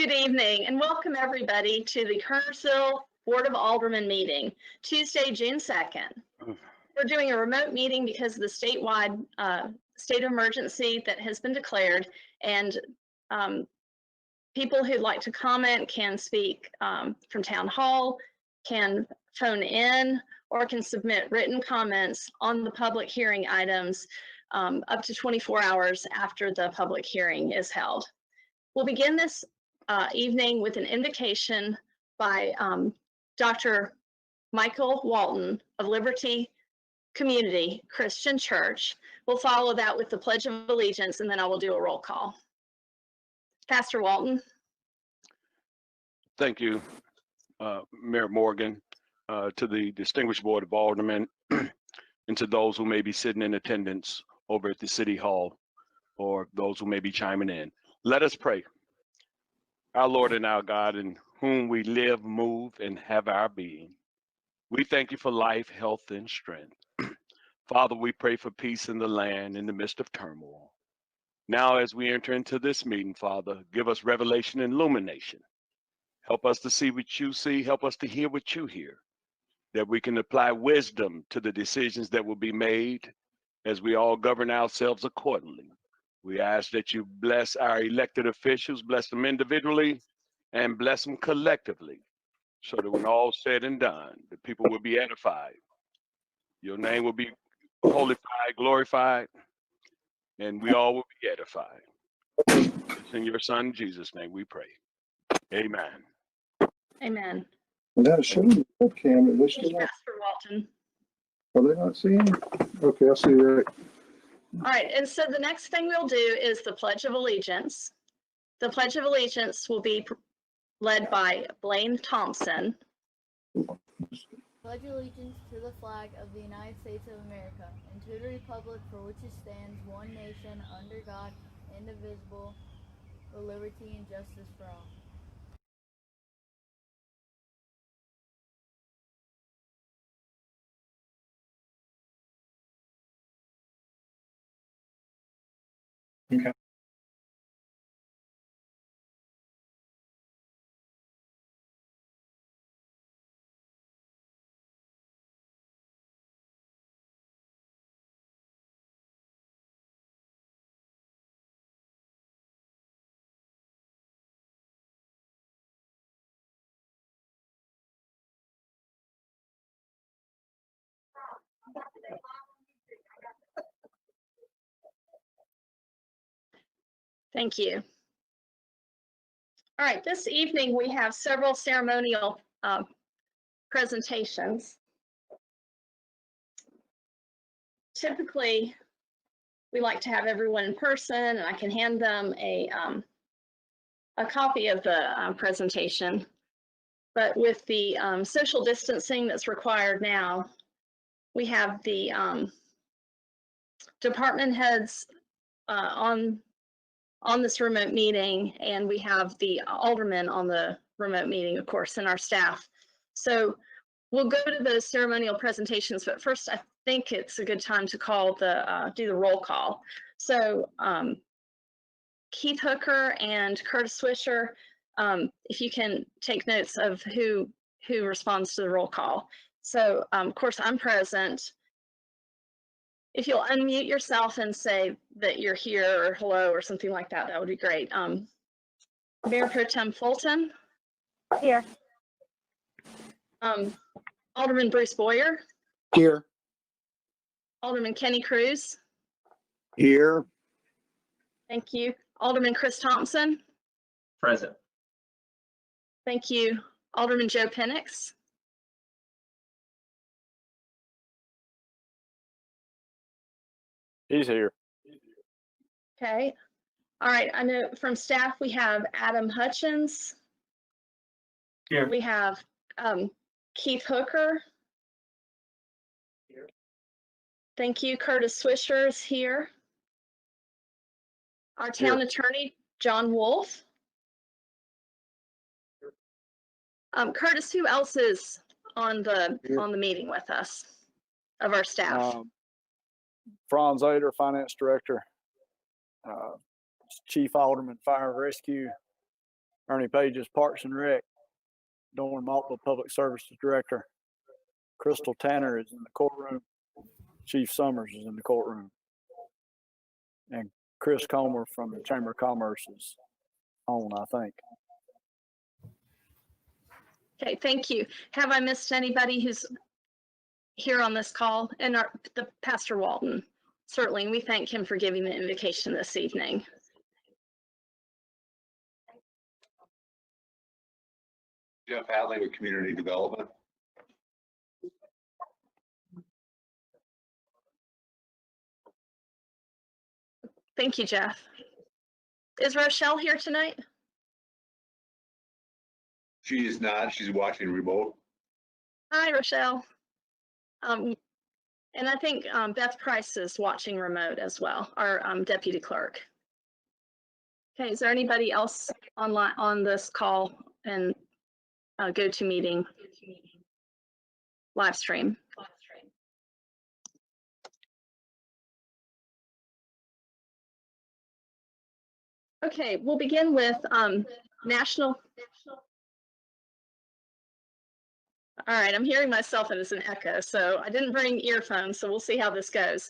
Good evening and welcome everybody to the Kernersville Board of Aldermen meeting, Tuesday, June 2nd. We're doing a remote meeting because of the statewide state of emergency that has been declared, and people who'd like to comment can speak from town hall, can phone in, or can submit written comments on the public hearing items up to 24 hours after the public hearing is held. We'll begin this evening with an invocation by Dr. Michael Walton of Liberty Community Christian Church. We'll follow that with the Pledge of Allegiance, and then I will do a roll call. Pastor Walton. Thank you, Mayor Morgan, to the distinguished Board of Aldermen, and to those who may be sitting in attendance over at the City Hall, or those who may be chiming in. Let us pray. Our Lord and our God, in whom we live, move, and have our being, we thank you for life, health, and strength. Father, we pray for peace in the land in the midst of turmoil. Now, as we enter into this meeting, Father, give us revelation and illumination. Help us to see what you see. Help us to hear what you hear, that we can apply wisdom to the decisions that will be made as we all govern ourselves accordingly. We ask that you bless our elected officials, bless them individually, and bless them collectively, so that when all said and done, the people will be edified. Your name will be holified, glorified, and we all will be edified. It's in your Son, Jesus' name, we pray. Amen. Amen. And that showing the webcam, at least Pastor Walton. are they not seeing? Okay, I see that. All right, and so the next thing we'll do is the Pledge of Allegiance. The Pledge of Allegiance will be led by Blaine Thompson. Pledge allegiance to the flag of the United States of America and to the republic for which it stands, one nation, under God, indivisible, with liberty and justice for all. Okay. Thank you. All right, this evening we have several ceremonial presentations. Typically, we like to have everyone in person, and I can hand them a copy of the presentation. But with the social distancing that's required now, we have the department heads on this remote meeting, and we have the aldermen on the remote meeting, of course, and our staff. So we'll go to the ceremonial presentations, but first I think it's a good time to call do the roll call. So Keith Hooker and Curtis Swisher, if you can take notes of who responds to the roll call. So of course I'm present. If you'll unmute yourself and say that you're here or hello or something like that, that would be great. Mayor Pro Tem Fulton. Here. Alderman Bruce Boyer. Here. Alderman Kenny Cruz. Here. Thank you. Alderman Chris Thompson. Present. Thank you. Alderman Joe Penix. He's here. Okay. All right. I know from staff we have Adam Hutchins. Here. We have Keith Hooker. Here. Thank you. Curtis Swisher is here. Our town attorney, John Wolf. Curtis, who else is on the meeting with us of our staff? Franz Ader, Finance Director, Chief Alderman, Fire and Rescue, Ernie Page is Parks and Rec. Dorn Maltby, Public Services Director. Crystal Tanner is in the courtroom. Chief Summers is in the courtroom. And Chris Comer from the Chamber of Commerce is on, I think. Okay, thank you. Have I missed anybody who's here on this call? And the Pastor Walton, certainly, we thank him for giving the invocation this evening. Jeff Hadley with Community Development. Thank you, Jeff. Is Rochelle here tonight? She is not. She's watching remote. Hi, Rochelle. And I think Beth Price is watching remote as well, our deputy clerk. Okay, is there anybody else online on this call and GoToMeeting live stream? Okay, we'll begin with national. All right, I'm hearing myself and it's an echo, so I didn't bring earphones, so we'll see how this goes.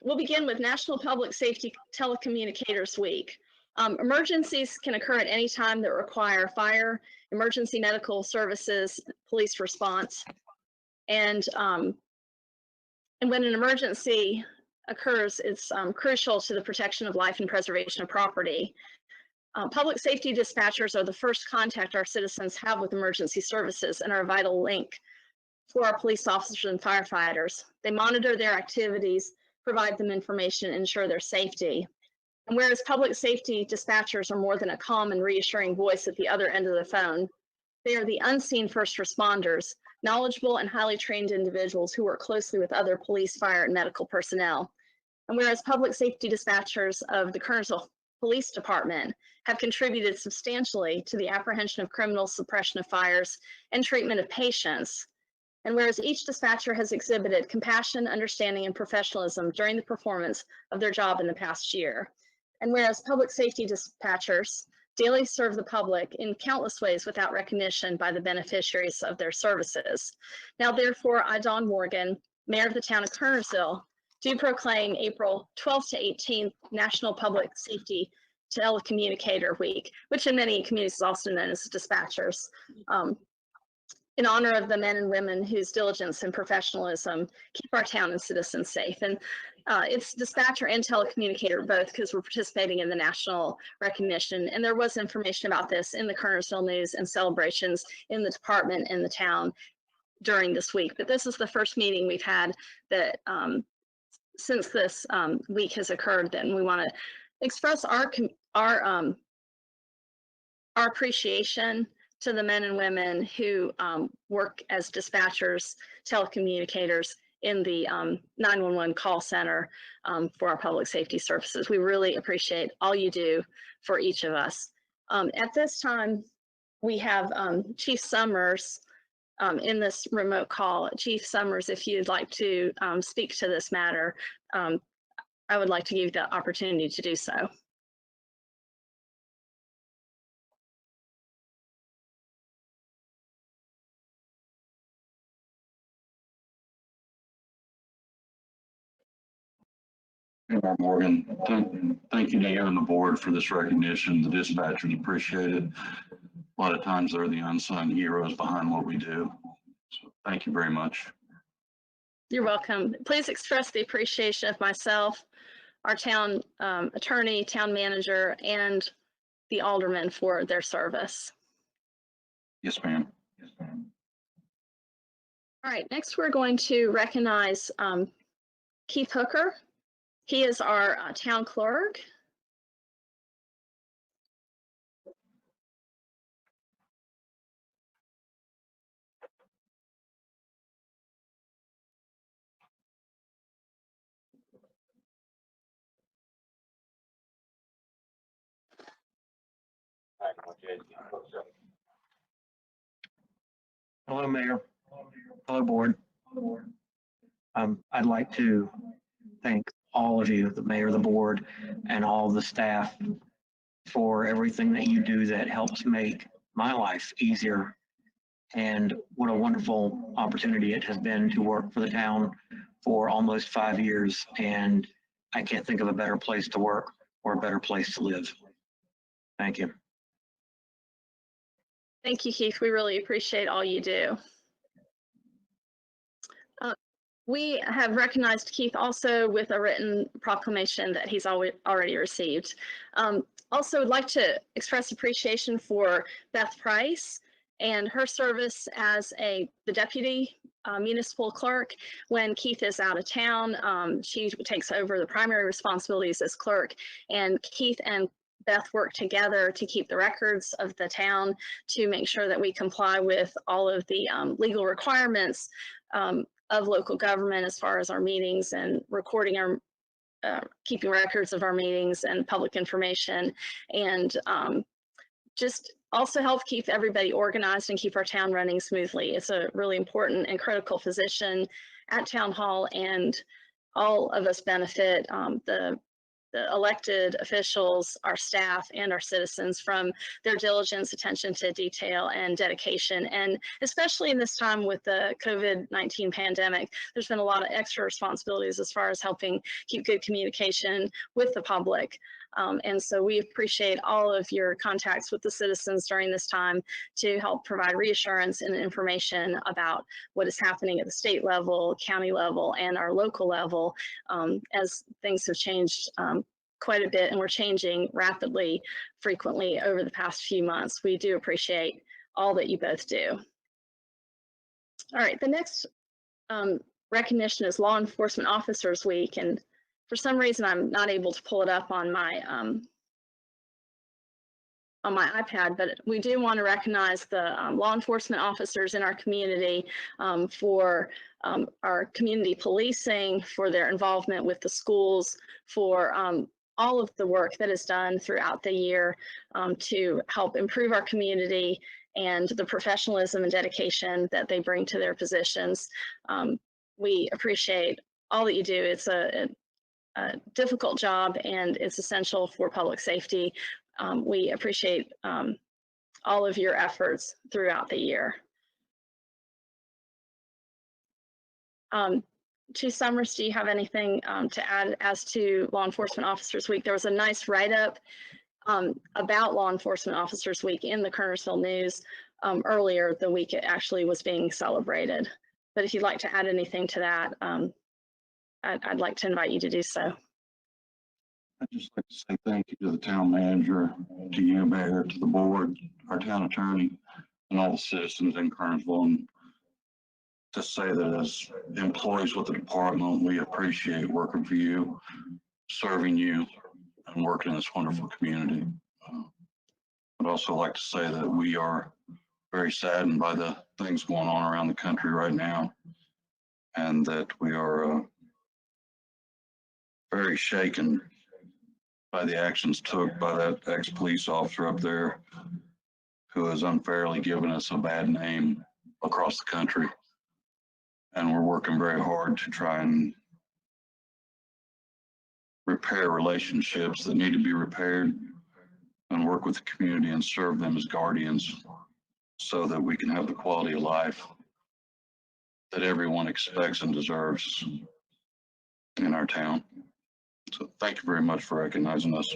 We'll begin with National Public Safety Telecommunicators Week. Emergencies can occur at any time that require fire, emergency medical services, police response, and when an emergency occurs, it's crucial to the protection of life and preservation of property. Public safety dispatchers are the first contact our citizens have with emergency services and are a vital link for our police officers and firefighters. They monitor their activities, provide them information, and ensure their safety. And whereas public safety dispatchers are more than a calm and reassuring voice at the other end of the phone, they are the unseen first responders, knowledgeable and highly trained individuals who work closely with other police, fire, and medical personnel. And whereas public safety dispatchers of the Kernersville Police Department have contributed substantially to the apprehension of criminals, suppression of fires, and treatment of patients. And whereas each dispatcher has exhibited compassion, understanding, and professionalism during the performance of their job in the past year. And whereas public safety dispatchers daily serve the public in countless ways without recognition by the beneficiaries of their services. Now, therefore, I, Dawn Morgan, Mayor of the town of Kernersville, do proclaim April 12th to 18th National Public Safety Telecommunicator Week, which in many communities is also known as dispatchers, in honor of the men and women whose diligence and professionalism keep our town and citizens safe. And it's dispatcher and telecommunicator both, because we're participating in the national recognition. And there was information about this in the Kernersville News and celebrations in the department and the town during this week. But this is the first meeting we've had that since this week has occurred, then we want to express our appreciation to the men and women who work as dispatchers, telecommunicators in the 911 call center for our public safety services. We really appreciate all you do for each of us. At this time, we have Chief Summers in this remote call. Chief Summers, if you'd like to speak to this matter, I would like to give you the opportunity to do so. Mayor Morgan, thank you to you and the board for this recognition. The dispatchers appreciate it. A lot of times they're the unsung heroes behind what we do. So thank you very much. You're welcome. Please express the appreciation of myself, our town attorney, town manager, and the aldermen for their service. Yes, ma'am. Yes, ma'am. All right, next we're going to recognize Keith Hooker. He is our town clerk. Hello, Mayor. Hello, Board. I'd like to thank all of you, the Mayor, the Board, and all the staff for everything that you do that helps make my life easier. And what a wonderful opportunity it has been to work for the town for almost 5 years. And I can't think of a better place to work or a better place to live. Thank you. Thank you, Keith. We really appreciate all you do. We have recognized Keith also with a written proclamation that he's already received. Also would like to express appreciation for Beth Price and her service as the deputy municipal clerk. When Keith is out of town, she takes over the primary responsibilities as clerk, and Keith and Beth work together to keep the records of the town, to make sure that we comply with all of the legal requirements of local government as far as our meetings and recording our keeping records of our meetings and public information, and just also help keep everybody organized and keep our town running smoothly. It's a really important and critical position at Town Hall, and all of us benefit, the elected officials, our staff, and our citizens, from their diligence, attention to detail, and dedication. And especially in this time with the COVID-19 pandemic, there's been a lot of extra responsibilities as far as helping keep good communication with the public. And so we appreciate all of your contacts with the citizens during this time to help provide reassurance and information about what is happening at the state level, county level, and our local level, as things have changed quite a bit, and we're changing rapidly, frequently over the past few months. We do appreciate all that you both do. All right, the next recognition is Law Enforcement Officers Week, and for some reason I'm not able to pull it up on my iPad, but we do want to recognize the law enforcement officers in our community for our community policing, for their involvement with the schools, for all of the work that is done throughout the year to help improve our community, and the professionalism and dedication that they bring to their positions. We appreciate all that you do. It's a difficult job, and it's essential for public safety. We appreciate all of your efforts throughout the year. Chief Summers, do you have anything to add as to Law Enforcement Officers Week? There was a nice write-up about Law Enforcement Officers Week in the Kernersville News earlier the week it actually was being celebrated. But if you'd like to add anything to that, I'd like to invite you to do so. I'd just like to say thank you to the town manager, to you, Mayor, to the board, our town attorney, and all the citizens in Kernersville. And to say that as employees with the department, we appreciate working for you, serving you, and working in this wonderful community. I'd also like to say that we are very saddened by the things going on around the country right now, and that we are very shaken by the actions took by that ex-police officer up there, who has unfairly given us a bad name across the country. And we're working very hard to try and repair relationships that need to be repaired, and work with the community and serve them as guardians, so that we can have the quality of life that everyone expects and deserves in our town. So thank you very much for recognizing us.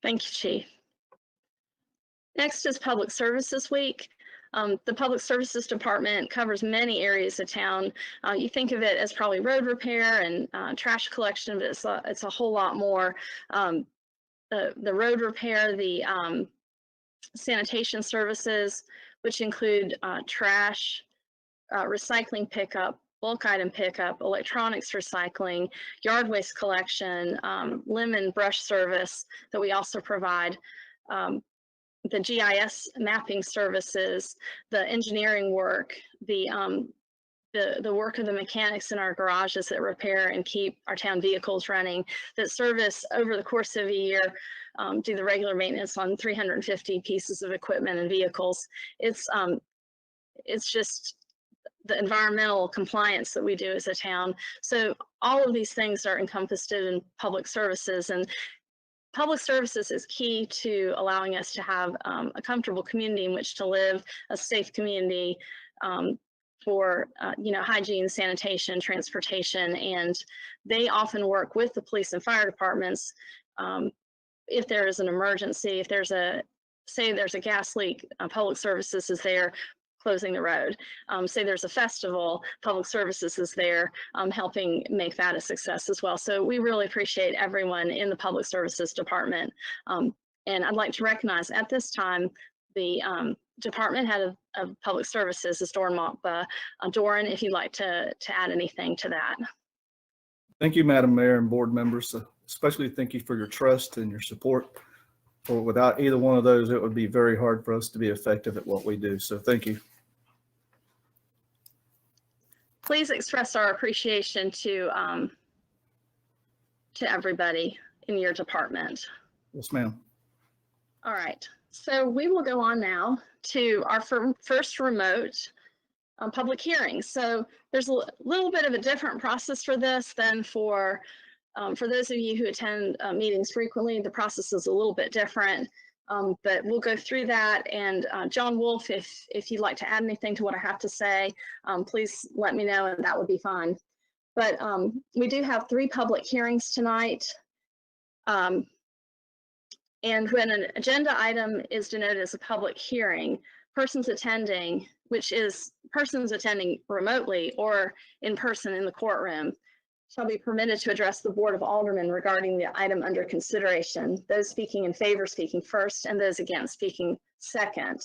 Thank you, Chief. Next is Public Services Week. The Public Services Department covers many areas of town. You think of it as probably road repair and trash collection, but it's a whole lot more. The road repair, the sanitation services, which include trash, recycling pickup, bulk item pickup, electronics recycling, yard waste collection, lemon brush service that we also provide, the GIS mapping services, the engineering work, the work of the mechanics in our garages that repair and keep our town vehicles running, that service over the course of a year, do the regular maintenance on 350 pieces of equipment and vehicles. It's just the environmental compliance that we do as a town. So all of these things are encompassed in public services, and public services is key to allowing us to have a comfortable community in which to live, a safe community for hygiene, sanitation, transportation, and they often work with the police and fire departments if there is an emergency. If there's there's a gas leak, public services is there closing the road. Say there's a festival, public services is there helping make that a success as well. So we really appreciate everyone in the public services department. And I'd like to recognize at this time the department head of public services is Doran Mokba. Doran, if you'd like to add anything to that. Thank you, Madam Mayor and board members. Especially thank you for your trust and your support. For without either one of those, it would be very hard for us to be effective at what we do. So thank you. Please express our appreciation to everybody in your department. Yes, ma'am. All right, so we will go on now to our first remote public hearing. So there's a little bit of a different process for this than for those of you who attend meetings frequently. The process is a little bit different, but we'll go through that. And John Wolf, if you'd like to add anything to what I have to say, please let me know, and that would be fine. But we do have 3 public hearings tonight. And when an agenda item is denoted as a public hearing, persons attending, which is persons attending remotely or in person in the courtroom, shall be permitted to address the Board of Aldermen regarding the item under consideration, those speaking in favor speaking first, and those against speaking second.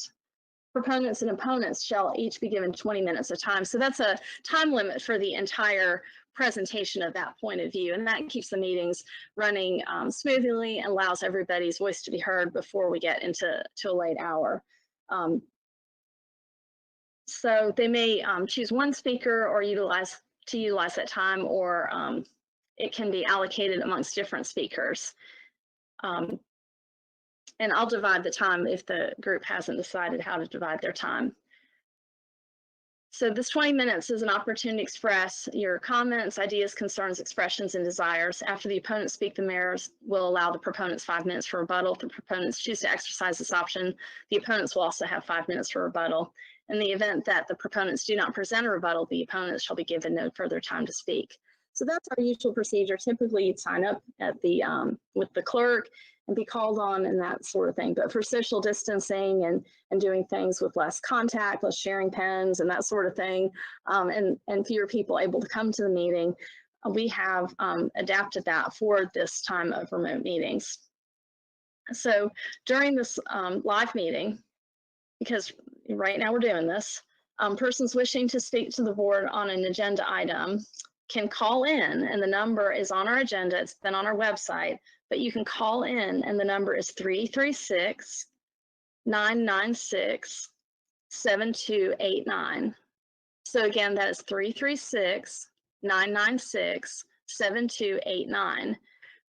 Proponents and opponents shall each be given 20 minutes of time. So that's a time limit for the entire presentation of that point of view, and that keeps the meetings running smoothly and allows everybody's voice to be heard before we get into a late hour. So they may choose one speaker or utilize that time, or it can be allocated amongst different speakers. And I'll divide the time if the group hasn't decided how to divide their time. So this 20 minutes is an opportunity to express your comments, ideas, concerns, expressions, and desires. After the opponents speak, the mayors will allow the proponents 5 minutes for rebuttal. If the proponents choose to exercise this option, the opponents will also have 5 minutes for rebuttal. In the event that the proponents do not present a rebuttal, the opponents shall be given no further time to speak. So that's our usual procedure. Typically, you'd sign up at the with the clerk and be called on and that sort of thing. But for social distancing and doing things with less contact, less sharing pens and that sort of thing, and fewer people able to come to the meeting, we have adapted that for this time of remote meetings. So during this live meeting, because right now we're doing this, persons wishing to speak to the board on an agenda item can call in, and the number is on our agenda. It's been on our website, but you can call in, and the number is 336-996-7289. So again, that is 336-996-7289.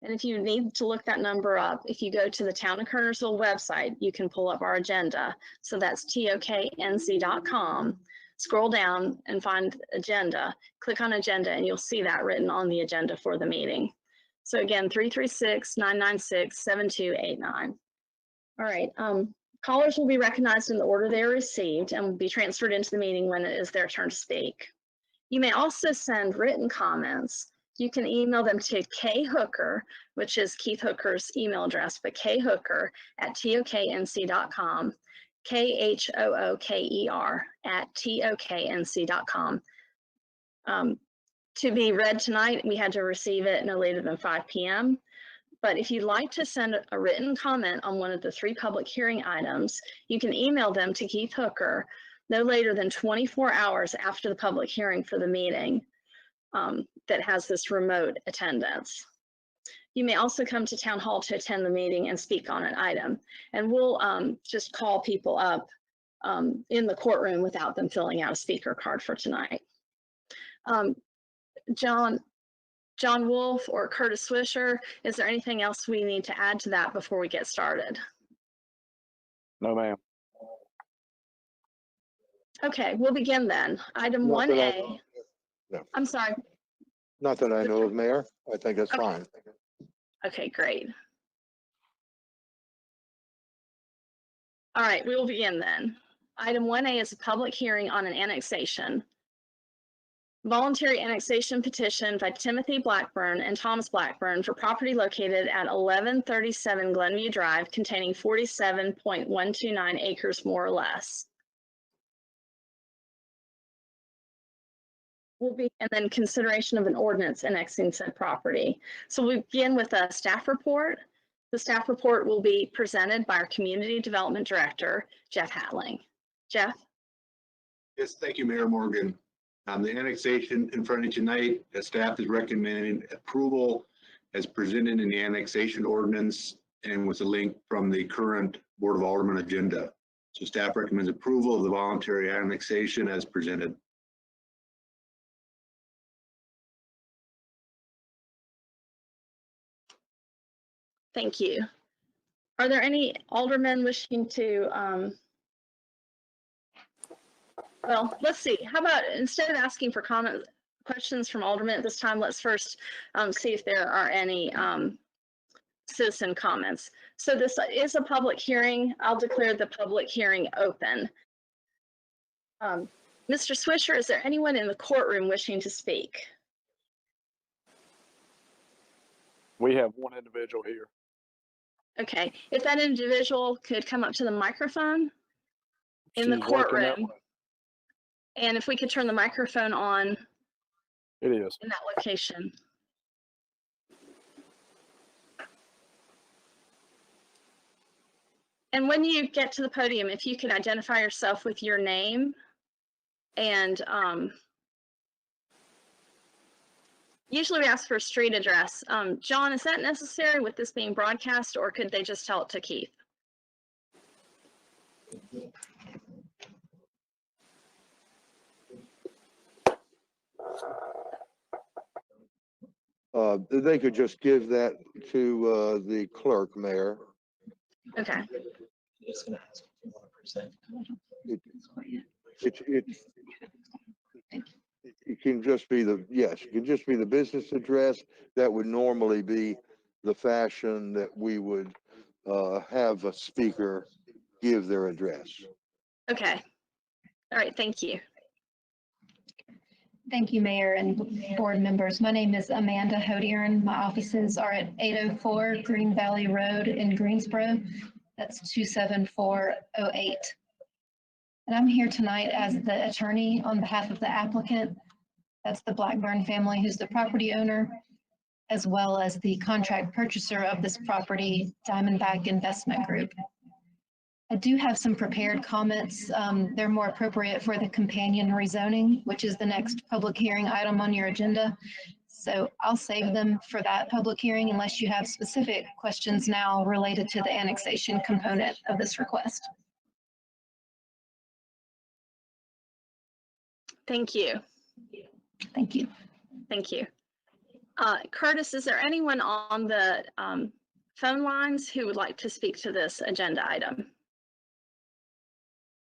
And if you need to look that number up, if you go to the Town of Kernersville website, you can pull up our agenda. So that's toknc.com. Scroll down and find agenda, click on agenda, and you'll see that written on the agenda for the meeting. So again, 336-996-7289. All right, callers will be recognized in the order they are received and will be transferred into the meeting when it is their turn to speak. You may also send written comments. You can email them to khooker, which is Keith Hooker's email address, but khooker@toknc.com. KHOOKER@toknc.com. To be read tonight, we had to receive it no later than 5 p.m. But if you'd like to send a written comment on one of the 3 public hearing items, you can email them to Keith Hooker no later than 24 hours after the public hearing for the meeting that has this remote attendance. You may also come to Town Hall to attend the meeting and speak on an item. And we'll just call people up in the courtroom without them filling out a speaker card for tonight. John Wolf or Curtis Swisher, is there anything else we need to add to that before we get started? No, ma'am. Okay, we'll begin then. Item 1A. No. I'm sorry. Not that I know of, Mayor. I think that's fine. Okay, great. All right, we will begin then. Item 1A is a public hearing on an annexation. Voluntary annexation petition by Timothy Blackburn and Thomas Blackburn for property located at 1137 Glenview Drive containing 47.129 acres more or less. And then consideration of an ordinance annexing said property. So we begin with a staff report. The staff report will be presented by our Community Development Director, Jeff Hatling. Jeff? Yes, thank you, Mayor Morgan. The annexation in front of you tonight, the staff is recommending approval as presented in the annexation ordinance and with a link from the current Board of Aldermen agenda. So staff recommends approval of the voluntary annexation as presented. Thank you. Are there any aldermen wishing to, well, let's see. How about instead of asking for questions from aldermen at this time, let's first see if there are any citizen comments. So this is a public hearing. I'll declare the public hearing open. Mr. Swisher, is there anyone in the courtroom wishing to speak? We have one individual here. Okay, if that individual could come up to the microphone in the She's working that courtroom, way. and if we could turn the microphone on It is. in that location. And when you get to the podium, if you could identify yourself with your name and usually we ask for a street address. John, is that necessary with this being broadcast, or could they just tell it to Keith? They could just give that to the clerk, Mayor. Okay. Just gonna ask if you want to present. It can just be the, yes, it can just be the business address. That would normally be the fashion that we would have a speaker give their address. Okay. All right. Thank you. Thank you, Mayor and board members. My name is Amanda Hodiern. My offices are at 804 Green Valley Road in Greensboro. That's 27408. And I'm here tonight as the attorney on behalf of the applicant. That's the Blackburn family, who's the property owner, as well as the contract purchaser of this property, Diamondback Investment Group. I do have some prepared comments. They're more appropriate for the companion rezoning, which is the next public hearing item on your agenda. So I'll save them for that public hearing unless you have specific questions now related to the annexation component of this request. Thank you. Thank you. Thank you. Curtis, is there anyone on the phone lines who would like to speak to this agenda item?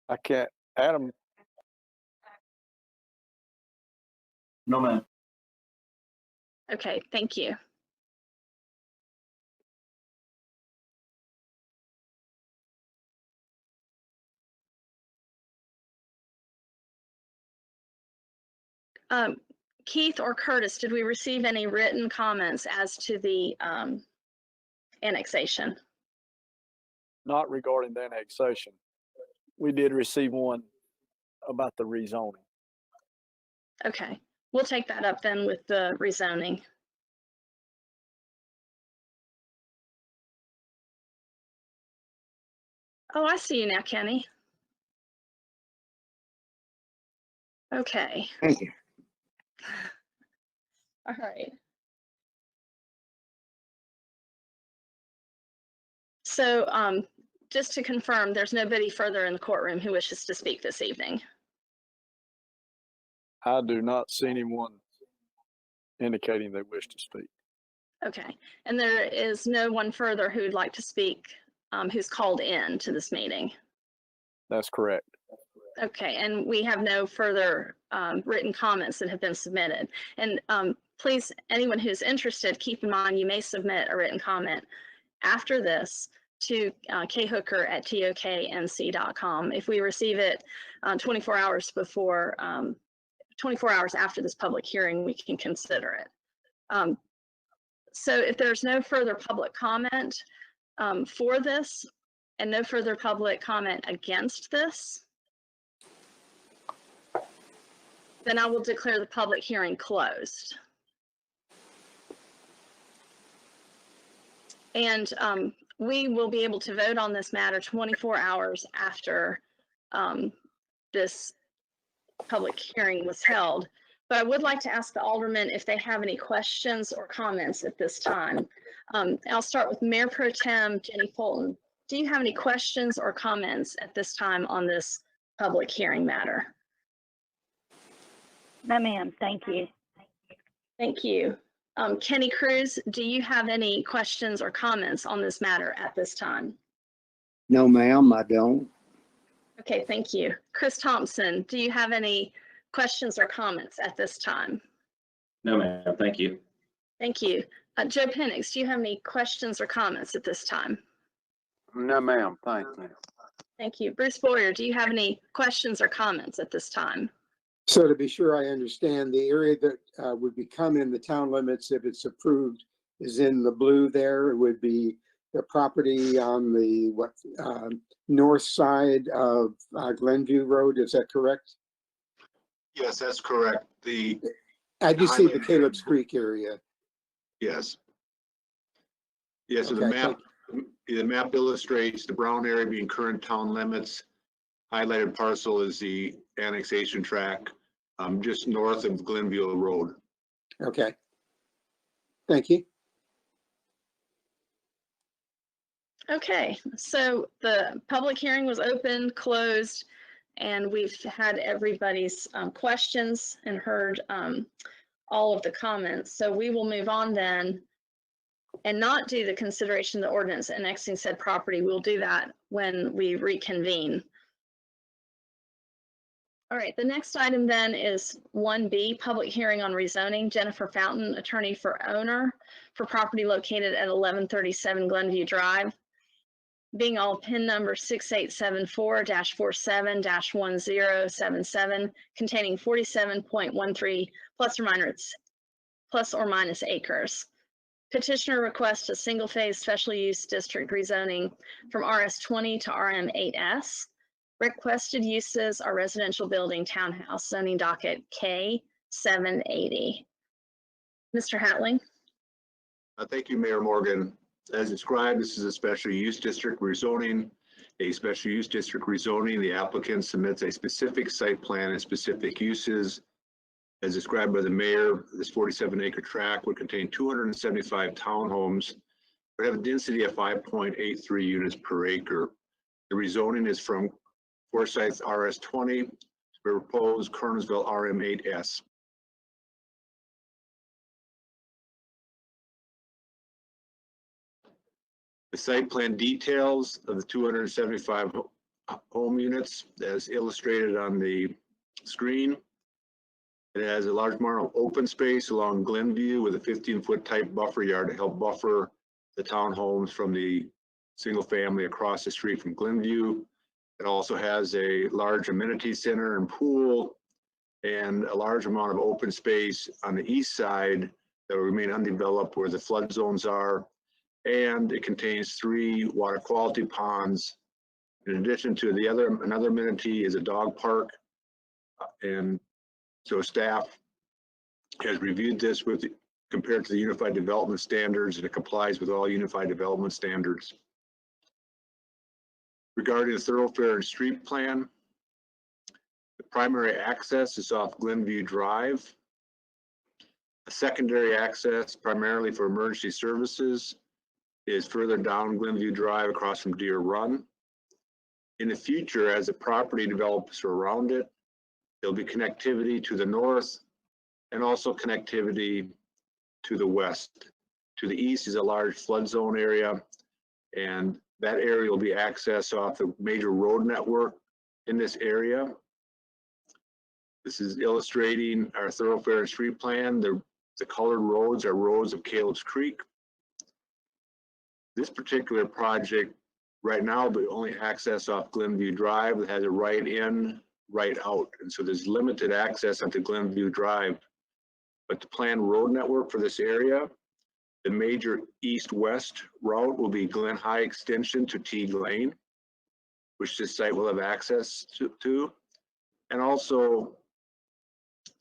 I can't. Adam. No, ma'am. Okay, thank you. Keith or Curtis, did we receive any written comments as to the annexation? Not regarding the annexation. We did receive one about the rezoning. Okay, we'll take that up then with the rezoning. Oh, I see you now, Kenny. Okay. Thank you. All right. So just to confirm, there's nobody further in the courtroom who wishes to speak this evening. I do not see anyone indicating they wish to speak. Okay, and there is no one further who'd like to speak who's called in to this meeting. That's correct. Okay, and we have no further written comments that have been submitted. And please, anyone who's interested, keep in mind you may submit a written comment after this to khooker@toknc.com. If we receive it 24 hours before, 24 hours after this public hearing, we can consider it. So if there's no further public comment for this and no further public comment against this, then I will declare the public hearing closed. And we will be able to vote on this matter 24 hours after this public hearing was held. But I would like to ask the aldermen if they have any questions or comments at this time. I'll start with Mayor Pro Tem Jenny Fulton. Do you have any questions or comments at this time on this public hearing matter? No, ma'am. Thank you. Thank you. Kenny Cruz, do you have any questions or comments on this matter at this time? No, ma'am, I don't. Okay, thank you. Chris Thompson, do you have any questions or comments at this time? No, ma'am. Thank you. Thank you. Joe Penix, do you have any questions or comments at this time? No, ma'am. Thank you. Thank you. Bruce Boyer, do you have any questions or comments at this time? So to be sure I understand, the area that would become in the town limits if it's approved is in the blue there. It would be the property on the north side of Glenview Road. Is that correct? Yes, that's correct. I do see the Caleb's Creek area. Yes. Yes, so Okay, the map illustrates the brown area being current town limits. Highlighted parcel is the annexation tract just north of Glenview Road. Okay. Thank you. Okay, so the public hearing was open, closed, and we've had everybody's questions and heard all of the comments. So we will move on then and not do the consideration of the ordinance annexing said property. We'll do that when we reconvene. All right, the next item then is 1B, public hearing on rezoning. Jennifer Fountain, attorney for owner for property located at 1137 Glenview Drive. Being all PIN number 6874-47-1077, containing 47.13 plus or minus acres. Petitioner requests a single phase special use district rezoning from RS20 to RM8S. Requested uses are residential building, townhouse, zoning docket K780. Mr. Hatling. Thank you, Mayor Morgan. As described, this is a special use district rezoning. A special use district rezoning, the applicant submits a specific site plan and specific uses. As described by the mayor, this 47-acre tract would contain 275 townhomes, but have a density of 5.83 units per acre. The rezoning is from Forsyth RS20 to proposed Kernersville RM8S. The site plan details of the 275 home units as illustrated on the screen. It has a large amount of open space along Glenview with a 15-foot type buffer yard to help buffer the townhomes from the single family across the street from Glenview. It also has a large amenity center and pool and a large amount of open space on the east side that will remain undeveloped where the flood zones are. And it contains 3 water quality ponds. In addition to another amenity is a dog park. And so staff has reviewed this compared to the Unified Development Standards, and it complies with all Unified Development Standards. Regarding the thoroughfare and street plan, the primary access is off Glenview Drive. A secondary access, primarily for emergency services, is further down Glenview Drive across from Deer Run. In the future, as the property develops around it, there'll be connectivity to the north and also connectivity to the west. To the east is a large flood zone area, and that area will be accessed off the major road network in this area. This is illustrating our thoroughfare and street plan. The colored roads are roads of Caleb's Creek. This particular project Right now, we only access off Glenview Drive that has a right in, right out. And so there's limited access onto Glenview Drive. But the planned road network for this area, the major east-west route will be Glen High Extension to Teague Lane, which this site will have access to. And also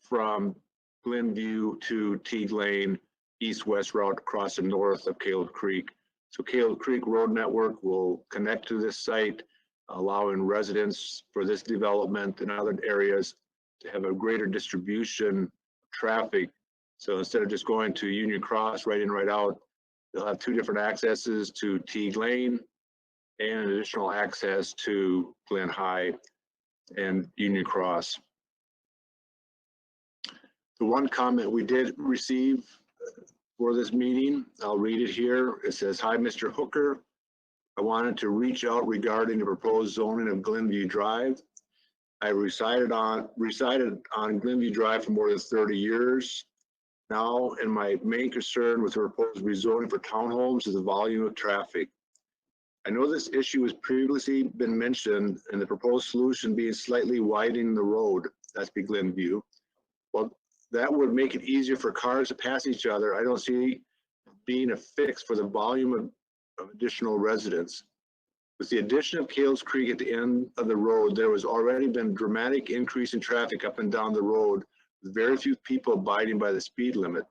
from Glenview to Teague Lane, east-west route across the north of Caleb Creek. So Caleb Creek Road Network will connect to this site, allowing residents for this development and other areas to have a greater distribution of traffic. So instead of just going to Union Cross right in, right out, they'll have 2 different accesses to Teague Lane and an additional access to Glen High and Union Cross. The one comment we did receive for this meeting, I'll read it here. It says, "Hi, Mr. Hooker. I wanted to reach out regarding the proposed zoning of Glenview Drive. I resided on Glenview Drive for more than 30 years now, and my main concern with the proposed rezoning for townhomes is the volume of traffic. I know this issue has previously been mentioned, and the proposed solution being slightly widening the road, that's be Glenview. Well, that would make it easier for cars to pass each other. I don't see being a fix for the volume of additional residents. With the addition of Cales Creek at the end of the road, there has already been a dramatic increase in traffic up and down the road, with very few people abiding by the speed limit.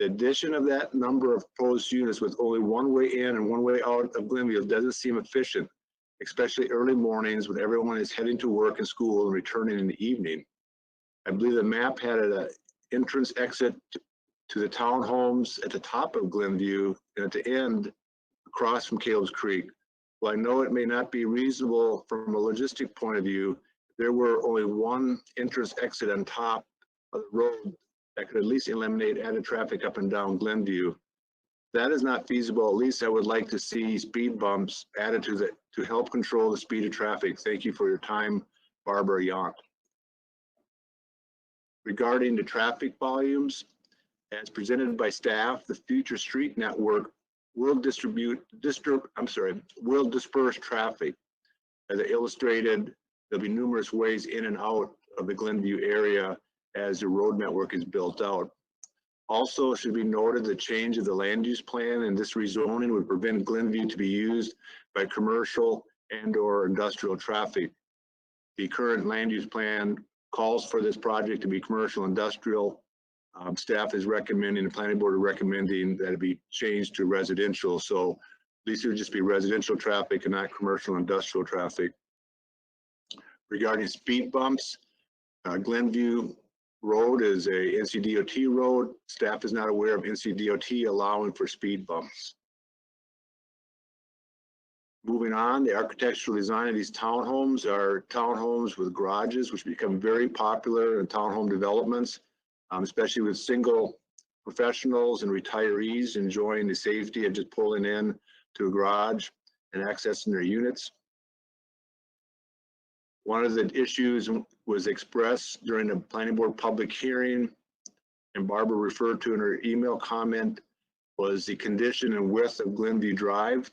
The addition of that number of proposed units with only one way in and one way out of Glenview doesn't seem efficient, especially early mornings when everyone is heading to work and school and returning in the evening. I believe the map had an entrance exit to the townhomes at the top of Glenview and at the end across from Caleb's Creek. While I know it may not be reasonable from a logistic point of view, there were only one entrance exit on top of the road that could at least eliminate added traffic up and down Glenview. If that is not feasible, at least I would like to see speed bumps added to help control the speed of traffic. Thank you for your time, Barbara Yount." Regarding the traffic volumes, as presented by staff, the future street network will disperse traffic. As I illustrated, there'll be numerous ways in and out of the Glenview area as the road network is built out. Also, it should be noted the change of the land use plan and this rezoning would prevent Glenview to be used by commercial and/or industrial traffic. The current land use plan calls for this project to be commercial industrial. Staff is recommending, the planning board is recommending that it be changed to residential. So at least it would just be residential traffic and not commercial industrial traffic. Regarding speed bumps, Glenview Road is a NCDOT road. Staff is not aware of NCDOT allowing for speed bumps. Moving on, the architectural design of these townhomes are townhomes with garages, which become very popular in townhome developments, especially with single professionals and retirees enjoying the safety of just pulling in to a garage and accessing their units. One of the issues was expressed during the planning board public hearing, and Barbara referred to in her email comment, was the condition and width of Glenview Drive.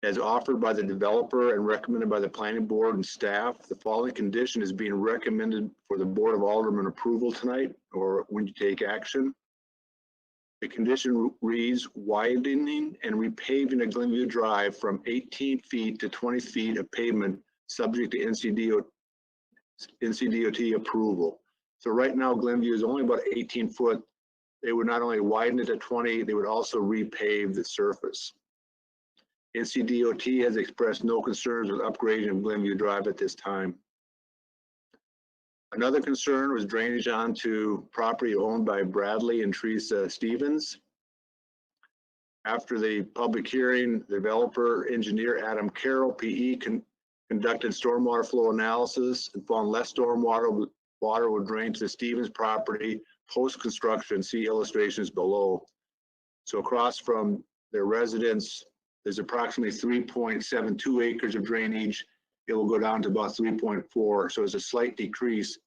As offered by the developer and recommended by the planning board and staff, the following condition is being recommended for the Board of Aldermen approval tonight, or when you take action. The condition reads widening and repaving of Glenview Drive from 18 feet to 20 feet of pavement subject to NCDOT approval. So right now Glenview is only about 18 foot. They would not only widen it to 20, they would also repave the surface. NCDOT has expressed no concerns with upgrading of Glenview Drive at this time. Another concern was drainage onto property owned by Bradley and Teresa Stevens. After the public hearing, the developer engineer Adam Carroll, PE, conducted stormwater flow analysis and found less stormwater would drain to the Stevens property post-construction. See illustrations below. So across from their residence, there's approximately 3.72 acres of drainage. It will go down to about 3.4, so it's a slight decrease.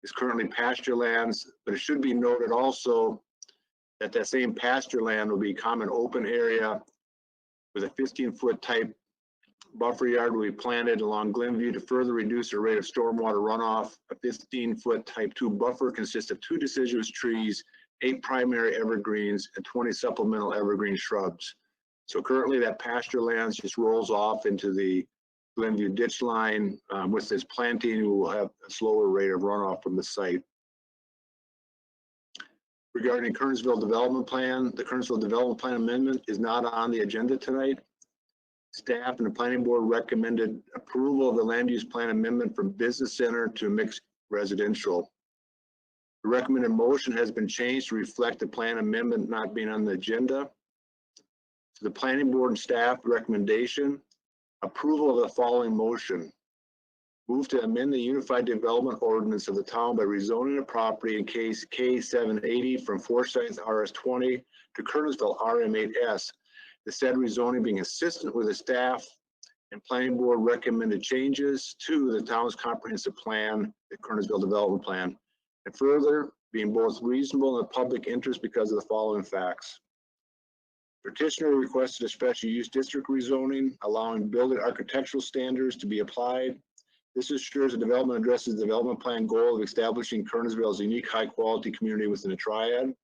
It's currently pasture lands, but it should be noted also that that same pasture land will be common open area with a 15-foot type buffer yard will be planted along Glenview to further reduce the rate of stormwater runoff. A 15-foot type 2 buffer consists of 2 deciduous trees, 8 primary evergreens, and 20 supplemental evergreen shrubs. So currently that pasture land just rolls off into the Glenview ditch line. With this planting, we will have a slower rate of runoff from the site. Regarding Kernersville Development Plan, the Kernersville Development Plan amendment is not on the agenda tonight. Staff and the planning board recommended approval of the land use plan amendment from business center to mixed residential. The recommended motion has been changed to reflect the plan amendment not being on the agenda. So the planning board and staff recommendation, approval of the following motion. Move to amend the Unified Development Ordinance of the town by rezoning a property in case K780 from Forsyth RS20 to Kernersville RM8S. The said rezoning being consistent with the staff and planning board recommended changes to the town's comprehensive plan, the Kernersville Development Plan, and further being both reasonable and the public interest because of the following facts. Petitioner requested a special use district rezoning, allowing building architectural standards to be applied. This ensures the development addresses the development plan goal of establishing Kernersville as a unique high-quality community within a triad.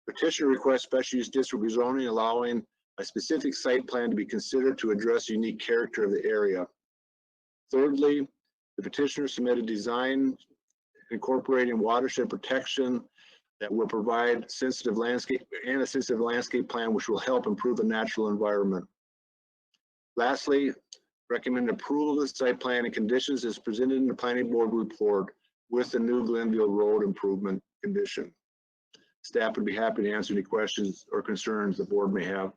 Petitioner requests special use district rezoning, allowing a specific site plan to be considered to address the unique character of the area. Thirdly, the petitioner submitted design incorporating watershed protection that will provide sensitive landscape and a sensitive landscape plan, which will help improve the natural environment. Lastly, recommend approval of the site plan and conditions as presented in the planning board report with the new Glenview Road improvement condition. Staff would be happy to answer any questions or concerns the board may have.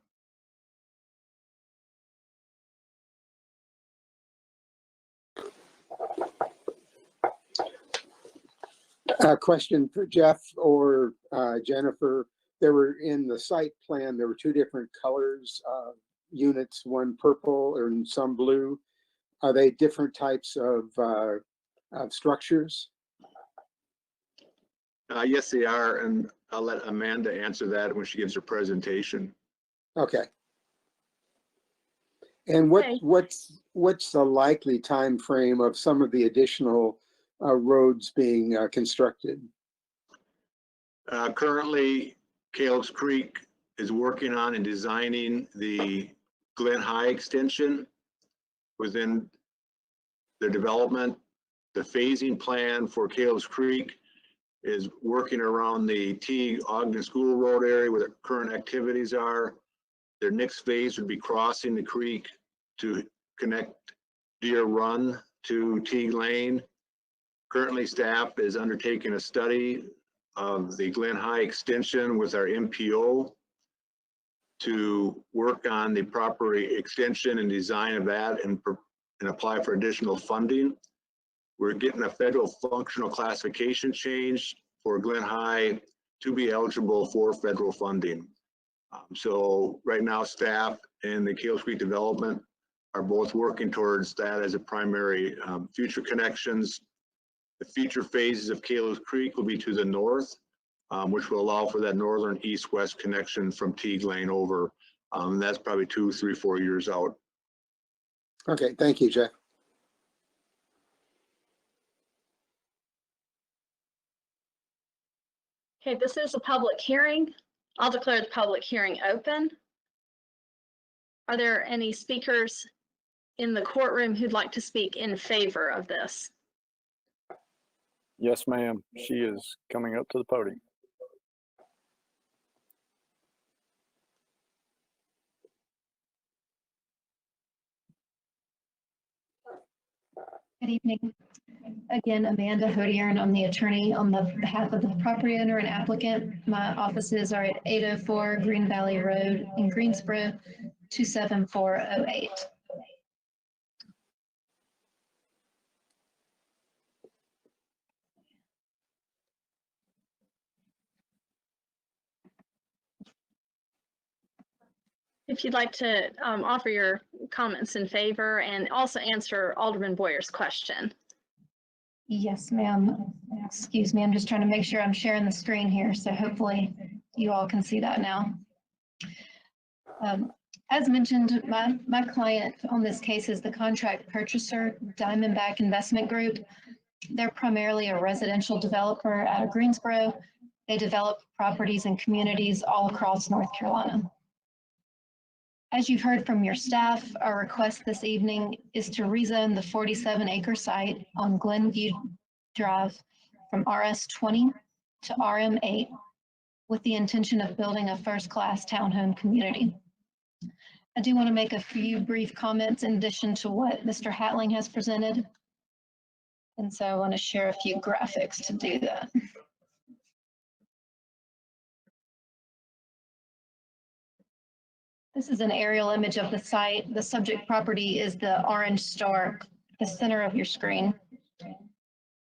A question for Jeff or Jennifer. There were in the site plan, there were 2 different colors, units, one purple and some blue. Are they different types of structures? Yes, they are, and I'll let Amanda answer that when she gives her presentation. Okay. And what's the likely time frame of some of the additional roads being constructed? Currently, Caleb's Creek is working on and designing the Glen High extension within their development. The phasing plan for Caleb's Creek is working around the Teague Ogden School Road area where the current activities are. Their next phase would be crossing the creek to connect Deer Run to Teague Lane. Currently, staff is undertaking a study of the Glen High extension with our MPO to work on the proper extension and design of that and apply for additional funding. We're getting a federal functional classification change for Glen High to be eligible for federal funding. So right now, staff and the Caleb's Creek Development are both working towards that as a primary future connections. The future phases of Caleb's Creek will be to the north, which will allow for that northern east-west connection from Teague Lane over. That's probably 2, 3, 4 years out. Okay, thank you, Jeff. Okay, this is a public hearing. I'll declare the public hearing open. Are there any speakers in the courtroom who'd like to speak in favor of this? Yes, ma'am. She is coming up to the podium. Good evening. Again, Amanda Hodiern. I'm the attorney on the behalf of the property owner and applicant. My offices are at 804 Green Valley Road in Greensboro, 27408. If you'd like to offer your comments in favor and also answer Alderman Boyer's question. Yes, ma'am. Excuse me. I'm just trying to make sure I'm sharing the screen here. So hopefully you all can see that now. As mentioned, my client on this case is the contract purchaser, Diamondback Investment Group. They're primarily a residential developer out of Greensboro. They develop properties and communities all across North Carolina. As you've heard from your staff, our request this evening is to rezone the 47-acre site on Glenview Drive from RS20 to RM8 with the intention of building a first-class townhome community. I do want to make a few brief comments in addition to what Mr. Hatling has presented. And so I want to share a few graphics to do that. This is an aerial image of the site. The subject property is the orange star, the center of your screen.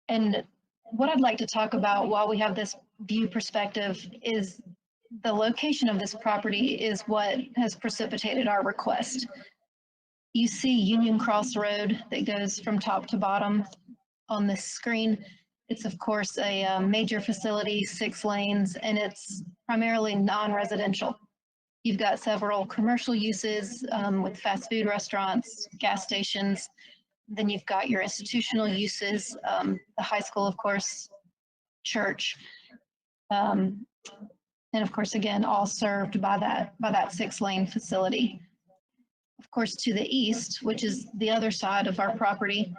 And what I'd like to talk about while we have this view perspective is the location of this property is what has precipitated our request. You see Union Cross Road that goes from top to bottom on this screen. It's of course a major facility, 6 lanes, and it's primarily non-residential. You've got several commercial uses with fast food restaurants, gas stations. Then you've got your institutional uses, the high school, of course, church. And of course, again, all served by that 6-lane facility. Of course, to the east, which is the other side of our property,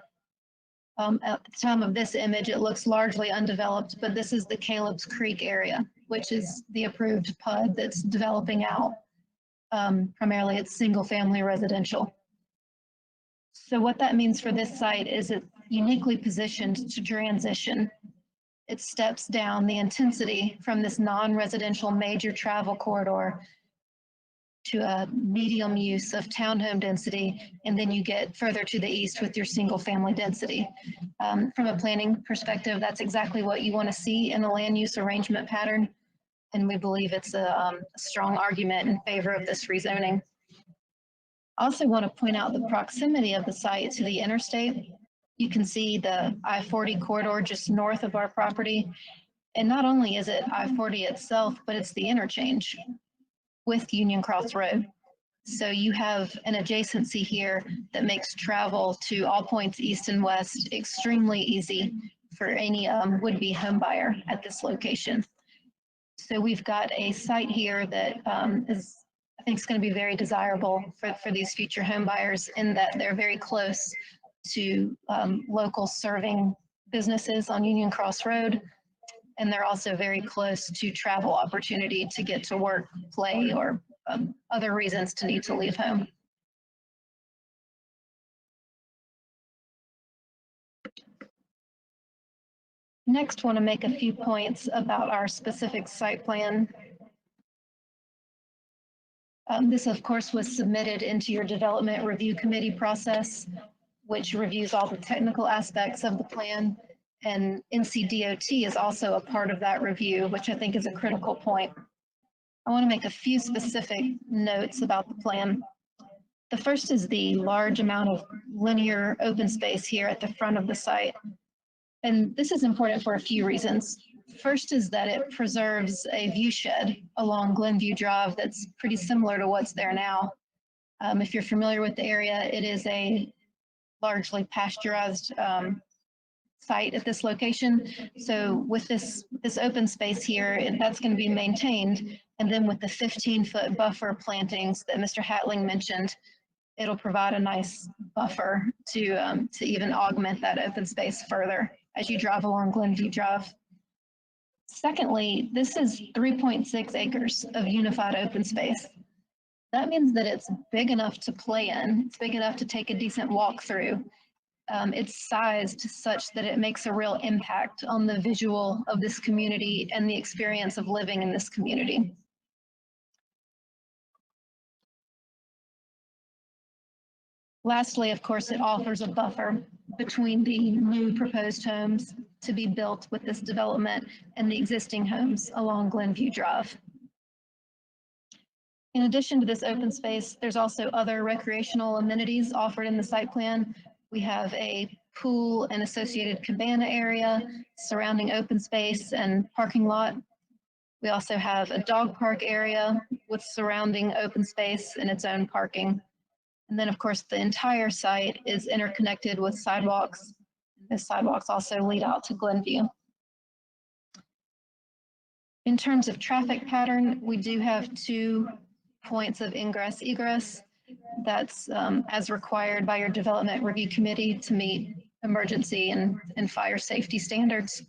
at the time of this image, it looks largely undeveloped, but this is the Caleb's Creek area, which is the approved PUD that's developing out. Primarily, it's single-family residential. So what that means for this site is it's uniquely positioned to transition. It steps down the intensity from this non-residential major travel corridor to a medium use of townhome density, and then you get further to the east with your single family density. From a planning perspective, that's exactly what you want to see in a land use arrangement pattern, and we believe it's a strong argument in favor of this rezoning. I also want to point out the proximity of the site to the interstate. You can see the I-40 corridor just north of our property, and not only is it I-40 itself, but it's the interchange with Union Cross Road. So you have an adjacency here that makes travel to all points east and west extremely easy for any would-be home buyer at this location. So we've got a site here that is, I think, is going to be very desirable for these future home buyers in that they're very close to local serving businesses on Union Cross Road. And they're also very close to travel opportunity to get to work, play, or other reasons to need to leave home. Next, want to make a few points about our specific site plan. This, of course, was submitted into your development review committee process, which reviews all the technical aspects of the plan. And NCDOT is also a part of that review, which I think is a critical point. I want to make a few specific notes about the plan. The first is the large amount of linear open space here at the front of the site. And this is important for a few reasons. First is that it preserves a view shed along Glenview Drive that's pretty similar to what's there now. If you're familiar with the area, it is a largely pasteurized site at this location. So with this open space here, that's going to be maintained. And then with the 15-foot buffer plantings that Mr. Hatling mentioned, it'll provide a nice buffer to even augment that open space further as you drive along Glenview Drive. Secondly, this is 3.6 acres of unified open space. That means that it's big enough to play in. It's big enough to take a decent walk through. It's sized such that it makes a real impact on the visual of this community and the experience of living in this community. Lastly, of course, it offers a buffer between the new proposed homes to be built with this development and the existing homes along Glenview Drive. In addition to this open space, there's also other recreational amenities offered in the site plan. We have a pool and associated cabana area, surrounding open space and parking lot. We also have a dog park area with surrounding open space and its own parking. And then, of course, the entire site is interconnected with sidewalks. The sidewalks also lead out to Glenview. In terms of traffic pattern, we do have 2 points of ingress egress. That's as required by your development review committee to meet emergency and fire safety standards.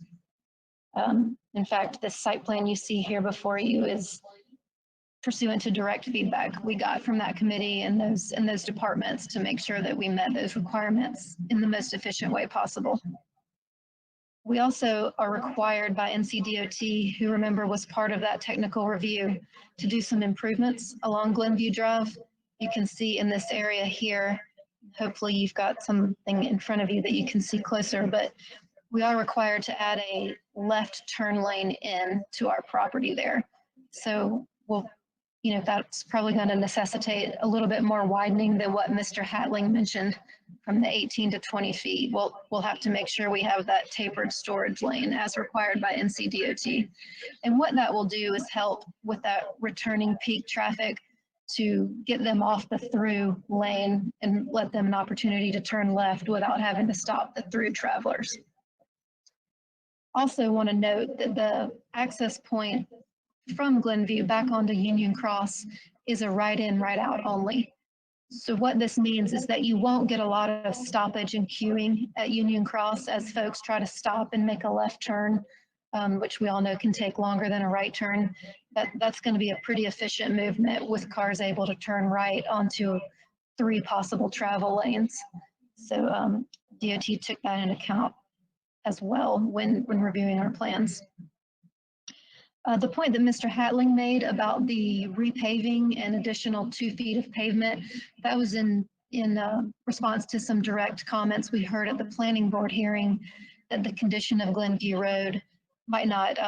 In fact, this site plan you see here before you is pursuant to direct feedback we got from that committee and those departments to make sure that we met those requirements in the most efficient way possible. We also are required by NCDOT, who remember was part of that technical review, to do some improvements along Glenview Drive. You can see in this area here, hopefully you've got something in front of you that you can see closer, but we are required to add a left turn lane in to our property there. So that's probably going to necessitate a little bit more widening than what Mr. Hatling mentioned from the 18 to 20 feet. We'll have to make sure we have that tapered storage lane as required by NCDOT. And what that will do is help with that returning peak traffic to get them off the through lane and let them an opportunity to turn left without having to stop the through travelers. Also want to note that the access point from Glenview back onto Union Cross is a right in, right out only. So what this means is that you won't get a lot of stoppage and queuing at Union Cross as folks try to stop and make a left turn, which we all know can take longer than a right turn. That's going to be a pretty efficient movement with cars able to turn right onto 3 possible travel lanes. So DOT took that into account as well when reviewing our plans. The point that Mr. Hatling made about the repaving and additional 2 feet of pavement, that was in response to some direct comments we heard at the planning board hearing that the condition of Glenview Road might not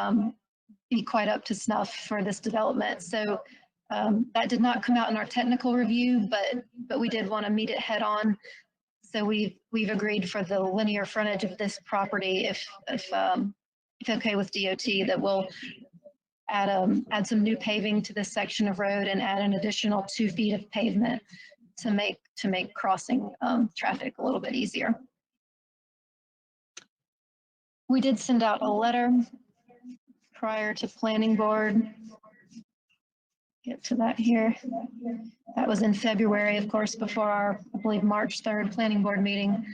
be quite up to snuff for this development. So that did not come out in our technical review, but we did want to meet it head on. So we've agreed for the linear frontage of this property, if okay with DOT, that we'll add some new paving to this section of road and add an additional 2 feet of pavement to make crossing traffic a little bit easier. We did send out a letter prior to planning board. Get to that here. That was in February, of course, before our, I believe, March 3rd planning board meeting.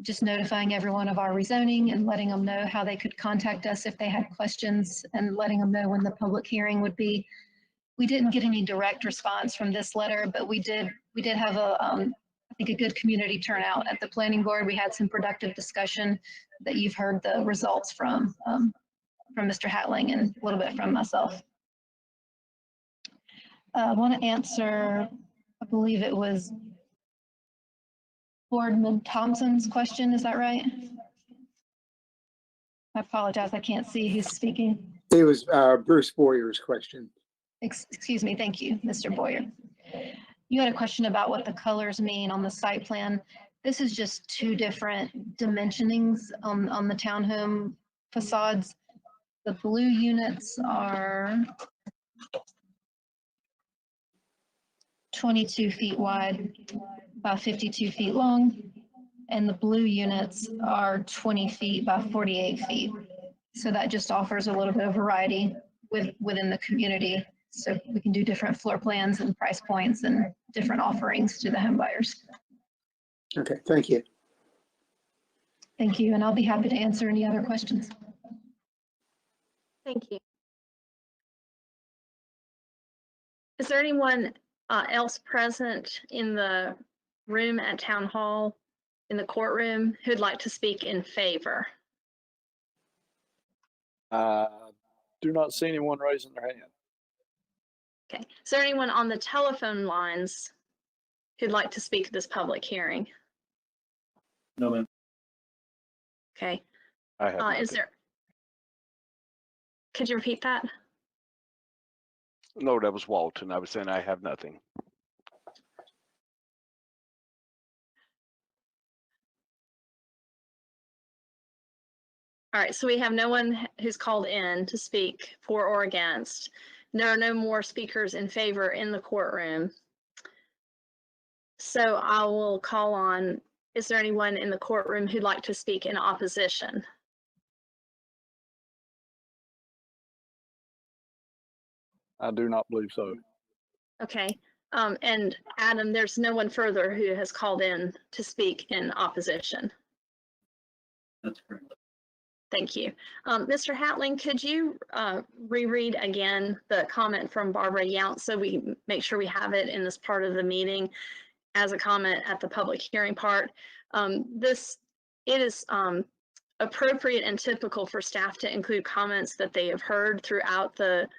Just notifying everyone of our rezoning and letting them know how they could contact us if they had questions and letting them know when the public hearing would be. We didn't get any direct response from this letter, but we did have I think a good community turnout at the planning board. We had some productive discussion that you've heard the results from Mr. Hatling and a little bit from myself. I want to answer, I believe it was Boardman Thompson's question, is that right? I apologize, I can't see who's speaking. It was Bruce Boyer's question. Excuse me, thank you, Mr. Boyer. You had a question about what the colors mean on the site plan. This is just 2 different dimensionings on the townhome facades. The blue units are 22 feet wide, by 52 feet long, and the blue units are 20 feet by 48 feet. So that just offers a little bit of variety within the community. So we can do different floor plans and price points and different offerings to the home buyers. Okay, thank you. Thank you, and I'll be happy to answer any other questions. Thank you. Is there anyone else present in the room at Town Hall, in the courtroom, who'd like to speak in favor? Do not see anyone raising their hand. Okay. Is there anyone on the telephone lines who'd like to speak to this public hearing? No, ma'am. Okay. I have Is there? Could you repeat that? No, that was Walton. I was saying I have nothing. All right, so we have no one who's called in to speak for or against. There are no more speakers in favor in the courtroom. So I will call on, is there anyone in the courtroom who'd like to speak in opposition? I do not believe so. Okay, and Adam, there's no one further who has called in to speak in opposition. That's correct. Thank you. Mr. Hatling, could you reread again the comment from Barbara Yount so we make sure we have it in this part of the meeting as a comment at the public hearing part? It is appropriate and typical for staff to include comments that they have heard throughout the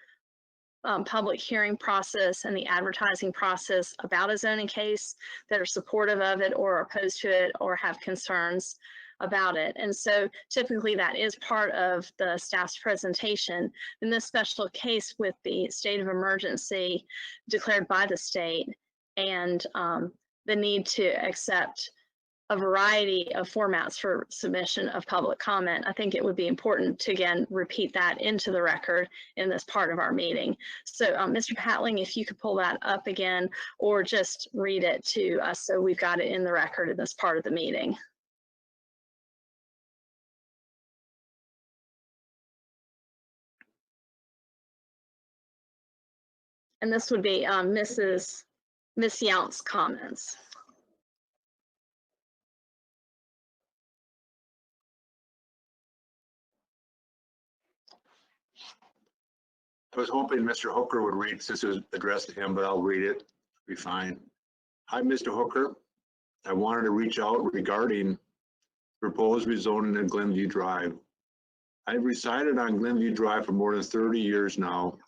public hearing process and the advertising process about a zoning case that are supportive of it or opposed to it or have concerns about it. And so typically that is part of the staff's presentation. In this special case with the state of emergency declared by the state and the need to accept a variety of formats for submission of public comment, I think it would be important to again repeat that into the record in this part of our meeting. So Mr. Hatling, if you could pull that up again or just read it to us so we've got it in the record in this part of the meeting. And this would be Miss Yount's comments. I was hoping Mr. Hooker would read, since it was addressed to him, but I'll read it. Be fine. Hi, Mr. Hooker. I wanted to reach out regarding proposed rezoning in Glenview Drive. I've resided on Glenview Drive for more than 30 years now,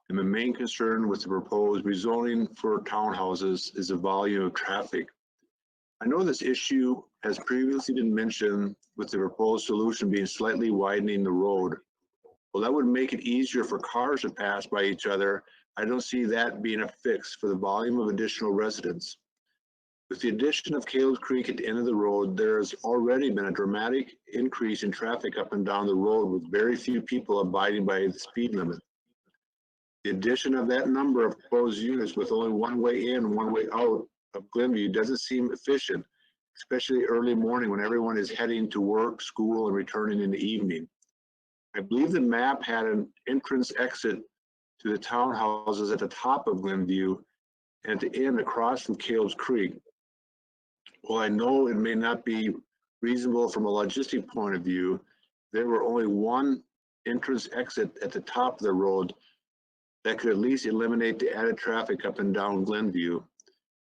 and my main concern with the proposed rezoning for townhouses is the volume of traffic. I know this issue has previously been mentioned with the proposed solution being slightly widening the road. Well, that would make it easier for cars to pass by each other. I don't see that being a fix for the volume of additional residents. With the addition of Caleb's Creek at the end of the road, there has already been a dramatic increase in traffic up and down the road with very few people abiding by the speed limit. The addition of that number of proposed units with only one way in, one way out of Glenview doesn't seem efficient, especially early morning when everyone is heading to work, school, and returning in the evening. I believe the map had an entrance exit to the townhouses at the top of Glenview and at the end across from Caleb's Creek. While I know it may not be reasonable from a logistic point of view, there were only one entrance exit at the top of the road that could at least eliminate the added traffic up and down Glenview.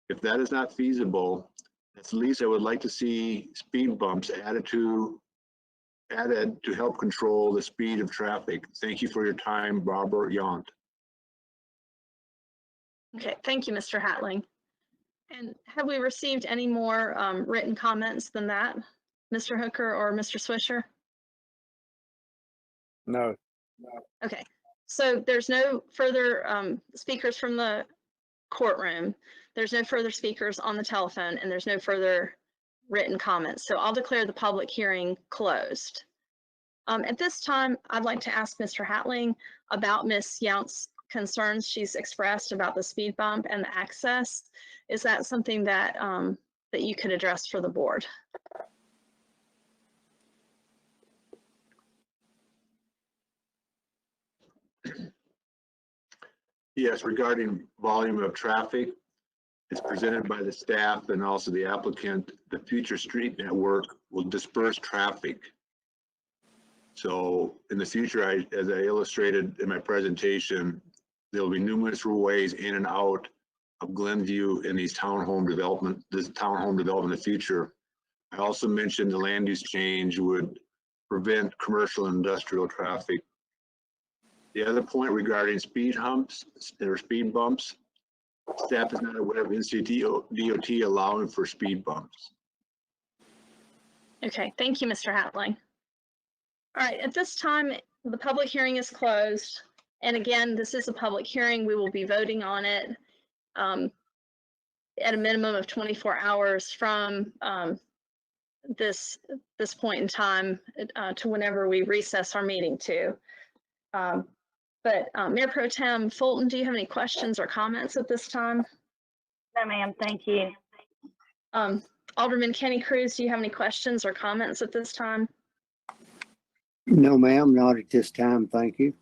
If that is not feasible, at least I would like to see speed bumps added to help control the speed of traffic. Thank you for your time, Barbara Yount. Okay, thank you, Mr. Hatling. And have we received any more written comments than that, Mr. Hooker or Mr. Swisher? No. Okay, so there's no further speakers from the courtroom. There's no further speakers on the telephone, and there's no further written comments. So I'll declare the public hearing closed. At this time, I'd like to ask Mr. Hatling about Ms. Yount's concerns she's expressed about the speed bump and the access. Is that something that that you could address for the board? Yes, regarding volume of traffic, it's presented by the staff and also the applicant. The future street network will disperse traffic. So in the future, as I illustrated in my presentation, there'll be numerous ways in and out of Glenview in this townhome development in the future. I also mentioned the land use change would prevent commercial and industrial traffic. The other point regarding speed humps or speed bumps, staff is not aware of NCDOT allowing for speed bumps. Okay, thank you, Mr. Hatling. All right, at this time, the public hearing is closed. And again, this is a public hearing. We will be voting on it at a minimum of 24 hours from this point in time to whenever we recess our meeting to. But Mayor Pro Tem Fulton, do you have any questions or comments at this time? No, ma'am. Thank you. Alderman Kenny Cruz, do you have any questions or comments at this time? No, ma'am, not at this time. Thank you.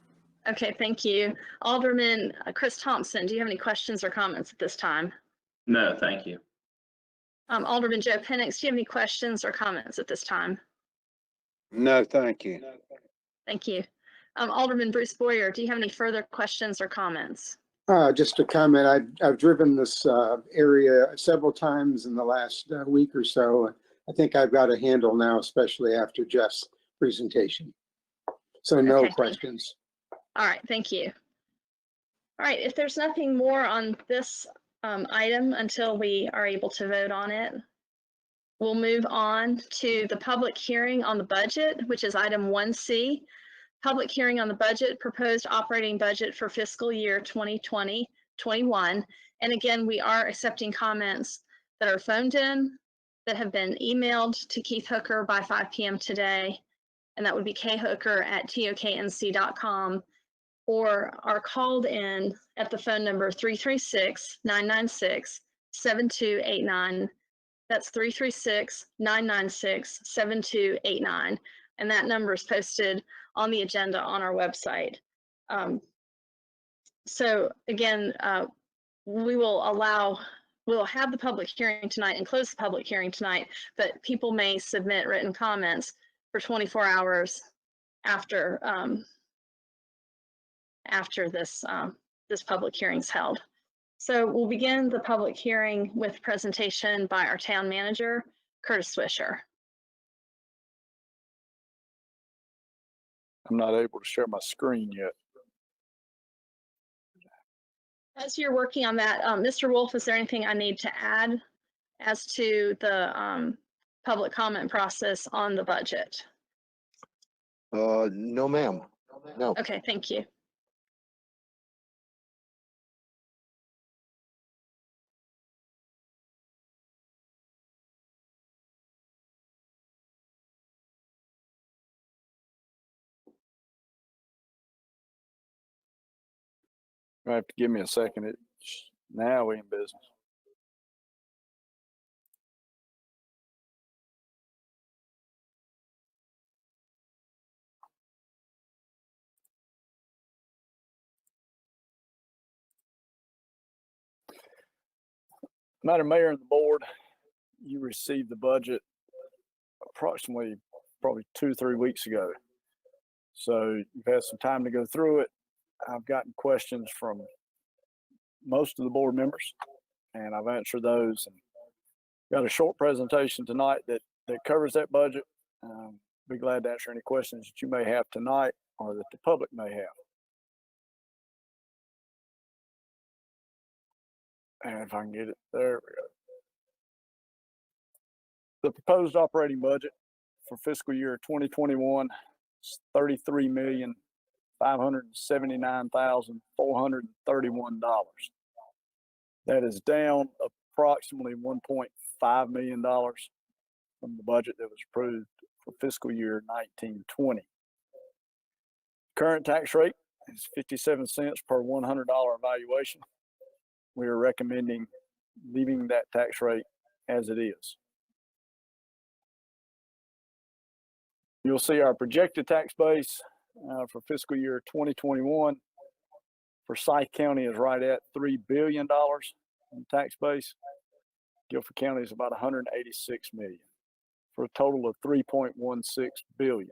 Okay, thank you. Alderman Chris Thompson, do you have any questions or comments at this time? No, thank you. Alderman Joe Penix, do you have any questions or comments at this time? No, thank you. Thank you. Alderman Bruce Boyer, do you have any further questions or comments? Just a comment. I've driven this area several times in the last week or so. I think I've got a handle now, especially after Jeff's presentation. So no Okay, questions. All right, thank you. All right, if there's nothing more on this item until we are able to vote on it, we'll move on to the public hearing on the budget, which is item 1C. Public hearing on the budget, proposed operating budget for fiscal year 2020-21. And again, we are accepting comments that are phoned in, that have been emailed to Keith Hooker by 5 p.m. today. And that would be khooker@toknc.com, or are called in at the phone number 336-996-7289. That's 336-996-7289. And that number is posted on the agenda on our website. So again, we'll have the public hearing tonight and close the public hearing tonight, but people may submit written comments for 24 hours after this public hearing's held. So we'll begin the public hearing with presentation by our town manager, Curtis Swisher. I'm not able to share my screen yet. As you're working on that, Mr. Wolf, is there anything I need to add as to the public comment process on the budget? No, ma'am. No. Okay, thank you. You have to give me a second. Now we in business. Madam Mayor and the board, you received the budget approximately probably 2-3 weeks ago. So you've had some time to go through it. I've gotten questions from most of the board members, and I've answered those. And got a short presentation tonight that covers that budget. Be glad to answer any questions that you may have tonight or that the public may have. And if I can get it, there we go. The proposed operating budget for fiscal year 2021 is $33,579,431. That is down approximately $1.5 million from the budget that was approved for fiscal year 1920. Current tax rate is 57 cents per $100 valuation. We are recommending leaving that tax rate as it is. You'll see our projected tax base for fiscal year 2021 for Forsyth County is right at $3 billion in tax base. Guilford County is about 186 million for a total of 3.16 billion.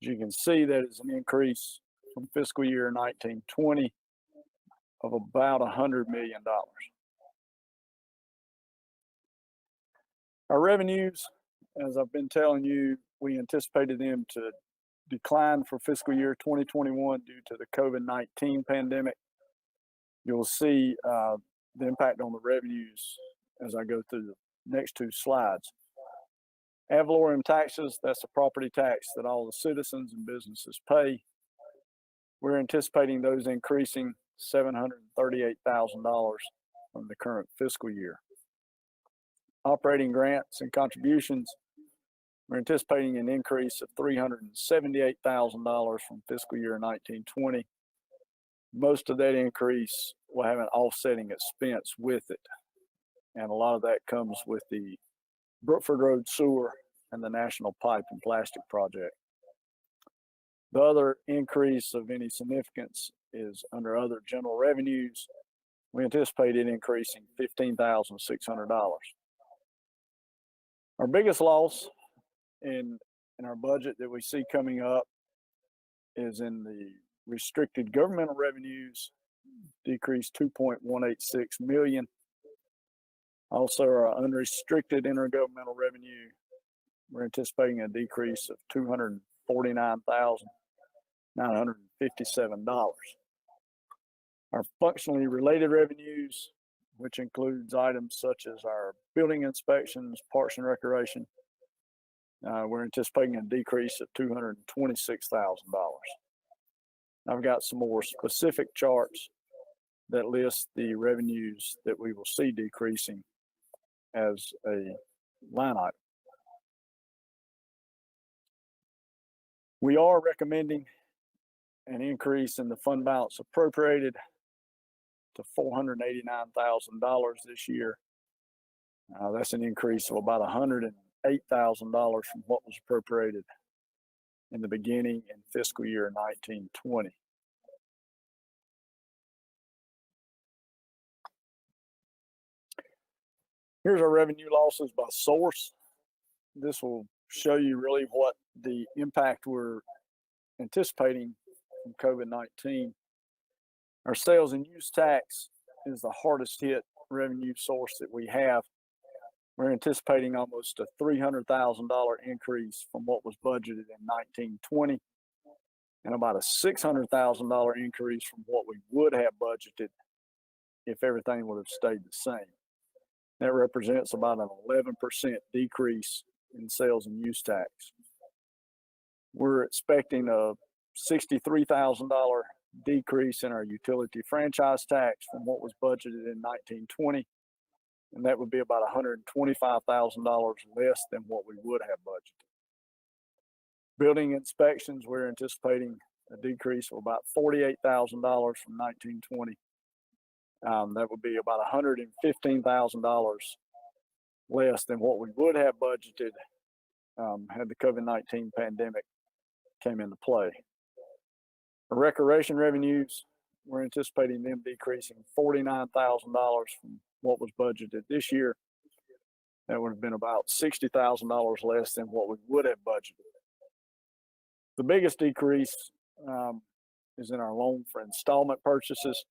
As you can see, that is an increase from fiscal year 1920 of about $100 million. Our revenues, as I've been telling you, we anticipated them to decline for fiscal year 2021 due to the COVID-19 pandemic. You'll see the impact on the revenues as I go through the next two slides. Avalorium taxes, that's the property tax that all the citizens and businesses pay. We're anticipating those increasing $738,000 from the current fiscal year. operating grants and contributions, we're anticipating an increase of $378,000 from fiscal year 1920. Most of that increase will have an offsetting expense with it. And a lot of that comes with the Brookford Road Sewer and the National Pipe and Plastic Project. The other increase of any significance is under other general revenues. We anticipate it increasing $15,600. Our biggest loss in our budget that we see coming up is in the restricted governmental revenues, decreased $2.186 million. Also, our unrestricted intergovernmental revenue, we're anticipating a decrease of $249,957. Our functionally related revenues, which includes items such as our building inspections, parks and recreation, we're anticipating a decrease of $226,000. I've got some more specific charts that list the revenues that we will see decreasing as a line item. We are recommending an increase in the fund balance appropriated to $489,000 this year. That's an increase of about $108,000 from what was appropriated in the beginning in fiscal year 1920. Here's our revenue losses by source. This will show you really what the impact we're anticipating from COVID-19. Our sales and use tax is the hardest hit revenue source that we have. We're anticipating almost a $300,000 increase from what was budgeted in 1920 and about a $600,000 increase from what we would have budgeted if everything would have stayed the same. That represents about an 11% decrease in sales and use tax. We're expecting a $63,000 decrease in our utility franchise tax from what was budgeted in 1920, and that would be about $125,000 less than what we would have budgeted. Building inspections, we're anticipating a decrease of about $48,000 from 1920. That would be about $115,000 less than what we would have budgeted had the COVID-19 pandemic came into play. For recreation revenues, we're anticipating them decreasing $49,000 from what was budgeted this year. That would have been about $60,000 less than what we would have budgeted. The biggest decrease is in our loan for installment purchases.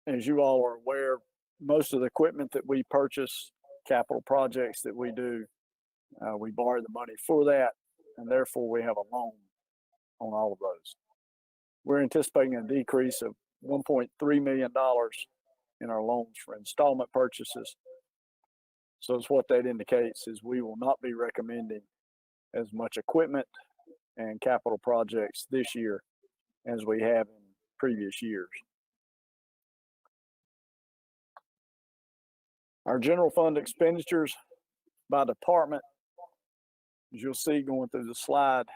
As you all are aware, most of the equipment that we purchase, capital projects that we do, we borrow the money for that, and therefore we have a loan on all of those. We're anticipating a decrease of $1.3 million in our loans for installment purchases. So it's what that indicates is we will not be recommending as much equipment and capital projects this year as we have in previous years. Our general fund expenditures by department, as you'll see going through the slide,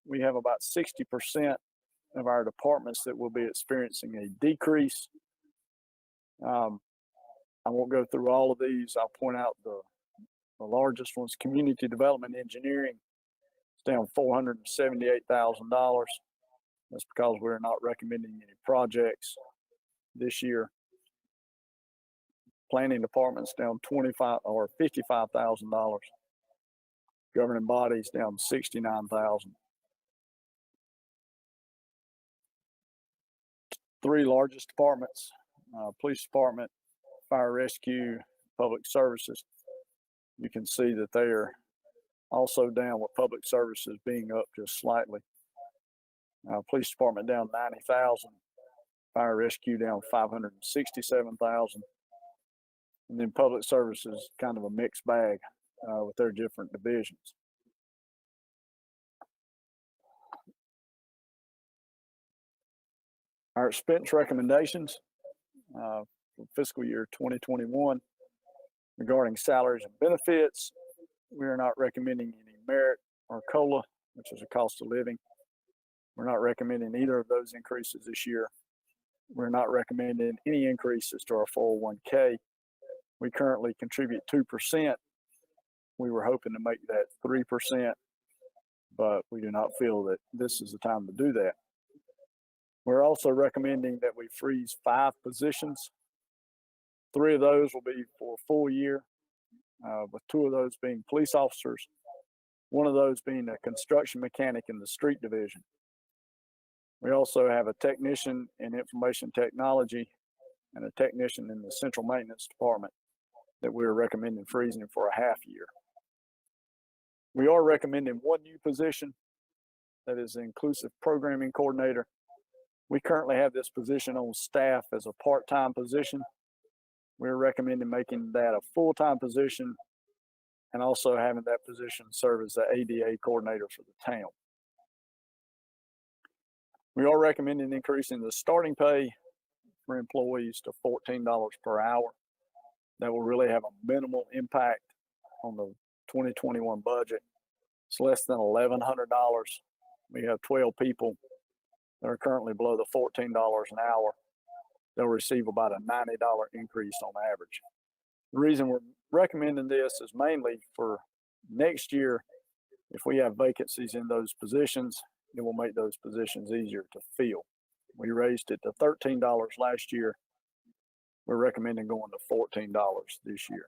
we have about 60% of our departments that will be experiencing a decrease. I won't go through all of these. I'll point out the largest one's community development engineering. It's down $478,000. That's because we're not recommending any projects this year. Planning department's down $55,000. Governing bodies down $69,000. Three largest departments, police department, fire rescue, public services. You can see that they are also down, with public services being up just slightly. Police department down $90,000, fire rescue down $567,000. And then public services, kind of a mixed bag with their different divisions. Our expense recommendations for fiscal year 2021, Regarding salaries and benefits, we are not recommending any merit or COLA, which is a cost of living. We're not recommending either of those increases this year. We're not recommending any increases to our 401k. We currently contribute 2%. We were hoping to make that 3%, but we do not feel that this is the time to do that. We're also recommending that we freeze 5 positions. 3 of those will be for a full year, with 2 of those being police officers, 1 of those being a construction mechanic in the street division. We also have a technician in information technology and a technician in the central maintenance department that we're recommending freezing for a half year. We are recommending 1 new position, that is the inclusive programming coordinator. We currently have this position on staff as a part-time position. We're recommending making that a full-time position and also having that position serve as the ADA coordinator for the town. We are recommending increasing the starting pay for employees to $14 per hour. That will really have a minimal impact on the 2021 budget. It's less than $1,100. We have 12 people that are currently below the $14 an hour. They'll receive about a $90 increase on average. The reason we're recommending this is mainly for next year. If we have vacancies in those positions, it will make those positions easier to fill. We raised it to $13 last year. We're recommending going to $14 this year.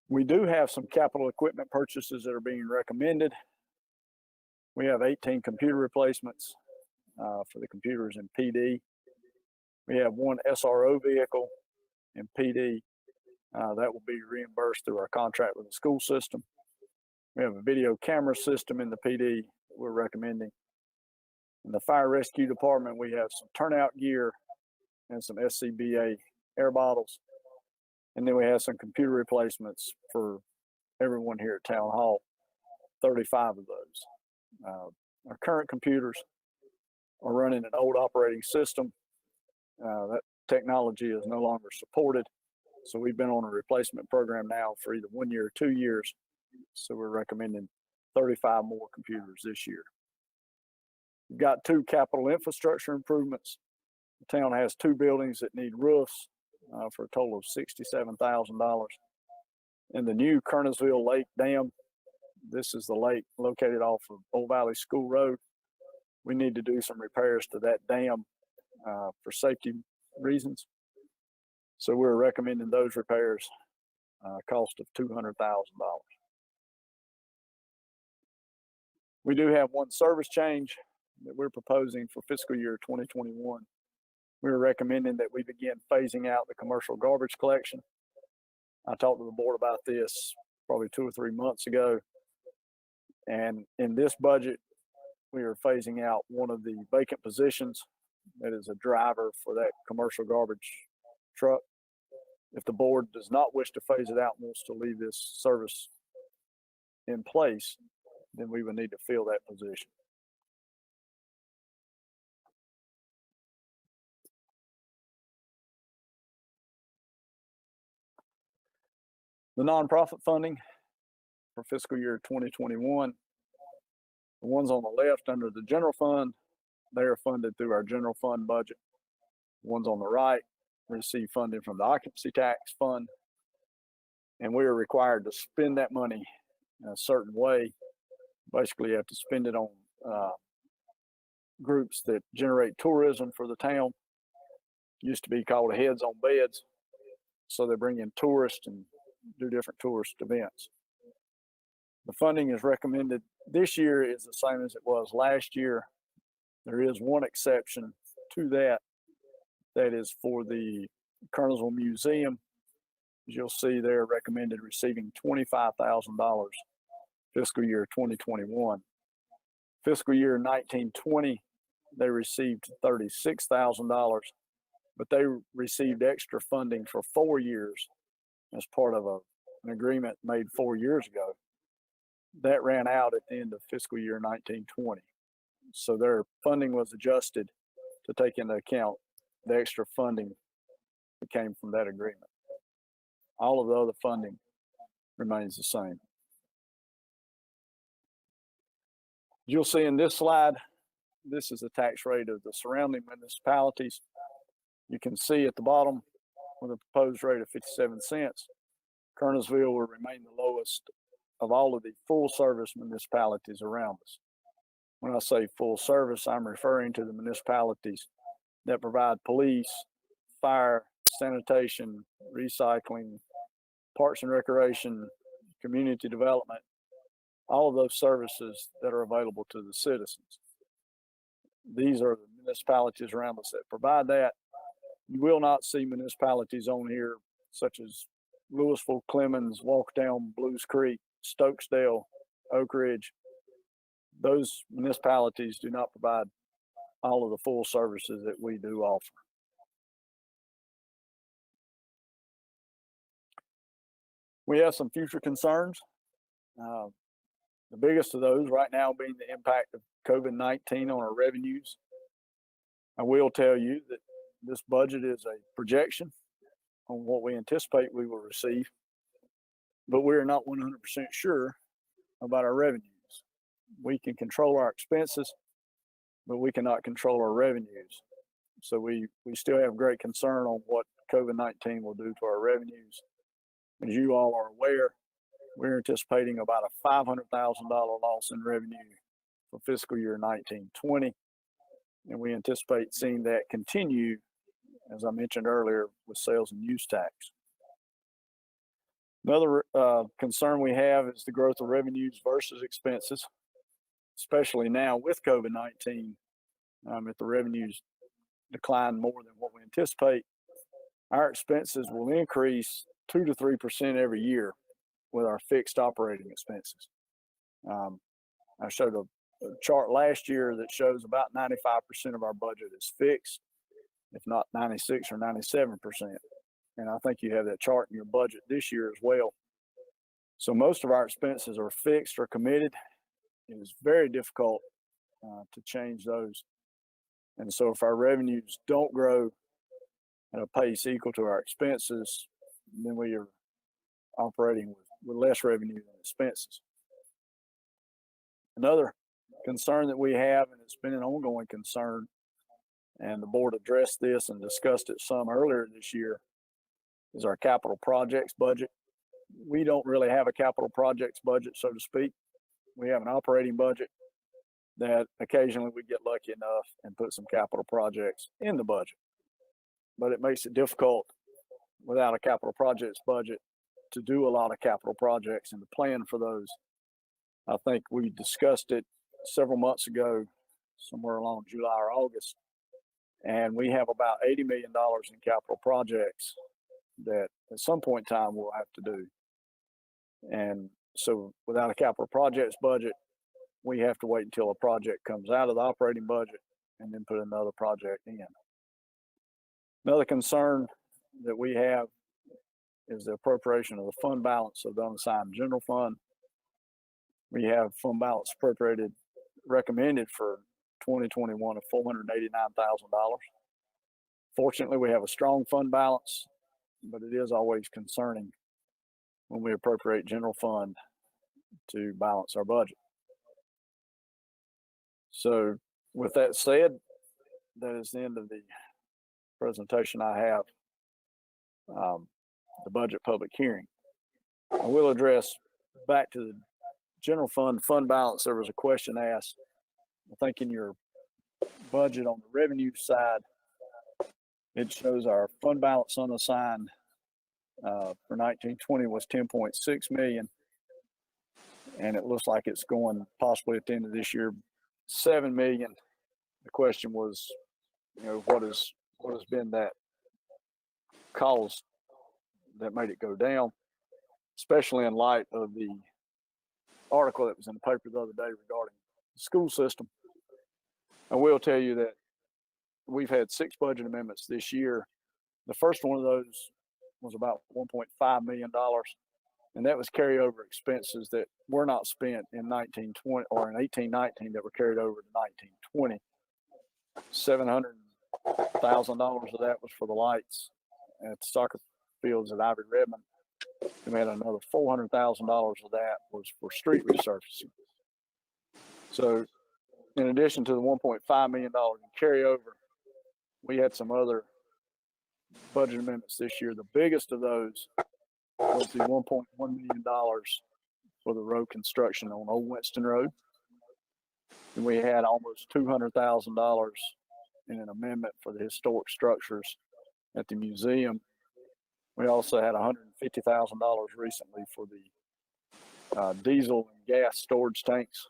We do have some capital equipment purchases that are being recommended. We have 18 computer replacements for the computers in PD. We have 1 SRO vehicle in PD that will be reimbursed through our contract with the school system. We have a video camera system in the PD that we're recommending. In the fire rescue department, we have some turnout gear and some SCBA air bottles. And then we have some computer replacements for everyone here at Town Hall, 35 of those. Our current computers are running an old operating system. That technology is no longer supported. So we've been on a replacement program now for either 1 year or 2 years. So we're recommending 35 more computers this year. We've got 2 capital infrastructure improvements. The town has 2 buildings that need roofs for a total of $67,000. And the new Kernersville Lake Dam, this is the lake located off of Old Valley School Road. We need to do some repairs to that dam for safety reasons. So we're recommending those repairs, cost of $200,000. We do have 1 service change that we're proposing for fiscal year 2021. We're recommending that we begin phasing out the commercial garbage collection. I talked to the board about this probably 2 or 3 months ago. And in this budget, we are phasing out 1 of the vacant positions. That is a driver for that commercial garbage truck. If the board does not wish to phase it out and wants to leave this service in place, then we would need to fill that position. The nonprofit funding for fiscal year 2021, the ones on the left under the general fund, they are funded through our general fund budget. The ones on the right receive funding from the occupancy tax fund, and we are required to spend that money in a certain way. Basically, you have to spend it on groups that generate tourism for the town. It used to be called Heads on Beds. So they bring in tourists and do different tourist events. The funding is recommended this year is the same as it was last year. There is 1 exception to that. That is for the Kernersville Museum. As you'll see, they're recommended receiving $25,000 fiscal year 2021. Fiscal year 1920, they received $36,000, but they received extra funding for 4 years as part of an agreement made 4 years ago. That ran out at the end of fiscal year 1920. So their funding was adjusted to take into account the extra funding that came from that agreement. All of the other funding remains the same. You'll see in this slide, this is the tax rate of the surrounding municipalities. You can see at the bottom with a proposed rate of 57 cents, Kernersville will remain the lowest of all of the full service municipalities around us. When I say full service, I'm referring to the municipalities that provide police, fire, sanitation, recycling, parks and recreation, community development, all of those services that are available to the citizens. These are the municipalities around us that provide that. You will not see municipalities on here such as Louisville, Clemens, Walkdown, Blues Creek, Stokesdale, Oak Ridge. Those municipalities do not provide all of the full services that we do offer. We have some future concerns. The biggest of those right now being the impact of COVID-19 on our revenues. I will tell you that this budget is a projection on what we anticipate we will receive, but we are not 100% sure about our revenues. We can control our expenses, but we cannot control our revenues. So we still have great concern on what COVID-19 will do to our revenues. As you all are aware, we're anticipating about a $500,000 loss in revenue for fiscal year 19-20, and we anticipate seeing that continue, as I mentioned earlier, with sales and use tax. Another concern we have is the growth of revenues versus expenses, especially now with COVID-19. If the revenues decline more than what we anticipate, our expenses will increase 2 to 3% every year with our fixed operating expenses. I showed a chart last year that shows about 95% of our budget is fixed, if not 96 or 97%. And I think you have that chart in your budget this year as well. So most of our expenses are fixed or committed. It is very difficult to change those. And so if our revenues don't grow at a pace equal to our expenses, then we are operating with less revenue than expenses. Another concern that we have, and it's been an ongoing concern, and the board addressed this and discussed it some earlier this year, is our capital projects budget. We don't really have a capital projects budget, so to speak. We have an operating budget that occasionally we get lucky enough and put some capital projects in the budget. But it makes it difficult without a capital projects budget to do a lot of capital projects and to plan for those. I think we discussed it several months ago, somewhere along July or August, and we have about $80 million in capital projects that at some point in time we'll have to do. And so without a capital projects budget, we have to wait until a project comes out of the operating budget and then put another project in. Another concern that we have is the appropriation of the fund balance of the unassigned general fund. We have fund balance appropriated, recommended for 2021 of $489,000. Fortunately, we have a strong fund balance, but it is always concerning when we appropriate general fund to balance our budget. So with that said, that is the end of the presentation I have, the budget public hearing. I will address back to the general fund balance. There was a question asked. I think in your budget on the revenue side, it shows our fund balance unassigned for 1920 was 10.6 million. And it looks like it's going possibly at the end of this year, 7 million. The question was, what has been that cause that made it go down, especially in light of the article that was in the paper the other day regarding the school system. I will tell you that we've had 6 budget amendments this year. The first one of those was about $1.5 million, and that was carryover expenses that were not spent in 1920 or in 1819 that were carried over to 1920. $700,000 of that was for the lights at the soccer fields at Ivy Redmond. And we had another $400,000 of that was for street resurfacing. So in addition to the $1.5 million in carryover, we had some other budget amendments this year. The biggest of those was the $1.1 million for the road construction on Old Winston Road. And we had almost $200,000 in an amendment for the historic structures at the museum. We also had $150,000 recently for the diesel and gas storage tanks.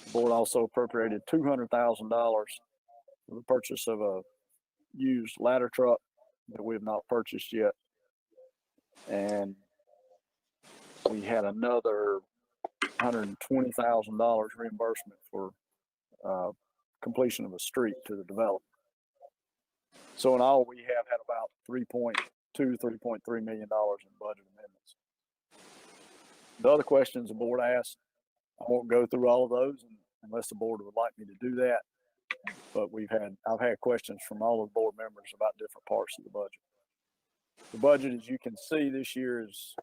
The board also appropriated $200,000 for the purchase of a used ladder truck that we have not purchased yet. And we had another $120,000 reimbursement for completion of a street to the developer. So in all, we have had about $3.3 million in budget amendments. The other questions the board asked, I won't go through all of those unless the board would like me to do that. But I've had questions from all of the board members about different parts of the budget. The budget, as you can see, this year is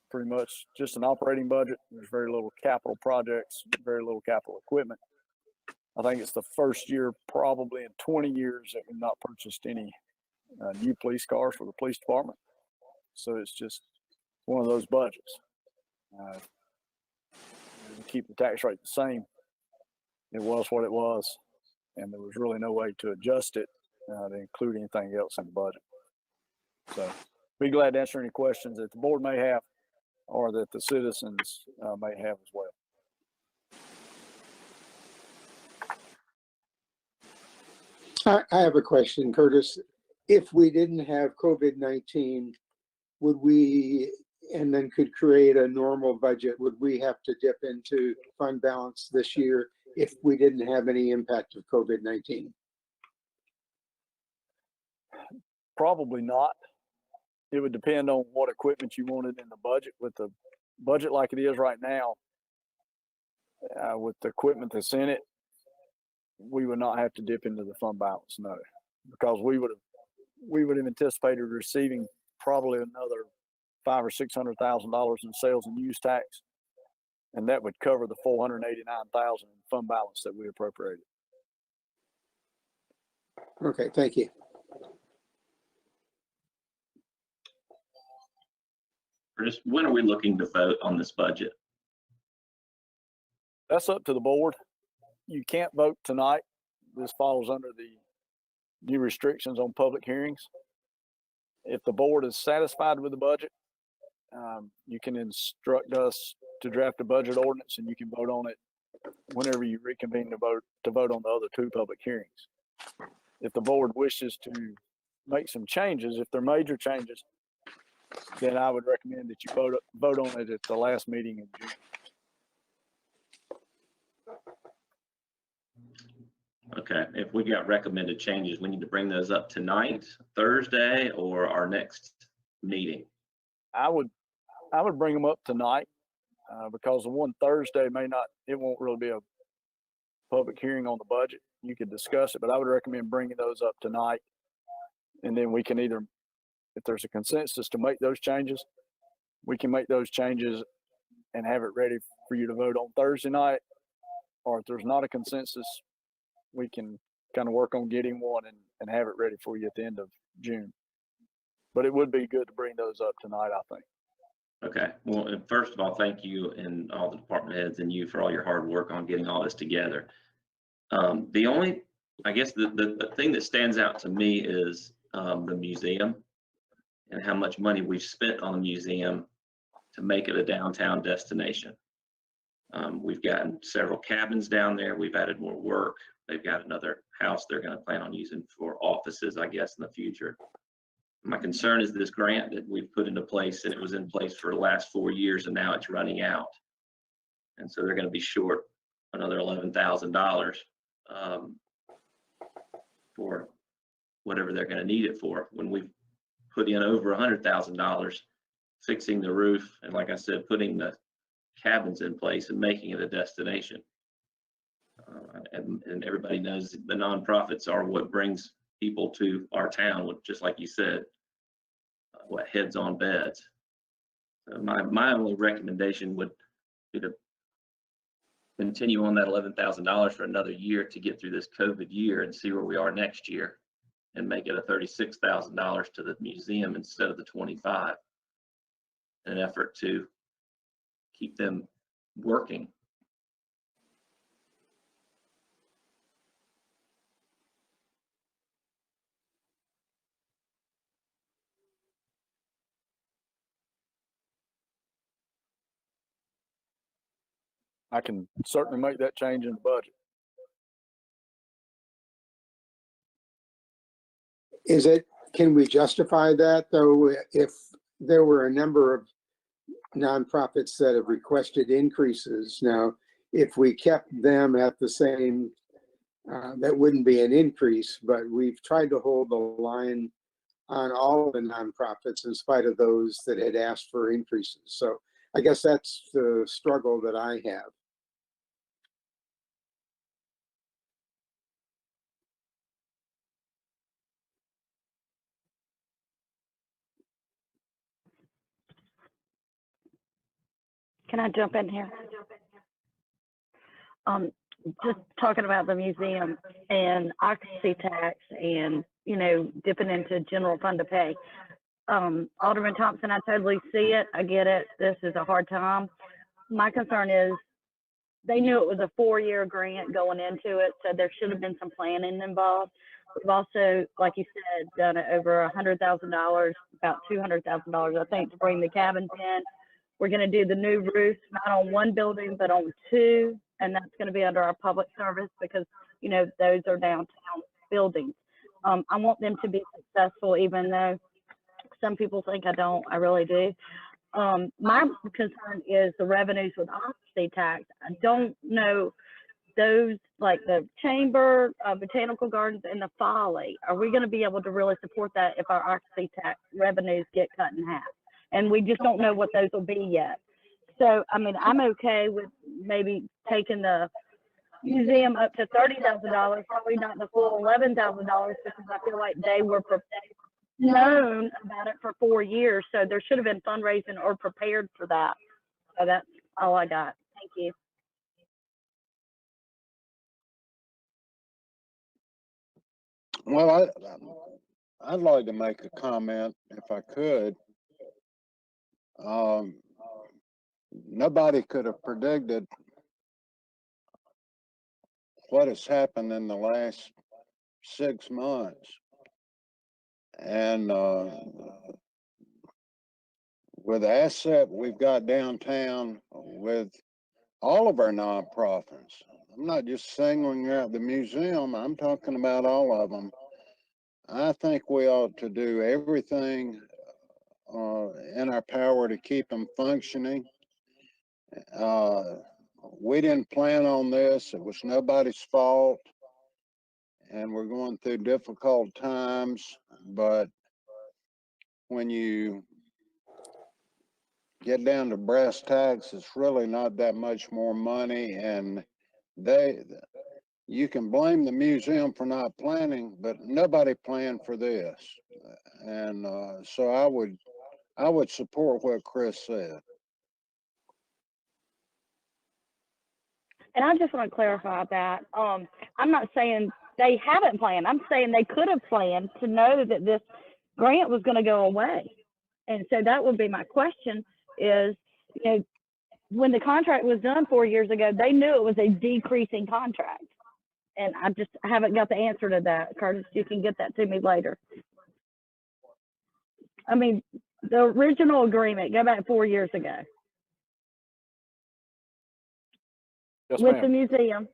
pretty much just an operating budget. There's very little capital projects, very little capital equipment. I think it's the first year probably in 20 years that we've not purchased any new police cars for the police department. So it's just one of those budgets. Keep the tax rate the same. It was what it was, and there was really no way to adjust it to include anything else in the budget. So be glad to answer any questions that the board may have or that the citizens may have as well. I have a question, Curtis. If we didn't have COVID-19, would we, and then could create a normal budget, would we have to dip into fund balance this year if we didn't have any impact of COVID-19? Probably not. It would depend on what equipment you wanted in the budget. With the budget like it is right now, with the equipment that's in it, we would not have to dip into the fund balance, no, because we would have anticipated receiving probably another $500,000 or $600,000 in sales and use tax, and that would cover the $489,000 in fund balance that we appropriated. Okay, thank you. Curtis, when are we looking to vote on this budget? That's up to the board. You can't vote tonight. This falls under the new restrictions on public hearings. If the board is satisfied with the budget, you can instruct us to draft a budget ordinance, and you can vote on it whenever you reconvene to vote on the other two public hearings. If the board wishes to make some changes, if they're major changes, then I would recommend that you vote on it at the last meeting in June. Okay, if we got recommended changes, we need to bring those up tonight, Thursday, or our next meeting? I would bring them up tonight because the one Thursday it won't really be a public hearing on the budget. You could discuss it, but I would recommend bringing those up tonight. And then we can either, if there's a consensus to make those changes, we can make those changes and have it ready for you to vote on Thursday night. Or if there's not a consensus, we can kind of work on getting one and have it ready for you at the end of June. But it would be good to bring those up tonight, I think. Okay, well, first of all, thank you and all the department heads and you for all your hard work on getting all this together. I guess the thing that stands out to me is the museum and how much money we've spent on the museum to make it a downtown destination. We've gotten several cabins down there. We've added more work. They've got another house they're going to plan on using for offices, I guess, in the future. My concern is this grant that we've put into place, and it was in place for the last 4 years, and now it's running out. And so they're going to be short another $11,000 for whatever they're going to need it for, when we've put in over $100,000 fixing the roof, and like I said, putting the cabins in place and making it a destination. And everybody knows the nonprofits are what brings people to our town with, just like you said, what, heads on beds. So my only recommendation would be to continue on that $11,000 for another year to get through this COVID year and see where we are next year, and make it a $36,000 to the museum instead of the 25, in an effort to keep them working. I can certainly make that change in the budget. Can we justify that though, if there were a number of nonprofits that have requested increases? Now, if we kept them at the same, that wouldn't be an increase, but we've tried to hold the line on all the nonprofits in spite of those that had asked for increases. So I guess that's the struggle that I have. Can I jump in here? Just talking about the museum and occupancy tax and, you know, dipping into general fund to pay. Alderman Thompson, I totally see it. I get it. This is a hard time. My concern is they knew it was a 4-year grant going into it, so there should have been some planning involved. We've also, like you said, done it over $100,000, about $200,000, I think, to bring the cabins in. We're going to do the new roof, not on one building, but on 2, and that's going to be under our public service because, you know, those are downtown buildings. I want them to be successful, even though some people think I don't. I really do. My concern is the revenues with occupancy tax. I don't know those, like the Chamber, Botanical Gardens, and the Folly. Are we going to be able to really support that if our occupancy tax revenues get cut in half? And we just don't know what those will be yet. So, I mean, I'm okay with maybe taking the museum up to $30,000, probably not the full $11,000, because I feel like they were known about it for 4 years. So there should have been fundraising or prepared for that. So that's all I got. Thank you. Well, I'd like to make a comment if I could. Nobody could have predicted what has happened in the last 6 months. And with the asset we've got downtown with all of our nonprofits, I'm not just singling out the museum, I'm talking about all of them. I think we ought to do everything in our power to keep them functioning. We didn't plan on this. It was nobody's fault. And we're going through difficult times, but when you get down to brass tacks, it's really not that much more money. And you can blame the museum for not planning, but nobody planned for this. And so I would support what Chris said. And I just want to clarify that. I'm not saying they haven't planned. I'm saying they could have planned to know that this grant was going to go away. And so that would be my question is, you know, when the contract was done 4 years ago, they knew it was a decreasing contract. And I just haven't got the answer to that. Curtis, you can get that to me later. I mean, the original agreement, go back 4 years ago. Yes, with ma'am. the museum.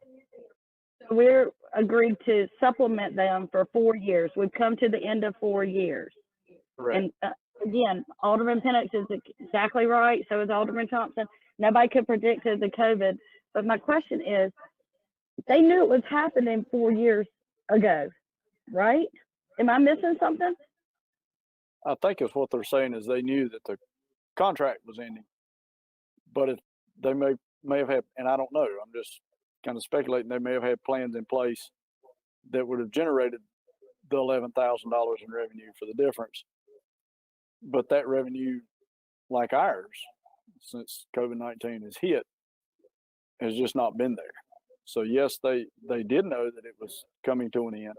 We're agreed to supplement them for 4 years. We've come to the end of 4 years. Correct. And again, Alderman Penix is exactly right. So is Alderman Thompson. Nobody could predict the COVID. But my question is, they knew it was happening 4 years ago, right? Am I missing something? I think it's what they're saying is they knew that the contract was ending, but they may have had, and I don't know, I'm just kind of speculating, they may have had plans in place that would have generated the $11,000 in revenue for the difference. But that revenue, like ours, since COVID-19 has hit, has just not been there. So yes, they did know that it was coming to an end.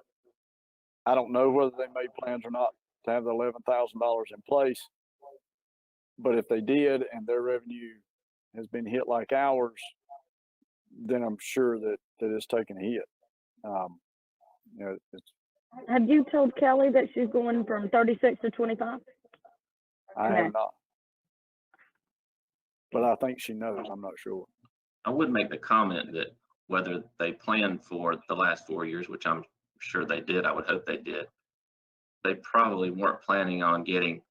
I don't know whether they made plans or not to have the $11,000 in place, but if they did and their revenue has been hit like ours, then I'm sure that it's taken a hit. You know, Have you told Kelly that she's going from 36 to 25? I Okay. have not, but I think she knows. I'm not sure. I would make the comment that whether they planned for the last 4 years, which I'm sure they did, I would hope they did, they probably weren't planning on getting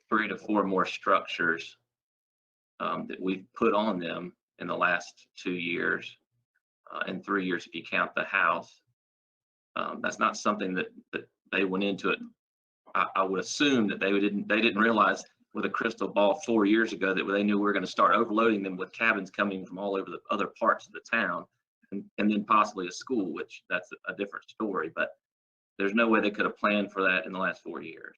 3 to 4 more structures that we've put on them in the last 2 years and 3 years if you count the house. That's not something that they went into it. I would assume that they didn't realize with a crystal ball 4 years ago that they knew we were going to start overloading them with cabins coming from all over the other parts of the town, and then possibly a school, which that's a different story. But there's no way they could have planned for that in the last 4 years.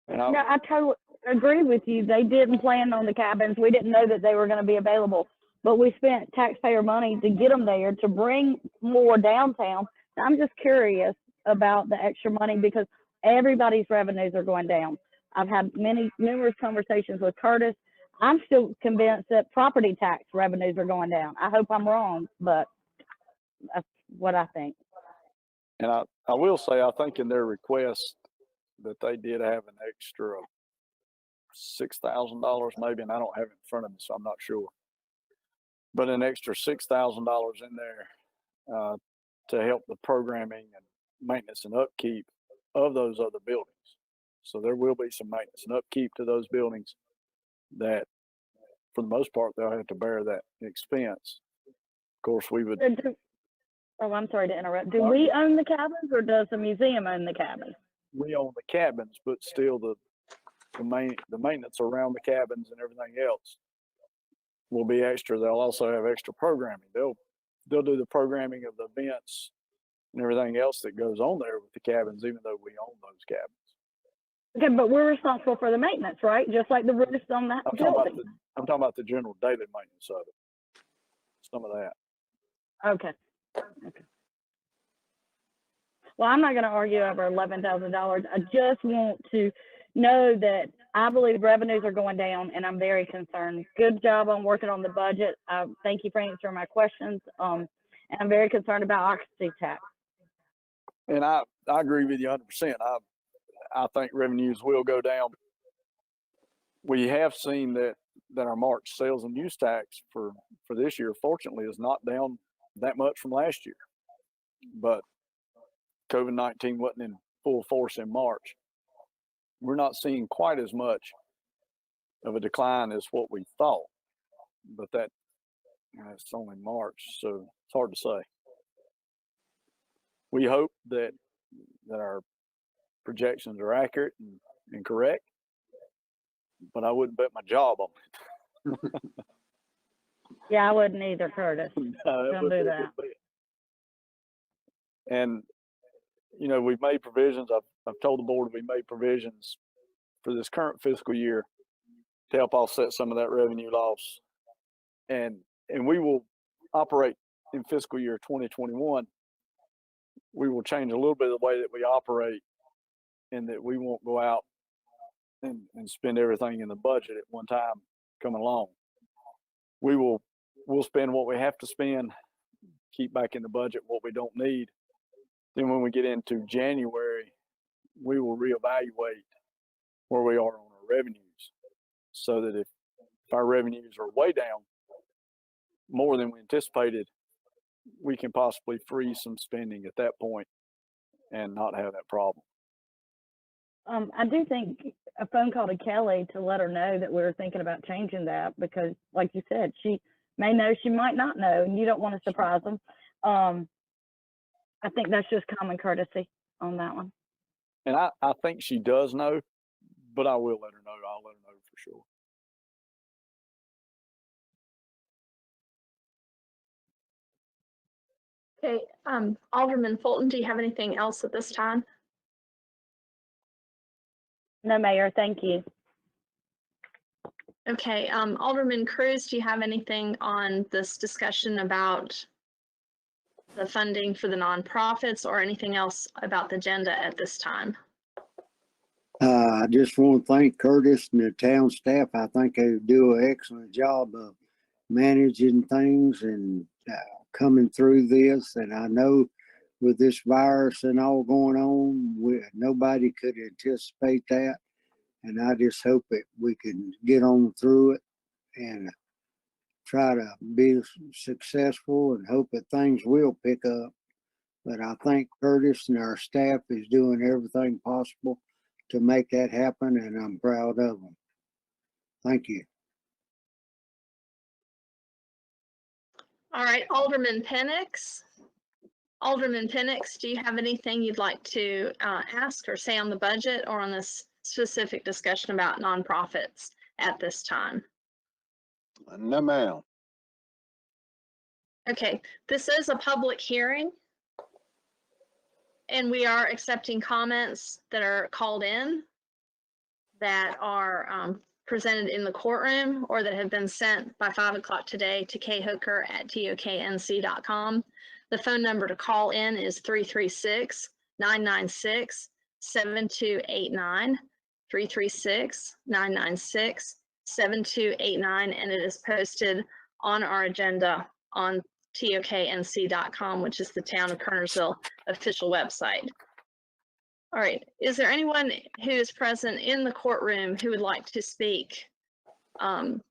No, I totally agree with you. They didn't plan on the cabins. We didn't know that they were going to be available, but we spent taxpayer money to get them there to bring more downtown. I'm just curious about the extra money because everybody's revenues are going down. I've had numerous conversations with Curtis. I'm still convinced that property tax revenues are going down. I hope I'm wrong, but that's what I think. And I will say, I think in their request that they did have an extra $6,000 maybe, and I don't have it in front of me, so I'm not sure. But an extra $6,000 in there to help the programming and maintenance and upkeep of those other buildings. So there will be some maintenance and upkeep to those buildings that, for the most part, they'll have to bear that expense. Of course, we would. Oh, I'm sorry to interrupt. Do we own the cabins or does the museum own the cabins? We own the cabins, but still the maintenance around the cabins and everything else will be extra. They'll also have extra programming. They'll do the programming of the events and everything else that goes on there with the cabins, even though we own those cabins. Okay, but we're responsible for the maintenance, right? Just like the roofs on that building. I'm talking about the general daily maintenance of it. Some of that. Okay. Well, I'm not going to argue over $11,000. I just want to know that I believe revenues are going down, and I'm very concerned. Good job on working on the budget. Thank you for answering my questions. And I'm very concerned about occupancy tax. And I agree with you 100%. I think revenues will go down. We have seen that our March sales and use tax for this year, fortunately, is not down that much from last year. But COVID-19 wasn't in full force in March. We're not seeing quite as much of a decline as what we thought. But it's only March, so it's hard to say. We hope that our projections are accurate and correct, but I wouldn't bet my job on it. Yeah, I wouldn't either, Curtis. Don't do that. And, you know, we've made provisions. I've told the board we made provisions for this current fiscal year to help offset some of that revenue loss. And we will operate in fiscal year 2021. We will change a little bit of the way that we operate, and that we won't go out and spend everything in the budget at one time coming along. We'll spend what we have to spend, keep back in the budget what we don't need. Then when we get into January, we will reevaluate where we are on our revenues, so that if our revenues are way down more than we anticipated, we can possibly freeze some spending at that point and not have that problem. I do think a phone call to Kelly to let her know that we're thinking about changing that, because like you said, she may know, she might not know, and you don't want to surprise them. I think that's just common courtesy on that one. And I think she does know, but I will let her know. I'll let her know for sure. Okay, Alderman Fulton, do you have anything else at this time? No, Mayor, thank you. Okay, Alderman Cruz, do you have anything on this discussion about the funding for the nonprofits or anything else about the agenda at this time? I just want to thank Curtis and the town staff. I think they do an excellent job of managing things and coming through this. And I know with this virus and all going on, nobody could anticipate that. And I just hope that we can get on through it and try to be successful and hope that things will pick up. But I think Curtis and our staff is doing everything possible to make that happen, and I'm proud of them. Thank you. All right, Alderman Penix. Alderman Penix, do you have anything you'd like to ask or say on the budget or on this specific discussion about nonprofits at this time? No, ma'am. Okay, this is a public hearing, and we are accepting comments that are called in that are presented in the courtroom or that have been sent by 5 o'clock today to khooker@toknc.com. The phone number to call in is 336-996-7289, 336-996-7289, and it is posted on our agenda on toknc.com, which is the Town of Kernersville official website. All right, is there anyone who is present in the courtroom who would like to speak in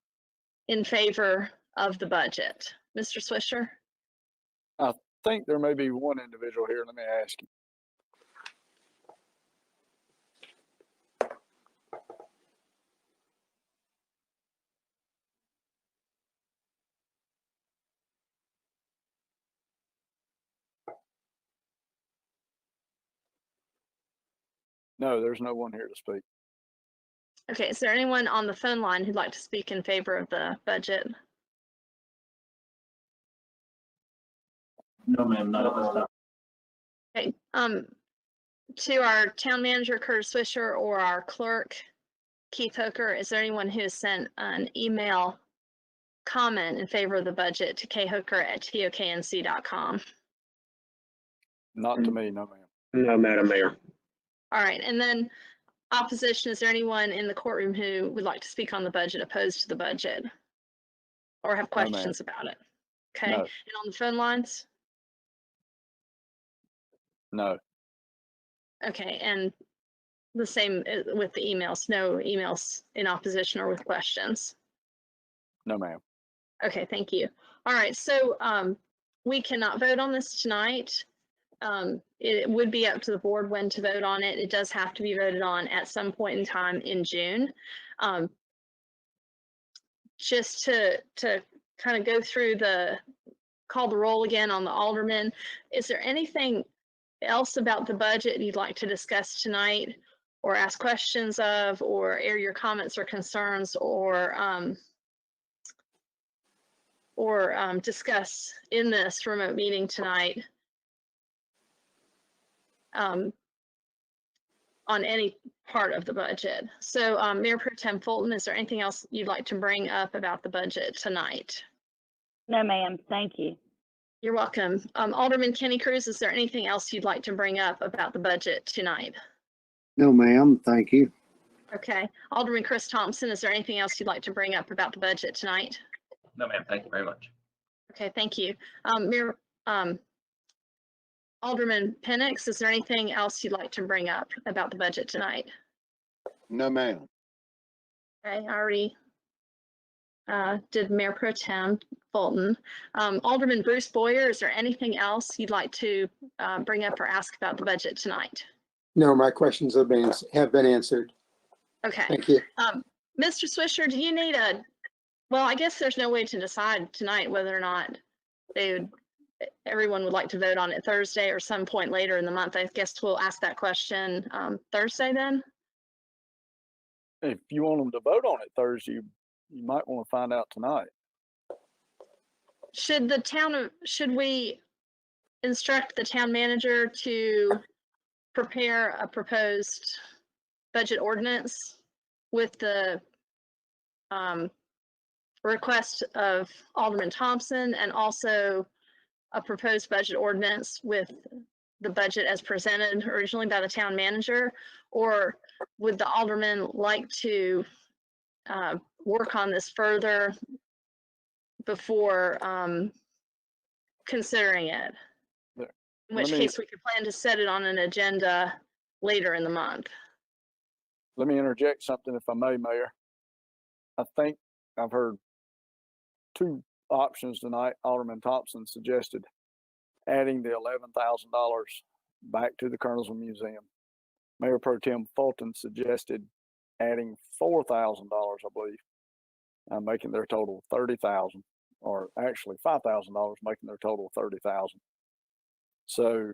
favor of the budget? Mr. Swisher? I think there may be one individual here. Let me ask you. No, there's no one here to speak. Okay, is there anyone on the phone line who'd like to speak in favor of the budget? No, ma'am, not at this time. Okay, to our town manager, Curtis Swisher, or our clerk, Keith Hooker, is there anyone who has sent an email comment in favor of the budget to khooker@toknc.com? Not to me, no, ma'am. No, Madam Mayor. All right, and then opposition, is there anyone in the courtroom who would like to speak on the budget, opposed to the budget? Or have questions about it? Okay, No. and on the phone lines? No. Okay, and the same with the emails, no emails in opposition or with questions? No, ma'am. Okay, thank you. All right, so we cannot vote on this tonight. It would be up to the board when to vote on it. It does have to be voted on at some point in time in June. Just to kind of go through call the roll again on the aldermen, is there anything else about the budget you'd like to discuss tonight or ask questions of or air your comments or concerns or discuss in this remote meeting tonight on any part of the budget? So Mayor Pro Tem Fulton, is there anything else you'd like to bring up about the budget tonight? No, ma'am, thank you. You're welcome. Alderman Kenny Cruz, is there anything else you'd like to bring up about the budget tonight? No, ma'am. Thank you. Okay. Alderman Chris Thompson, is there anything else you'd like to bring up about the budget tonight? No, ma'am, thank you very much. Okay, thank you. Mayor, Alderman Penix, is there anything else you'd like to bring up about the budget tonight? No, ma'am. Okay, I already did Mayor Pro Tem Fulton. Alderman Bruce Boyer, is there anything else you'd like to bring up or ask about the budget tonight? No, my questions have been answered. Okay. Thank you. Mr. Swisher, do you need well, I guess there's no way to decide tonight whether or not everyone would like to vote on it Thursday or some point later in the month. I guess we'll ask that question Thursday then. If you want them to vote on it Thursday, you might want to find out tonight. Should we instruct the town manager to prepare a proposed budget ordinance with the request of Alderman Thompson, and also a proposed budget ordinance with the budget as presented originally by the town manager? Or would the alderman like to work on this further before considering it? Yeah. In which case we could plan to set it on an agenda later in the month. Let me interject something, if I may, Mayor. I think I've heard two options tonight. Alderman Thompson suggested adding the $11,000 back to the Kernersville Museum. Mayor Pro Tem Fulton suggested adding $4,000, I believe, making their total $30,000, or actually $5,000, making their total $30,000. So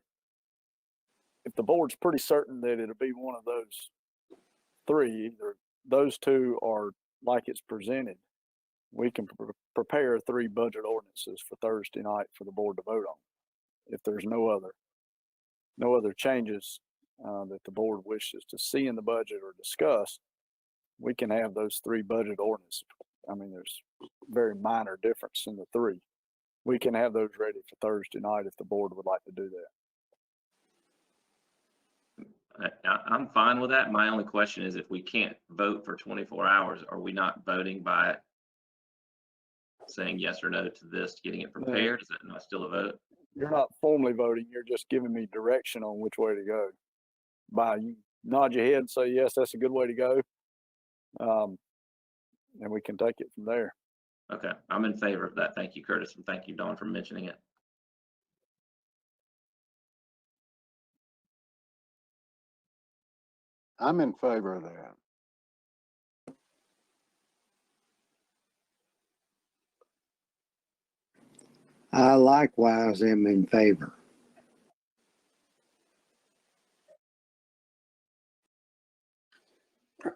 if the board's pretty certain that it'll be one of those three, either those two or like it's presented, we can prepare 3 budget ordinances for Thursday night for the board to vote on. If there's no other changes that the board wishes to see in the budget or discuss, we can have those 3 budget ordinances. I mean, there's very minor difference in the 3. We can have those ready for Thursday night if the board would like to do that. I'm fine with that. My only question is, if we can't vote for 24 hours, are we not voting by saying yes or no to this, getting it prepared? Is that not still a vote? You're not formally voting. You're just giving me direction on which way to go. You nod your head and say, yes, that's a good way to go. And we can take it from there. Okay, I'm in favor of that. Thank you, Curtis, and thank you, Dawn, for mentioning it. I'm in favor of that. I likewise am in favor.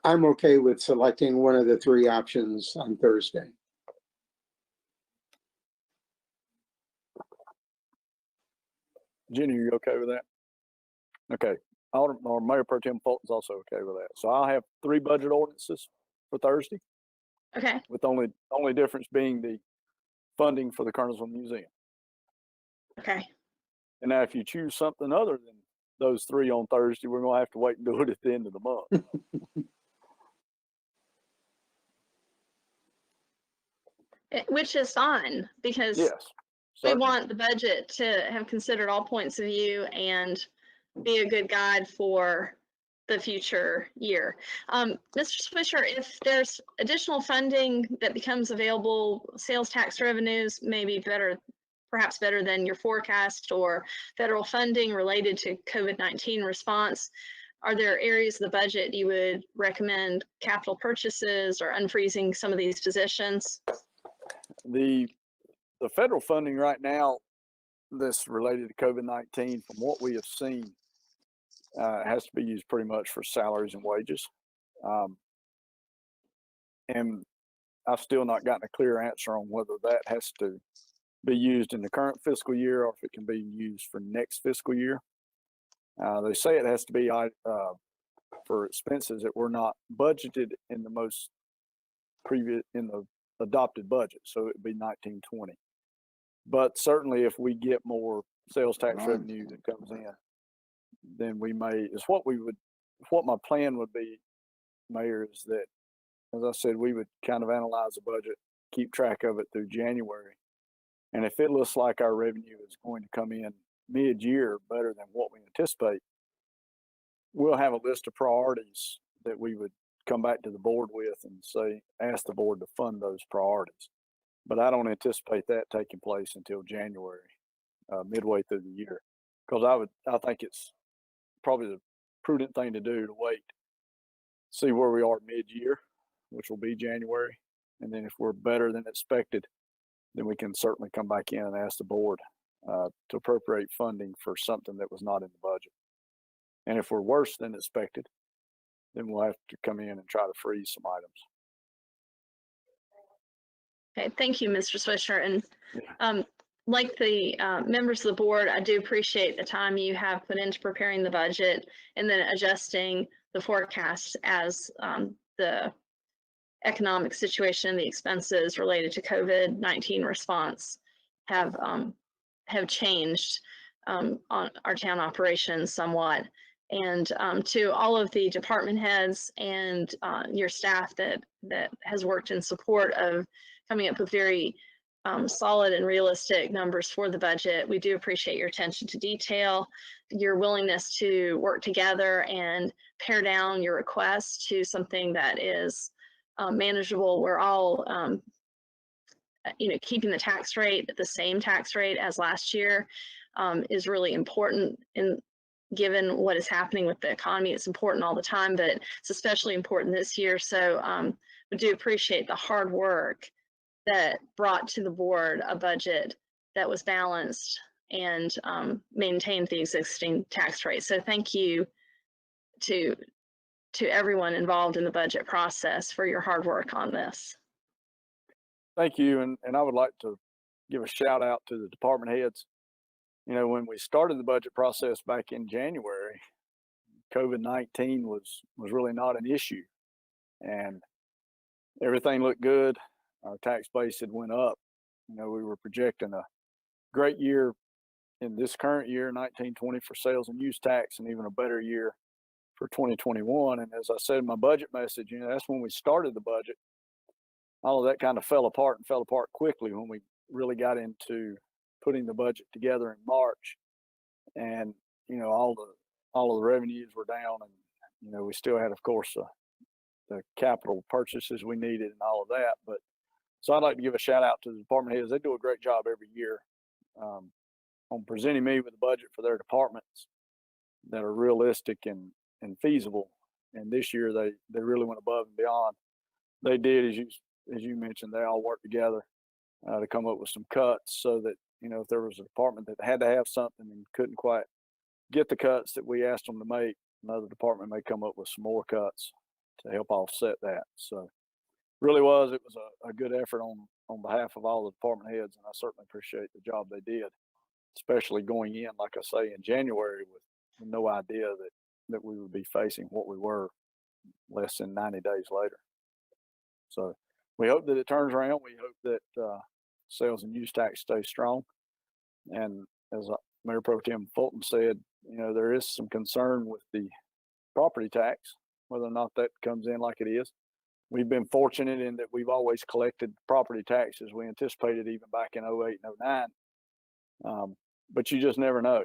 I'm okay with selecting one of the 3 options on Thursday. Jenny, are you okay with that? Okay. Or Mayor Pro Tem Fulton's also okay with that. So I'll have 3 budget ordinances for Thursday. Okay. With only difference being the funding for the Kernersville Museum. Okay. And now if you choose something other than those 3 on Thursday, we're gonna have to wait and do it at the end of the month. Which is fine, because yes, we certainly. want the budget to have considered all points of view and be a good guide for the future year. Mr. Swisher, if there's additional funding that becomes available, sales tax revenues may be better, perhaps better than your forecast, or federal funding related to COVID-19 response, are there areas of the budget you would recommend capital purchases or unfreezing some of these positions? The federal funding right now that's related to COVID-19, from what we have seen, has to be used pretty much for salaries and wages. And I've still not gotten a clear answer on whether that has to be used in the current fiscal year or if it can be used for next fiscal year. They say it has to be for expenses that were not budgeted in the most previous, in the adopted budget. So it would be 1920. But certainly if we get more sales tax revenue that comes in, then we may, what my plan would be, Mayor, is that, as I said, we would kind of analyze the budget, keep track of it through January. And if it looks like our revenue is going to come in mid-year better than what we anticipate, we'll have a list of priorities that we would come back to the board with and say, ask the board to fund those priorities. But I don't anticipate that taking place until January, midway through the year, because I think it's probably the prudent thing to do to wait, see where we are mid-year, which will be January. And then if we're better than expected, then we can certainly come back in and ask the board to appropriate funding for something that was not in the budget. And if we're worse than expected, then we'll have to come in and try to freeze some items. Okay, thank you, Mr. Swisher. And like the members of the board, I do appreciate the time you have put into preparing the budget and then adjusting the forecast as the economic situation and the expenses related to COVID-19 response have changed on our town operations somewhat. And to all of the department heads and your staff that has worked in support of coming up with very solid and realistic numbers for the budget. We do appreciate your attention to detail, your willingness to work together and pare down your requests to something that is manageable. We're all, keeping the tax rate at the same tax rate as last year is really important. And given what is happening with the economy, it's important all the time, but it's especially important this year. So we do appreciate the hard work that brought to the board a budget that was balanced and maintained the existing tax rate. So thank you to everyone involved in the budget process for your hard work on this. Thank you. And I would like to give a shout out to the department heads. You know, when we started the budget process back in January, COVID-19 was really not an issue, and everything looked good. Our tax base had went up. You know, we were projecting a great year in this current year, 1920, for sales and use tax, and even a better year for 2021. And as I said in my budget message, you know, that's when we started the budget. All of that kind of fell apart quickly when we really got into putting the budget together in March. And, you know, all of the revenues were down, and, you know, we still had, of course, the capital purchases we needed and all of that. But so I'd like to give a shout out to the department heads. They do a great job every year on presenting me with a budget for their departments that are realistic and feasible. And this year they really went above and beyond. They did, as you mentioned, they all worked together to come up with some cuts so that, you know, if there was a department that had to have something and couldn't quite get the cuts that we asked them to make, another department may come up with some more cuts to help offset that. So it was a good effort on behalf of all the department heads, and I certainly appreciate the job they did, especially going in, like I say, in January with no idea that we would be facing what we were less than 90 days later. So we hope that it turns around. We hope that sales and use tax stays strong. And as Mayor Pro Tem Fulton said, you know, there is some concern with the property tax, whether or not that comes in like it is. We've been fortunate in that we've always collected property taxes we anticipated even back in 08 and 09. But you just never know.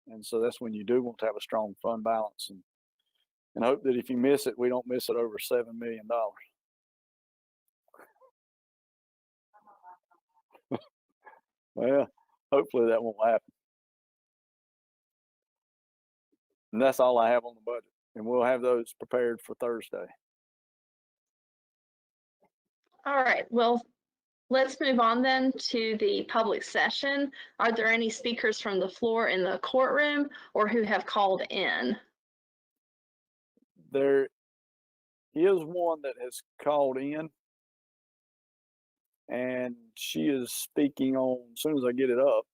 And so that's when you do want to have a strong fund balance and hope that if you miss it, we don't miss it over $7 million. Well, hopefully that won't happen. And that's all I have on the budget. And we'll have those prepared for Thursday. All right, well, let's move on then to the public session. Are there any speakers from the floor in the courtroom or who have called in? There is one that has called in, and she is speaking on, as soon as I get it up.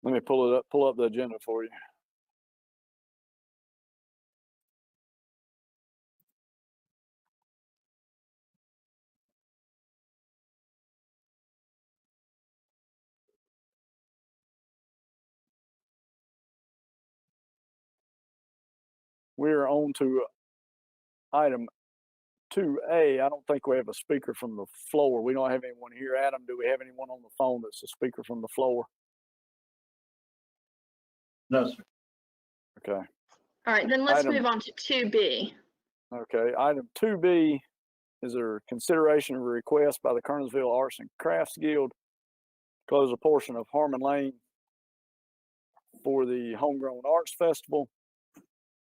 Let me pull up the agenda for you. We're on to item 2A. I don't think we have a speaker from the floor. We don't have anyone here. Adam, do we have anyone on the phone that's a speaker from the floor? No, sir. Okay. All right, then let's move on to 2B. Okay, item 2B is a consideration of a request by the Kernersville Arts and Crafts Guild to close a portion of Harmon Lane for the Homegrown Arts Festival.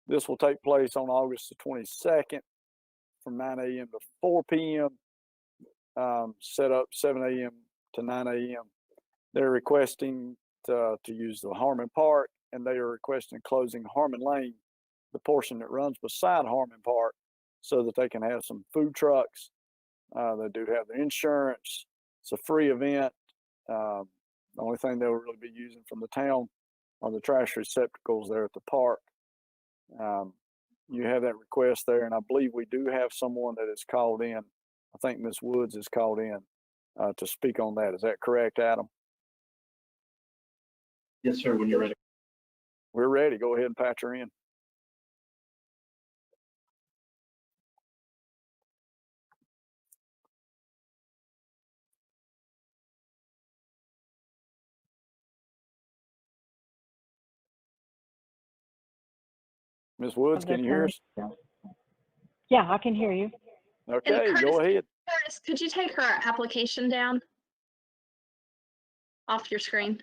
This will take place on August the 22nd from 9 a.m. to 4 p.m. Set up 7 a.m. to 9 a.m. They're requesting to use the Harmon Park, and they are requesting closing Harmon Lane, the portion that runs beside Harmon Park, so that they can have some food trucks They do have the insurance. It's a free event. The only thing they'll really be using from the town are the trash receptacles there at the park. You have that request there, and I believe we do have someone that is called in. I think Ms. Woods is called in to speak on that. Is that correct, Adam? Yes, sir, when you're ready. We're ready. Go ahead and patch her in. Ms. Woods, can you hear us? Yeah, I can hear you. Okay, go ahead. Curtis, could you take her application down off your screen?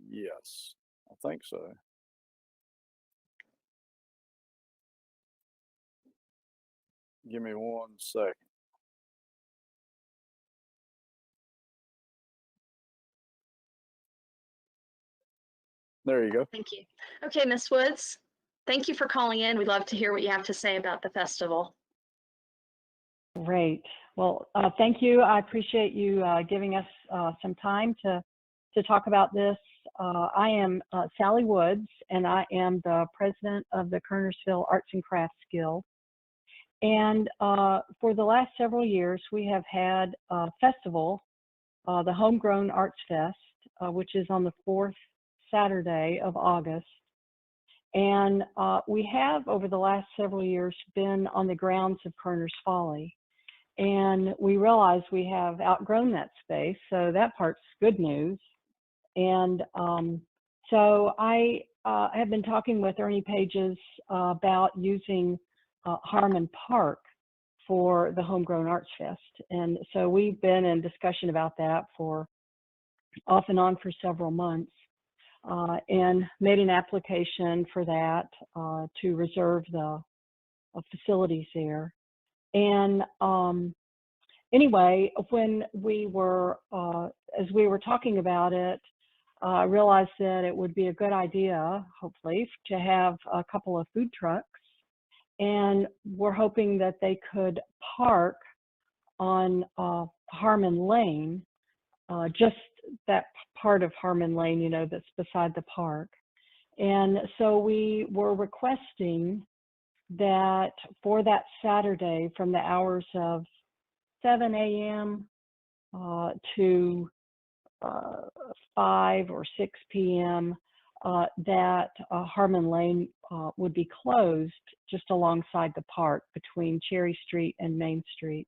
Yes, I think so. Give me 1 second. There you go. Thank you. Okay, Ms. Woods, thank you for calling in. We'd love to hear what you have to say about the festival. Great. Well, thank you. I appreciate you giving us some time to talk about this. I am Sally Woods, and I am the president of the Kernersville Arts and Crafts Guild. And for the last several years, we have had a festival, the Homegrown Arts Fest, which is on the 4th Saturday of August. And we have, over the last several years, been on the grounds of Kerner's Folly. And we realize we have outgrown that space, so that part's good news. And so I have been talking with Ernie Pages about using Harmon Park for the Homegrown Arts Fest. And so we've been in discussion about that for off and on for several months. And made an application for that to reserve the facilities there. And anyway, when we were, as we were talking about it, I realized that it would be a good idea, hopefully, to have a couple of food trucks. And we're hoping that they could park on Harmon Lane, just that part of Harmon Lane, you know, that's beside the park. And so we were requesting that for that Saturday, from the hours of 7 a.m. To 5 or 6 p.m., that Harmon Lane would be closed just alongside the park between Cherry Street and Main Street,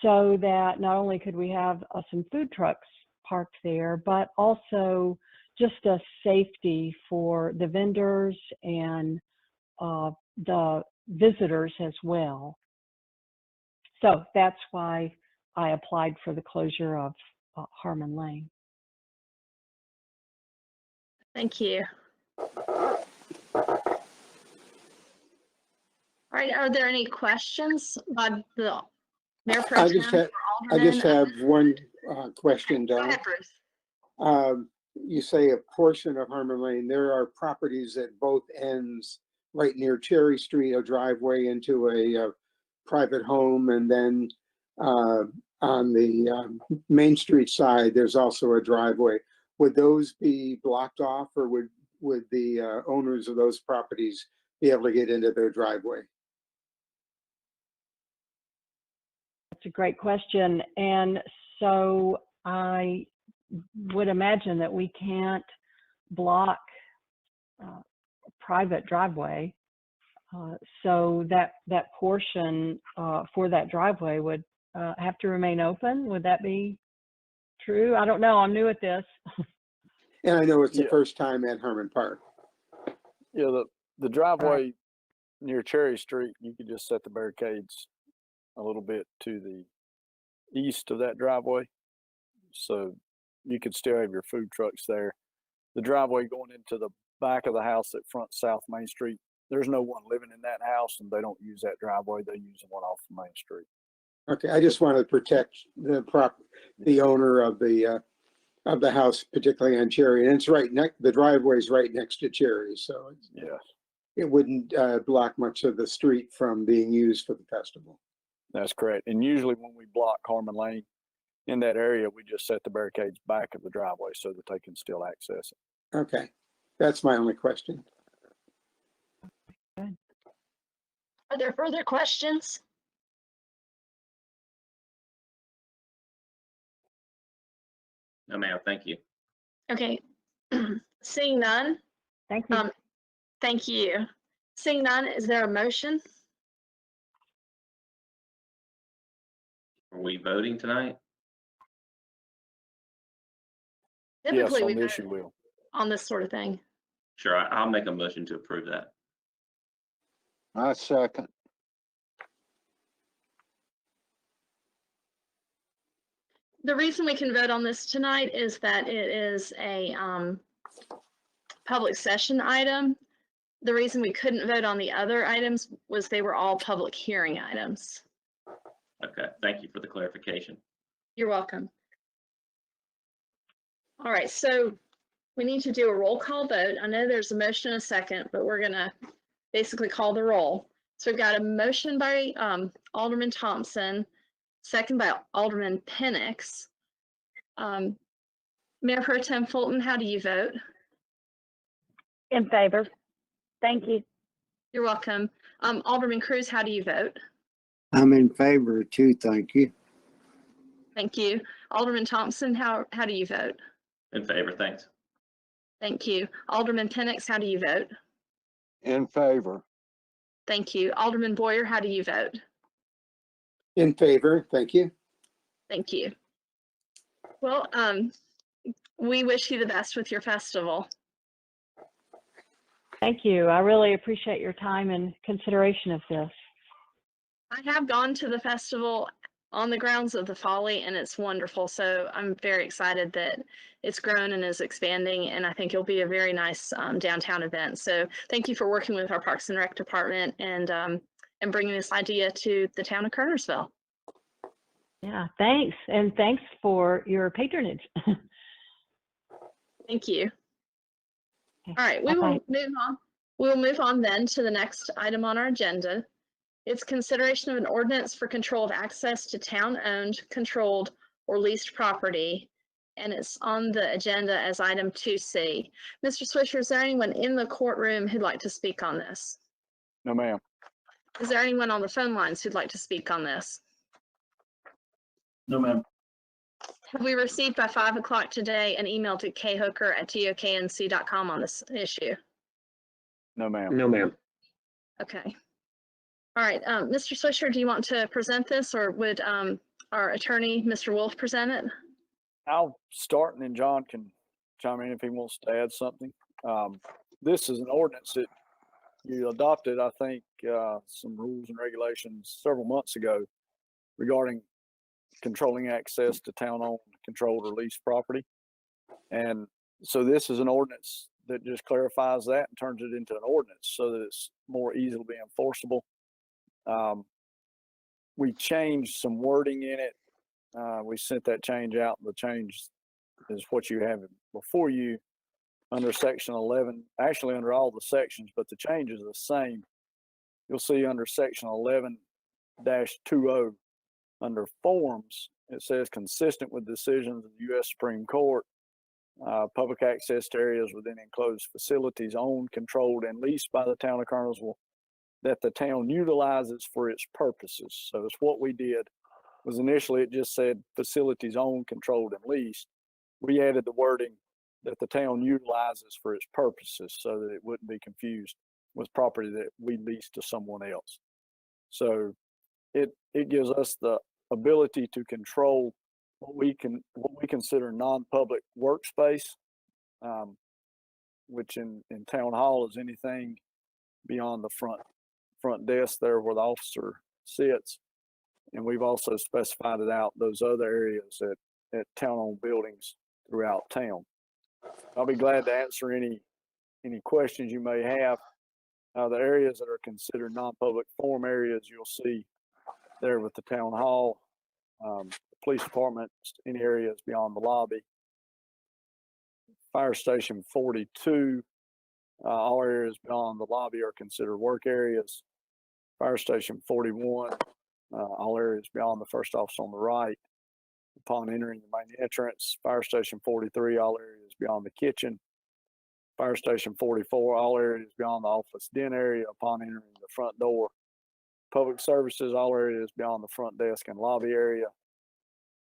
so that not only could we have some food trucks parked there, but also just a safety for the vendors and the visitors as well. So that's why I applied for the closure of Harmon Lane. Thank you. All right, are there any questions by the Mayor Pro Tem or I just Alderman? have one question, Go Donna. ahead, Bruce. You say a portion of Harmon Lane. There are properties at both ends, right near Cherry Street, a driveway into a private home, and then on the Main Street side, there's also a driveway. Would those be blocked off, or would the owners of those properties be able to get into their driveway? That's a great question. And so I would imagine that we can't block a private driveway. So that portion for that driveway would have to remain open. Would that be true? I don't know. I'm new at this. And I know it's the first time at Harmon Park. Yeah, the driveway near Cherry Street, you could just set the barricades a little bit to the east of that driveway, so you could still have your food trucks there. The driveway going into the back of the house at front South Main Street, there's no one living in that house, and they don't use that driveway. They use the one off the Main Street. Okay, I just want to protect the owner of the house, particularly on Cherry, and it's right next. The driveway is right next to Cherry, so it's, yes. it wouldn't block much of the street from being used for the festival. That's correct. And usually when we block Harmon Lane in that area, we just set the barricades back of the driveway so that they can still access it. Okay, that's my only question. Are there further questions? No, ma'am, thank you. Okay, seeing none. Thank you. Thank you. Seeing none, is there a motion? Are we voting tonight? Yes, Typically, we on this vote you will. on this sort of thing. Sure, I'll make a motion to approve that. I second. The reason we can vote on this tonight is that it is a public session item. The reason we couldn't vote on the other items was they were all public hearing items. Okay, thank you for the clarification. You're welcome. All right, so we need to do a roll call vote. I know there's a motion and a second, but we're gonna basically call the roll. So we've got a motion by Alderman Thompson, second by Alderman Penix. Mayor Pro Tem Fulton, how do you vote? In favor. Thank you. You're welcome. Alderman Cruz, how do you vote? I'm in favor too, thank you. Thank you. Alderman Thompson, how do you vote? In favor, thanks. Thank you. Alderman Penix, how do you vote? In favor. Thank you. Alderman Boyer, how do you vote? In favor, thank you. Thank you. Well, we wish you the best with your festival. Thank you. I really appreciate your time and consideration of this. I have gone to the festival on the grounds of the Folly, and it's wonderful. So I'm very excited that it's grown and is expanding, and I think it'll be a very nice downtown event. So thank you for working with our Parks and Rec department and bringing this idea to the town of Kernersville. Yeah, thanks. And thanks for your patronage. Thank you. Okay. All right, we Bye-bye. will move on. We'll move on then to the next item on our agenda. It's consideration of an ordinance for control of access to town-owned, controlled, or leased property, and it's on the agenda as item 2C. Mr. Swisher, is there anyone in the courtroom who'd like to speak on this? No, ma'am. Is there anyone on the phone lines who'd like to speak on this? No, ma'am. Have we received by 5 o'clock today an email to khooker@toknc.com on this issue? No, ma'am. No, ma'am. Okay. All right, Mr. Swisher, do you want to present this, or would our attorney, Mr. Wolf, present it? I'll start and then John can chime in if he wants to add something. This is an ordinance that you adopted, I think, some rules and regulations several months ago regarding controlling access to town-owned, controlled, or leased property. And so this is an ordinance that just clarifies that and turns it into an ordinance so that it's more easily enforceable. We changed some wording in it. We sent that change out. The change is what you have before you under section 11, actually under all the sections, but the change is the same. You'll see under section 11-20 under forms, it says consistent with decisions of the U.S. Supreme Court, public access to areas within enclosed facilities owned, controlled, and leased by the town of Kernersville that the town utilizes for its purposes. So it's what we did was initially it just said facilities owned, controlled, and leased. We added the wording that the town utilizes for its purposes so that it wouldn't be confused with property that we lease to someone else. So it gives us the ability to control what we consider non-public workspace, which in town hall is anything beyond the front desk there where the officer sits. And we've also specified it out those other areas at town-owned buildings throughout town. I'll be glad to answer any questions you may have. The areas that are considered non-public forum areas, you'll see there with the town hall, the police department, any areas beyond the lobby. Fire station 42, All areas beyond the lobby are considered work areas. Fire Station 41, all areas beyond the first office on the right. Upon entering the main entrance, Fire Station 43, all areas beyond the kitchen. Fire Station 44, all areas beyond the office den area upon entering the front door. Public Services, all areas beyond the front desk and lobby area.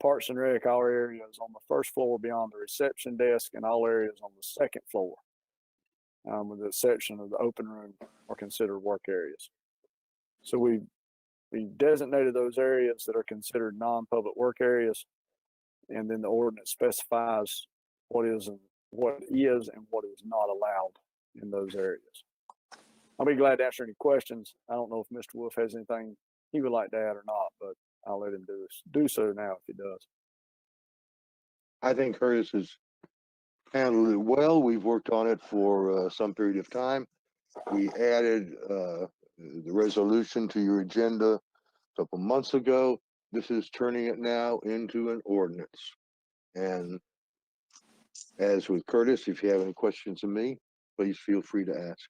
Parks and Rec, all areas on the first floor beyond the reception desk and all areas on the second floor, with the exception of the open room, are considered work areas. So we designated those areas that are considered non-public work areas, and then the ordinance specifies what is and what is not allowed in those areas. I'll be glad to answer any questions. I don't know if Mr. Wolf has anything he would like to add or not, but I'll let him do so now if he does. I think Curtis has handled it well. We've worked on it for some period of time. We added the resolution to your agenda a couple months ago. This is turning it now into an ordinance. And as with Curtis, if you have any questions of me, please feel free to ask.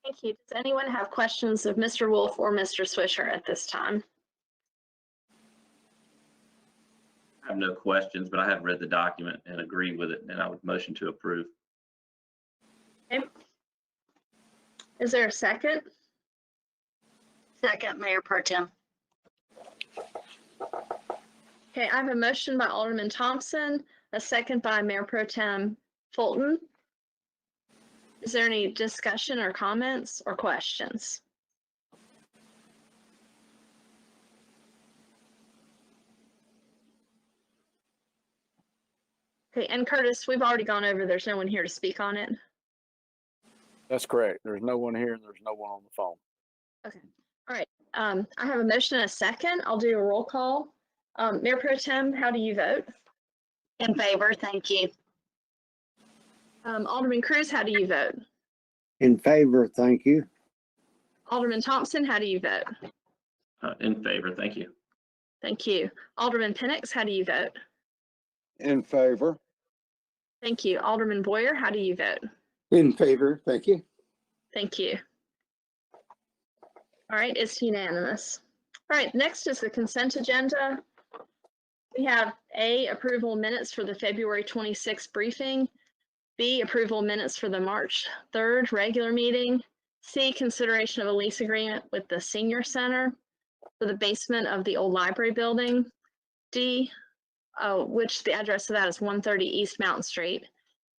Thank you. Does anyone have questions of Mr. Wolf or Mr. Swisher at this time? I have no questions, but I have read the document and agree with it, and I would motion to approve. Okay. Is there a second? Second, Mayor Pro Tem. Okay, I have a motion by Alderman Thompson, a second by Mayor Pro Tem Fulton. Is there any discussion or comments or questions? Okay, and Curtis, we've already gone over, there's no one here to speak on it. That's correct. There's no one here and there's no one on the phone. Okay, all right. I have a motion and a second. I'll do a roll call. Mayor Pro Tem, how do you vote? In favor, thank you. Alderman Cruz, how do you vote? In favor, thank you. Alderman Thompson, how do you vote? In favor, thank you. Thank you. Alderman Penix, how do you vote? In favor. Thank you. Alderman Boyer, how do you vote? In favor, thank you. Thank you. All right, it's unanimous. All right, next is the consent agenda. We have A, approval minutes for the February 26th briefing. B, approval minutes for the March 3rd regular meeting. C, consideration of a lease agreement with the Senior Center for the basement of the old library building. D, which the address of that is 130 East Mountain Street.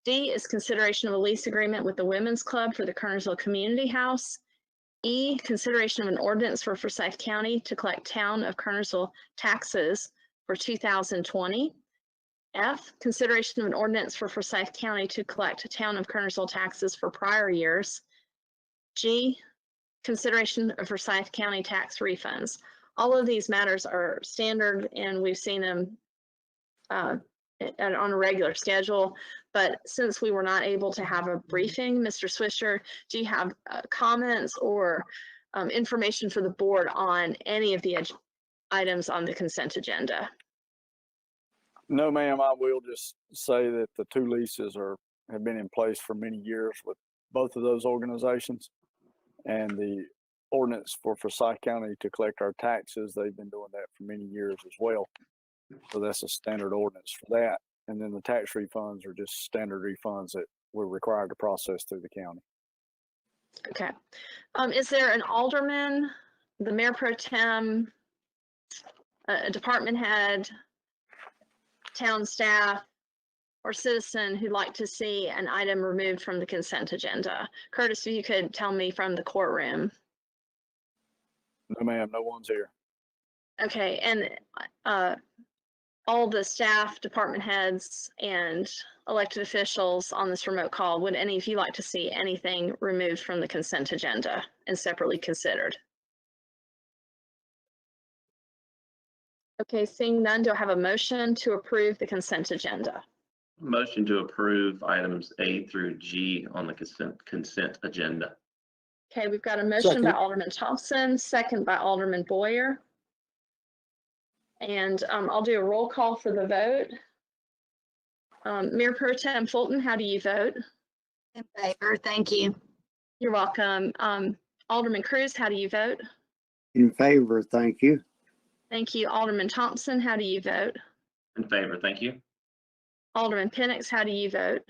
D is consideration of a lease agreement with the Women's Club for the Kernersville Community House. E, consideration of an ordinance for Forsyth County to collect town of Kernersville taxes for 2020. F, consideration of an ordinance for Forsyth County to collect town of Kernersville taxes for prior years. G, consideration of Forsyth County tax refunds. All of these matters are standard and we've seen them on a regular schedule, but since we were not able to have a briefing, Mr. Swisher, do you have comments or information for the board on any of the items on the consent agenda? No, ma'am. I will just say that the two leases have been in place for many years with both of those organizations, and the ordinance for Forsyth County to collect our taxes, they've been doing that for many years as well. So that's a standard ordinance for that. And then the tax refunds are just standard refunds that we're required to process through the county. Okay. Is there an alderman, the mayor pro tem, a department head, town staff, or citizen who'd like to see an item removed from the consent agenda? Curtis, if you could tell me from the courtroom. No, ma'am, no one's here. Okay, and all the staff, department heads, and elected officials on this remote call, would any of you like to see anything removed from the consent agenda and separately considered? Okay, seeing none, do I have a motion to approve the consent agenda? Motion to approve items A through G on the consent agenda. Okay, we've got a motion Second. by Alderman Thompson, second by Alderman Boyer. And I'll do a roll call for the vote. Mayor Pro Tem Fulton, how do you vote? In favor, thank you. You're welcome. Alderman Cruz, how do you vote? In favor, thank you. Thank you. Alderman Thompson, how do you vote? In favor, thank you. Alderman Penix, how do you vote?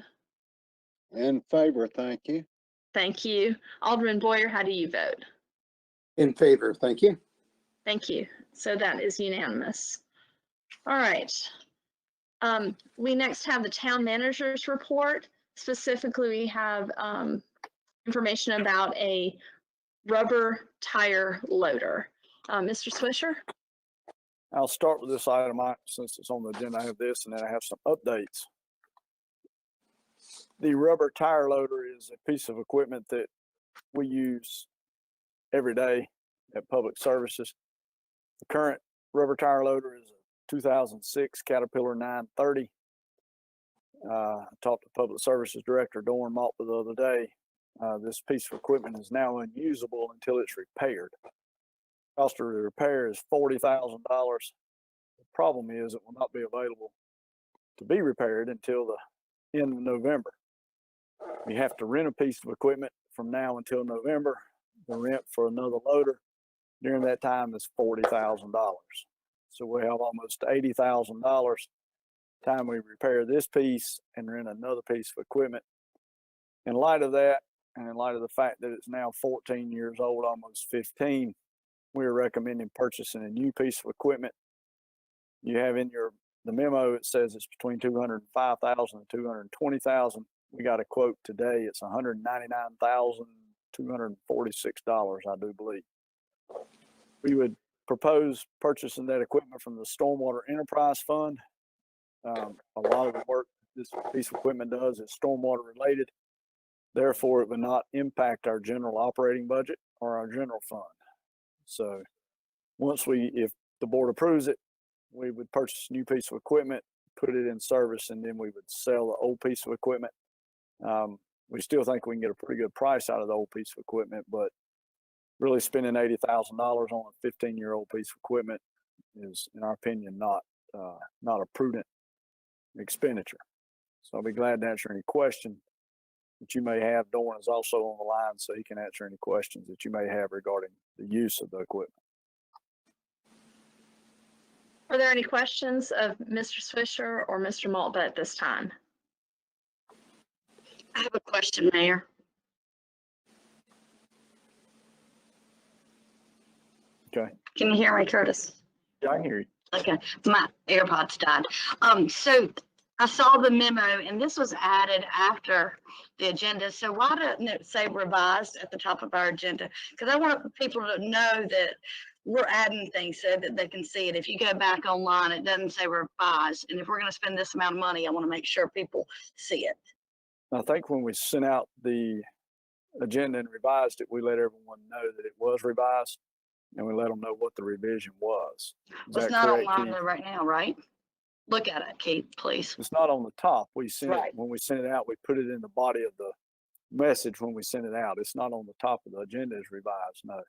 In favor, thank you. Thank you. Alderman Boyer, how do you vote? In favor, thank you. Thank you. So that is unanimous. All right. We next have the town manager's report. Specifically, we have information about a rubber tire loader. Mr. Swisher? I'll start with this item since it's on the agenda. I have this, and then I have some updates. The rubber tire loader is a piece of equipment that we use every day at Public Services. The current rubber tire loader is a 2006 Caterpillar 930. I talked to Public Services Director Dorn Maltby the other day. This piece of equipment is now unusable until it's repaired. Cost of the repair is $40,000. The problem is it will not be available to be repaired until the end of November. You have to rent a piece of equipment from now until November. The rent for another loader during that time is $40,000. So we have almost $80,000 time we repair this piece and rent another piece of equipment. In light of that, and in light of the fact that it's now 14 years old, almost 15, we're recommending purchasing a new piece of equipment. You have in the memo, it says it's between $205,000 and $220,000. We got a quote today. It's $199,246, I do believe. We would propose purchasing that equipment from the Stormwater Enterprise Fund. A lot of the work this piece of equipment does is stormwater related. Therefore, it would not impact our general operating budget or our general fund. So if the board approves it, we would purchase a new piece of equipment, put it in service, and then we would sell the old piece of equipment. We still think we can get a pretty good price out of the old piece of equipment, but really spending $80,000 on a 15-year-old piece of equipment is, in our opinion, not a prudent expenditure. So I'll be glad to answer any question that you may have. Dorn is also on the line, so he can answer any questions that you may have regarding the use of the equipment. Are there any questions of Mr. Swisher or Mr. Maltby at this time? I have a question, Mayor. Okay. Can you hear me, Curtis? Yeah, I can hear you. Okay, my AirPods died. So I saw the memo, and this was added after the agenda. So why doesn't it say revised at the top of our agenda? Because I want people to know that we're adding things so that they can see it. If you go back online, it doesn't say revised. And if we're going to spend this amount of money, I want to make sure people see it. I think when we sent out the agenda and revised it, we let everyone know that it was revised, and we let them know what the revision was. It's not online right now, right? Look at it, Keith, please. It's not on the top. We sent Right. it when we sent it out. We put it in the body of the message when we sent it out. It's not on the top of the agenda as revised. No.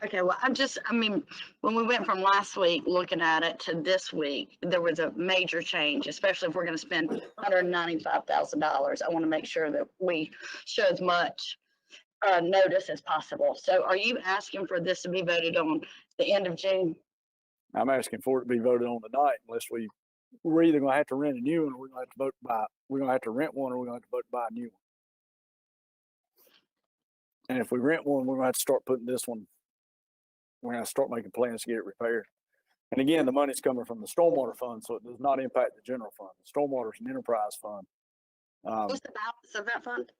Okay, well, I mean, when we went from last week looking at it to this week, there was a major change, especially if we're going to spend $195,000. I want to make sure that we show as much notice as possible. So are you asking for this to be voted on the end of June? I'm asking for it to be voted on tonight, unless we're either going to have to rent a new one, or we're going to have to we're going to have to rent one, or we're going to have to vote to buy a new one. And if we rent one, we're going to have to start putting this one. We're going to start making plans to get it repaired. And again, the money's coming from the stormwater fund, so it does not impact the general fund. The stormwater is an enterprise fund. What's the balance of that fund?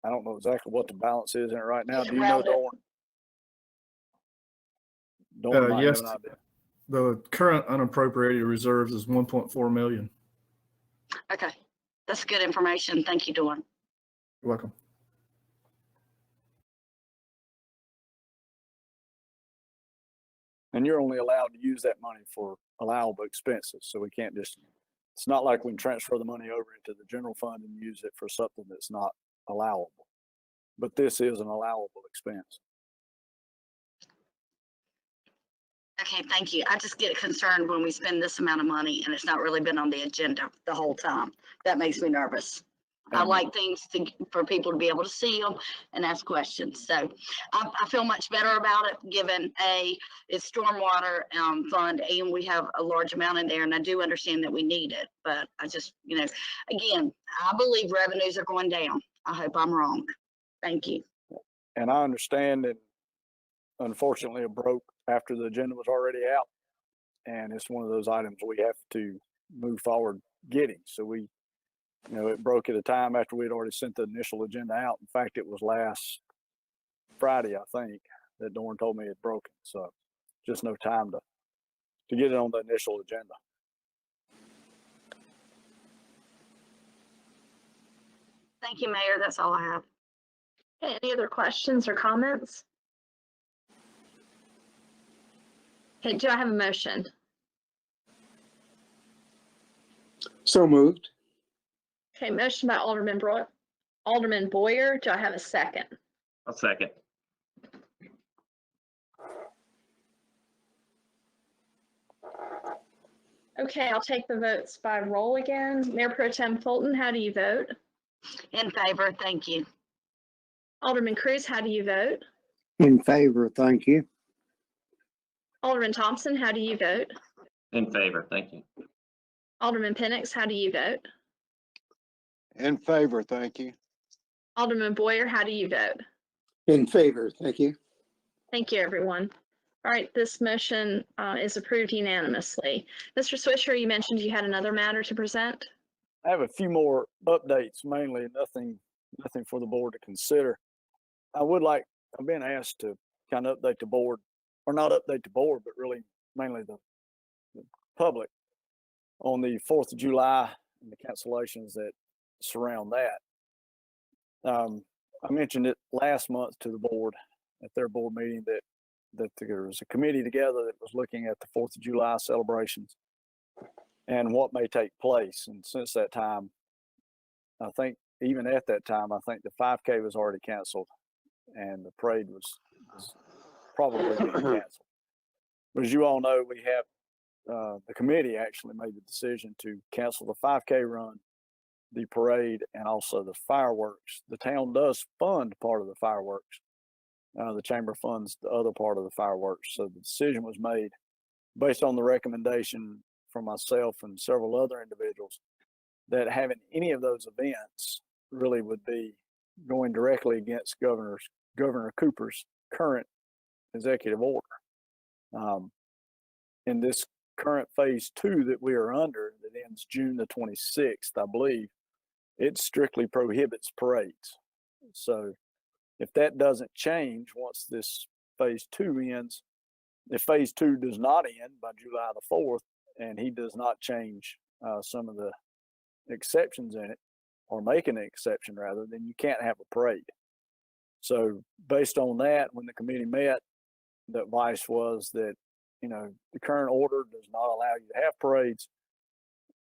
I don't know exactly what the balance is in it right now. Is it Do you know, rounded? Dorn might have Yes, an idea. the current unappropriated reserves is 1.4 million. Okay, that's good information. Thank you, Dawn. You're welcome. And you're only allowed to use that money for allowable expenses. So we can't just, it's not like we can transfer the money over into the general fund and use it for something that's not allowable. But this is an allowable expense. Okay, thank you. I just get concerned when we spend this amount of money and it's not really been on the agenda the whole time. That makes me nervous. I like things for people to be able to see them and ask questions. So I feel much better about it, given it's stormwater fund, and we have a large amount in there, and I do understand that we need it. But I just, again, I believe revenues are going down. I hope I'm wrong. Thank you. And I understand that unfortunately it broke after the agenda was already out. And it's one of those items we have to move forward getting. So we, it broke at a time after we'd already sent the initial agenda out. In fact, it was last Friday, I think, that Dorn told me it broken. So just no time to get it on the initial agenda. Thank you, Mayor. That's all I have. Okay, any other questions or comments? Okay, do I have a motion? So moved. Okay, motion by Alderman Boyer. Do I have a second? I'll second. Okay, I'll take the votes by roll again. Mayor Pro Tem Fulton, how do you vote? In favor, thank you. Alderman Cruz, how do you vote? In favor, thank you. Alderman Thompson, how do you vote? In favor, thank you. Alderman Penix, how do you vote? In favor, thank you. Alderman Boyer, how do you vote? In favor, thank you. Thank you, everyone. All right, this motion is approved unanimously. Mr. Swisher, you mentioned you had another matter to present. I have a few more updates, mainly nothing for the board to consider. I've been asked to kind of update the board, or not update the board, but really mainly the public on the 4th of July and the cancellations that surround that. I mentioned it last month to the board at their board meeting that there was a committee together that was looking at the 4th of July celebrations and what may take place. And since that time, I think even at that time, I think the 5K was already canceled and the parade was probably being canceled. But as you all know, we have the committee actually made the decision to cancel the 5K run, the parade, and also the fireworks. The town does fund part of the fireworks. The chamber funds the other part of the fireworks. So the decision was made based on the recommendation from myself and several other individuals that having any of those events really would be going directly against Governor Cooper's current executive order. In this current phase 2 that we are under, that ends June the 26th, I believe, it strictly prohibits parades. So if that doesn't change once this phase 2 ends, if phase 2 does not end by July the 4th, and he does not change some of the exceptions in it, or make an exception rather, then you can't have a parade. So based on that, when the committee met, the advice was that, the current order does not allow you to have parades.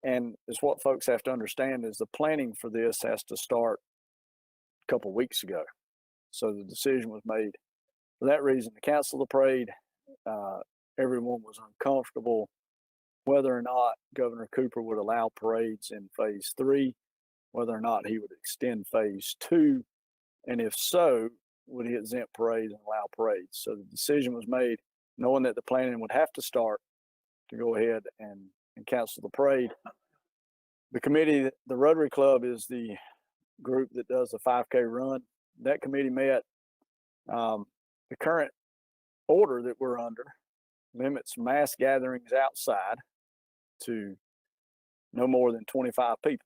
And it's what folks have to understand is the planning for this has to start a couple of weeks ago. So the decision was made for that reason to cancel the parade. Everyone was uncomfortable whether or not Governor Cooper would allow parades in phase 3, whether or not he would extend phase 2, and if so, would he exempt parades and allow parades? So the decision was made knowing that the planning would have to start to go ahead and cancel the parade. The committee, the Rotary Club is the group that does the 5K run. That committee met. The current order that we're under limits mass gatherings outside to no more than 25 people.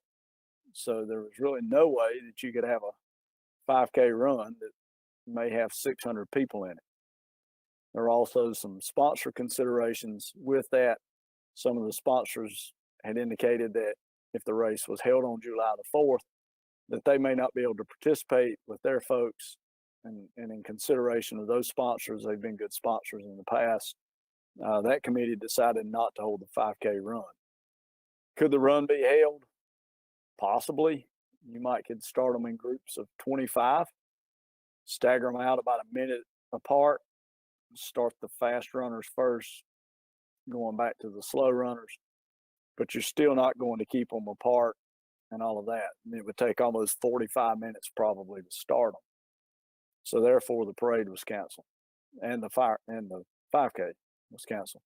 So there was really no way that you could have a 5K run that may have 600 people in it. There are also some sponsor considerations with that. Some of the sponsors had indicated that if the race was held on July the 4th, that they may not be able to participate with their folks. And in consideration of those sponsors, they've been good sponsors in the past. That committee decided not to hold the 5K run. Could the run be held? Possibly. You could start them in groups of 25, stagger them out about a minute apart, start the fast runners first, going back to the slow runners, but you're still not going to keep them apart and all of that. And it would take almost 45 minutes probably to start them. So therefore the parade was canceled and the 5K was canceled.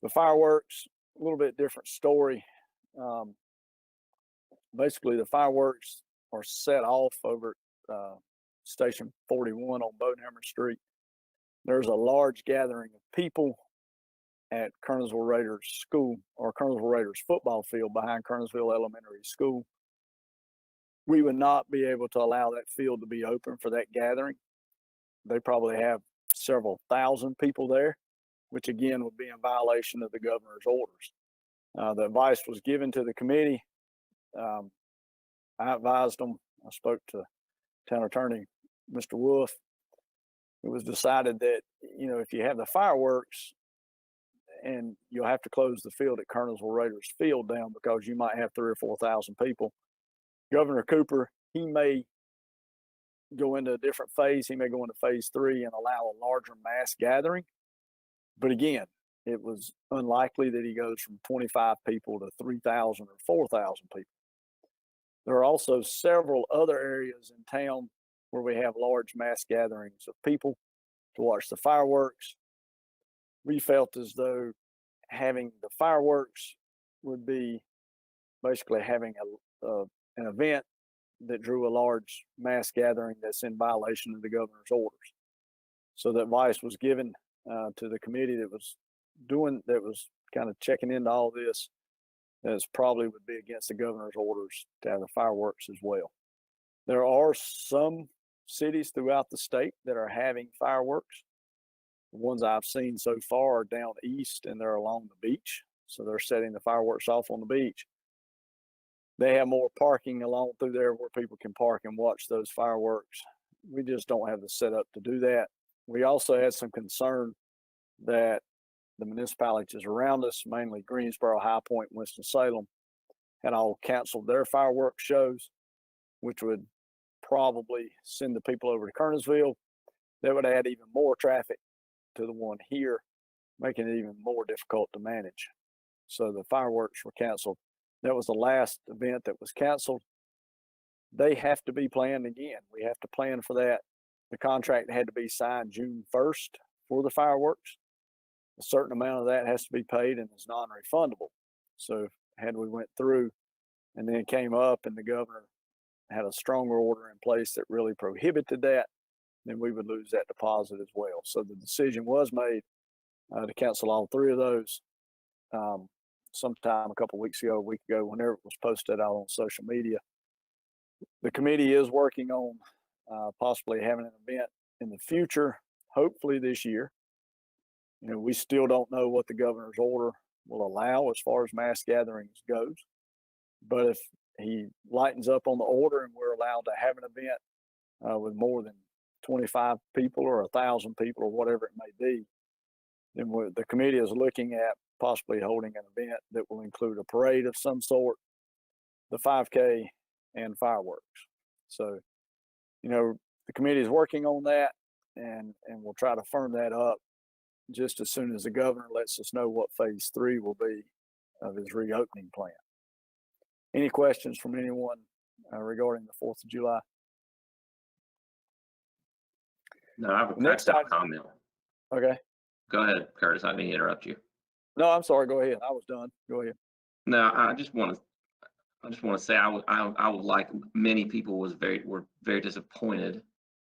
The fireworks, a little bit different story. Basically the fireworks are set off over Station 41 on Bodenhammer Street. There's a large gathering of people at Kernersville Raiders School or Kernersville Raiders football field behind Kernersville Elementary School. We would not be able to allow that field to be open for that gathering. They probably have several thousand people there, which again would be in violation of the governor's orders. The advice was given to the committee. I advised them. I spoke to town attorney, Mr. Wolf. It was decided that, you know, if you have the fireworks and you'll have to close the field at Kernersville Raiders Field down because you might have 3,000 or 4,000 people. Governor Cooper, he may go into a different phase. He may go into phase 3 and allow a larger mass gathering. But again, it was unlikely that he goes from 25 people to 3,000 or 4,000 people. There are also several other areas in town where we have large mass gatherings of people to watch the fireworks. We felt as though having the fireworks would be basically having an event that drew a large mass gathering that's in violation of the governor's orders. So the advice was given to the committee that was kind of checking into all this, that probably would be against the governor's orders to have the fireworks as well. There are some cities throughout the state that are having fireworks. The ones I've seen so far are down east and they're along the beach. So they're setting the fireworks off on the beach. They have more parking along through there where people can park and watch those fireworks. We just don't have the setup to do that. We also had some concern that the municipalities around us, mainly Greensboro, High Point, Winston-Salem, had all canceled their fireworks shows, which would probably send the people over to Kernersville. That would add even more traffic to the one here, making it even more difficult to manage. So the fireworks were canceled. That was the last event that was canceled. They have to be planned again. We have to plan for that. The contract had to be signed June 1st for the fireworks. A certain amount of that has to be paid and is non-refundable. So had we went through and then came up and the governor had a stronger order in place that really prohibited that, then we would lose that deposit as well. So the decision was made to cancel all 3 of those sometime a couple of weeks ago, a week ago, whenever it was posted out on social media. The committee is working on possibly having an event in the future, hopefully this year. You know, we still don't know what the governor's order will allow as far as mass gatherings goes. But if he lightens up on the order and we're allowed to have an event with more than 25 people or 1,000 people or whatever it may be, then the committee is looking at possibly holding an event that will include a parade of some sort, the 5K, and fireworks. So, you know, the committee is working on that, and we'll try to firm that up just as soon as the governor lets us know what phase 3 will be of his reopening plan. Any questions from anyone regarding the 4th of July? No, I have a comment. Okay. Go ahead, Curtis. I didn't interrupt you. No, I'm sorry. Go ahead. I was done. Go ahead. No, I just want to say I would like, many people were very disappointed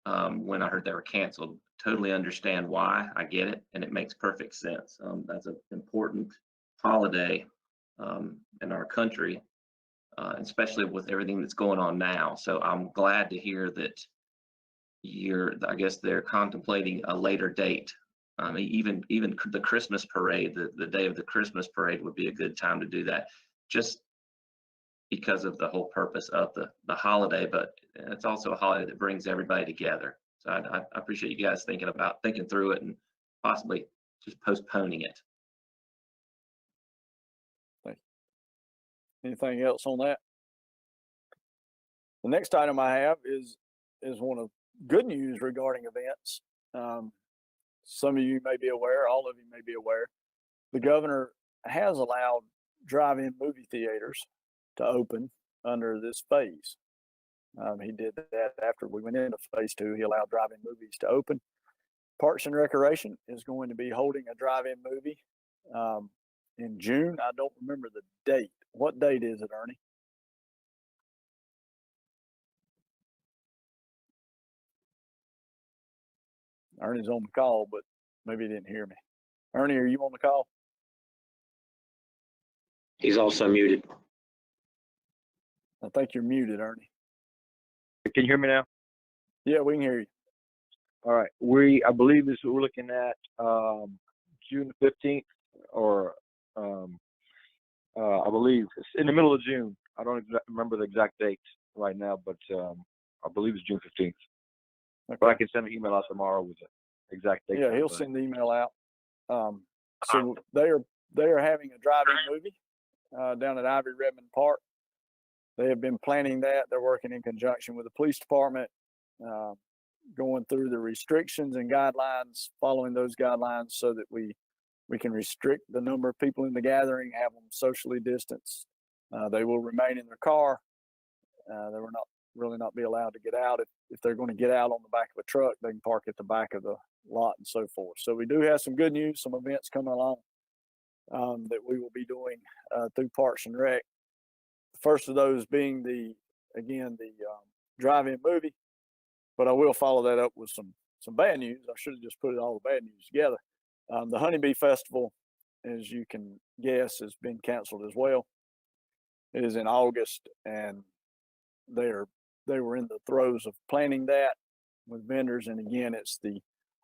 when I heard they were canceled. Totally understand why. I get it, and it makes perfect sense. That's an important holiday in our country, especially with everything that's going on now. So I'm glad to hear that I guess they're contemplating a later date. Even the Christmas parade, the day of the Christmas parade would be a good time to do that, just because of the whole purpose of the holiday. But it's also a holiday that brings everybody together. So I appreciate you guys thinking through it and possibly just postponing it. Thank you. Anything else on that? The next item I have is one of good news regarding events. Some of you may be aware, all of you may be aware, the governor has allowed drive-in movie theaters to open under this phase. He did that after we went into phase 2. He allowed drive-in movies to open. Parks and Recreation is going to be holding a drive-in movie in June. I don't remember the date. What date is it, Ernie? Ernie's on the call, but maybe he didn't hear me. Ernie, are you on the call? He's also muted. I think you're muted, Ernie. Can you hear me now? Yeah, we can hear you. All right. I believe we're looking at June 15th, or I believe it's in the middle of June. I don't remember the exact date right now, but I believe it's June 15th. Okay. But I can send an email out tomorrow with the exact date. Yeah, he'll send the email out. So they are having a drive-in movie down at Ivy Redmond Park. They have been planning that. They're working in conjunction with the police department, going through the restrictions and guidelines, following those guidelines so that we can restrict the number of people in the gathering, have them socially distanced. They will remain in their car. They will not be allowed to get out. If they're going to get out on the back of a truck, they can park at the back of the lot and so forth. So we do have some good news, some events coming along that we will be doing through Parks and Rec. The first of those being the drive-in movie, but I will follow that up with some bad news. I should have just put all the bad news together. The Honeybee Festival, as you can guess, has been canceled as well. It is in August, and they were in the throes of planning that with vendors, and again, it's the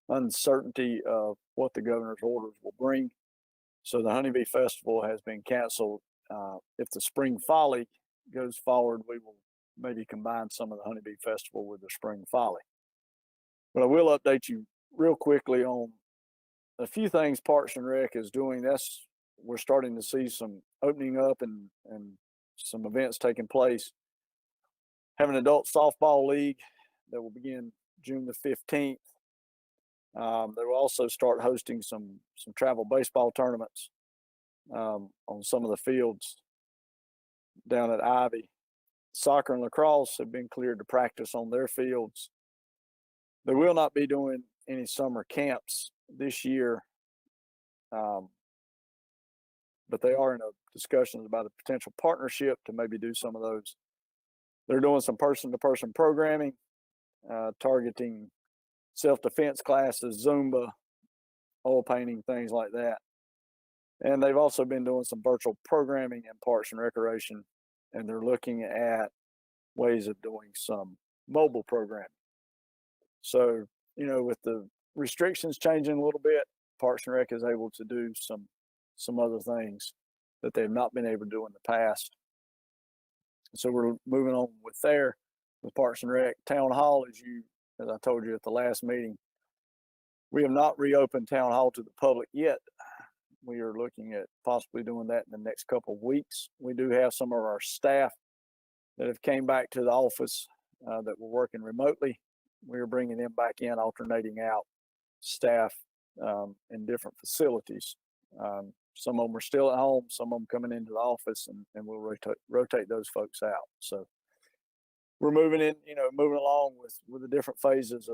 uncertainty of what the governor's orders will bring. So the Honeybee Festival has been canceled. If the Spring Folly goes forward, we will maybe combine some of the Honeybee Festival with the Spring Folly. But I will update you real quickly on a few things Parks and Rec is doing. We're starting to see some opening up and some events taking place. Have an adult softball league that will begin June the 15th. They will also start hosting some travel baseball tournaments on some of the fields down at Ivy. Soccer and lacrosse have been cleared to practice on their fields. They will not be doing any summer camps this year, but they are in discussions about a potential partnership to maybe do some of those. They're doing some person-to-person programming, targeting self-defense classes, Zumba, oil painting, things like that. And they've also been doing some virtual programming in Parks and Recreation, and they're looking at ways of doing some mobile programming. So, with the restrictions changing a little bit, Parks and Rec is able to do some other things that they've not been able to do in the past. So we're moving on with Parks and Rec. Town Hall, as I told you at the last meeting, we have not reopened Town Hall to the public yet. We are looking at possibly doing that in the next couple of weeks. We do have some of our staff that have came back to the office that were working remotely. We are bringing them back in, alternating out staff in different facilities. Some of them are still at home, some of them coming into the office, and we'll rotate those folks out. So we're moving along with the different phases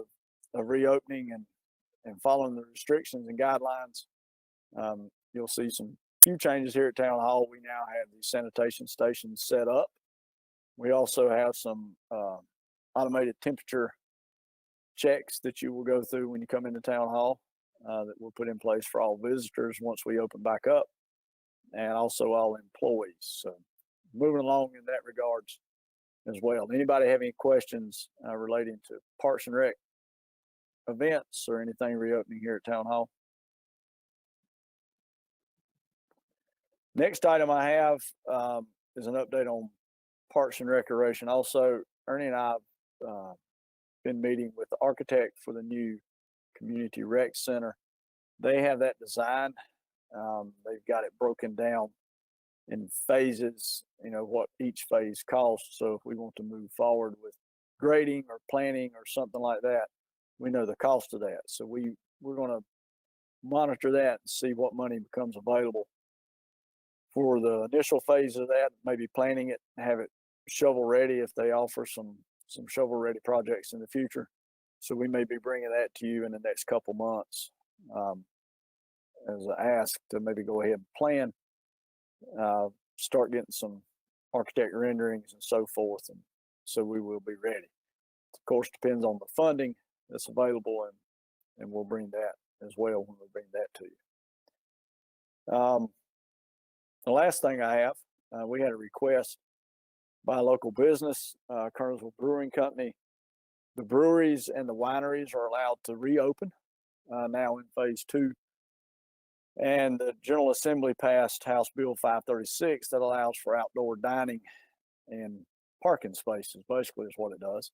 of reopening and following the restrictions and guidelines. You'll see some few changes here at Town Hall. We now have the sanitation stations set up. We also have some automated temperature checks that you will go through when you come into Town Hall that we'll put in place for all visitors once we open back up, and also all employees. So moving along in that regards as well. Anybody have any questions relating to Parks and Rec events or anything reopening here at Town Hall? Next item I have is an update on Parks and Recreation. Also, Ernie and I have been meeting with the architect for the new Community Rec Center. They have that design. They've got it broken down in phases, what each phase costs. So if we want to move forward with grading or planning or something like that, we know the cost of that. So we're going to monitor that and see what money becomes available for the initial phase of that, maybe planning it, have it shovel ready if they offer some shovel ready projects in the future. So we may be bringing that to you in the next couple months as an ask to maybe go ahead and plan, start getting some architect renderings and so forth. And so we will be ready. Of course, depends on the funding that's available, and we'll bring that as well when we bring that to you. The last thing I have, we had a request by a local business, Kernersville Brewing Company. The breweries and the wineries are allowed to reopen now in phase 2. And the General Assembly passed House Bill 536 that allows for outdoor dining and parking spaces, basically is what it does.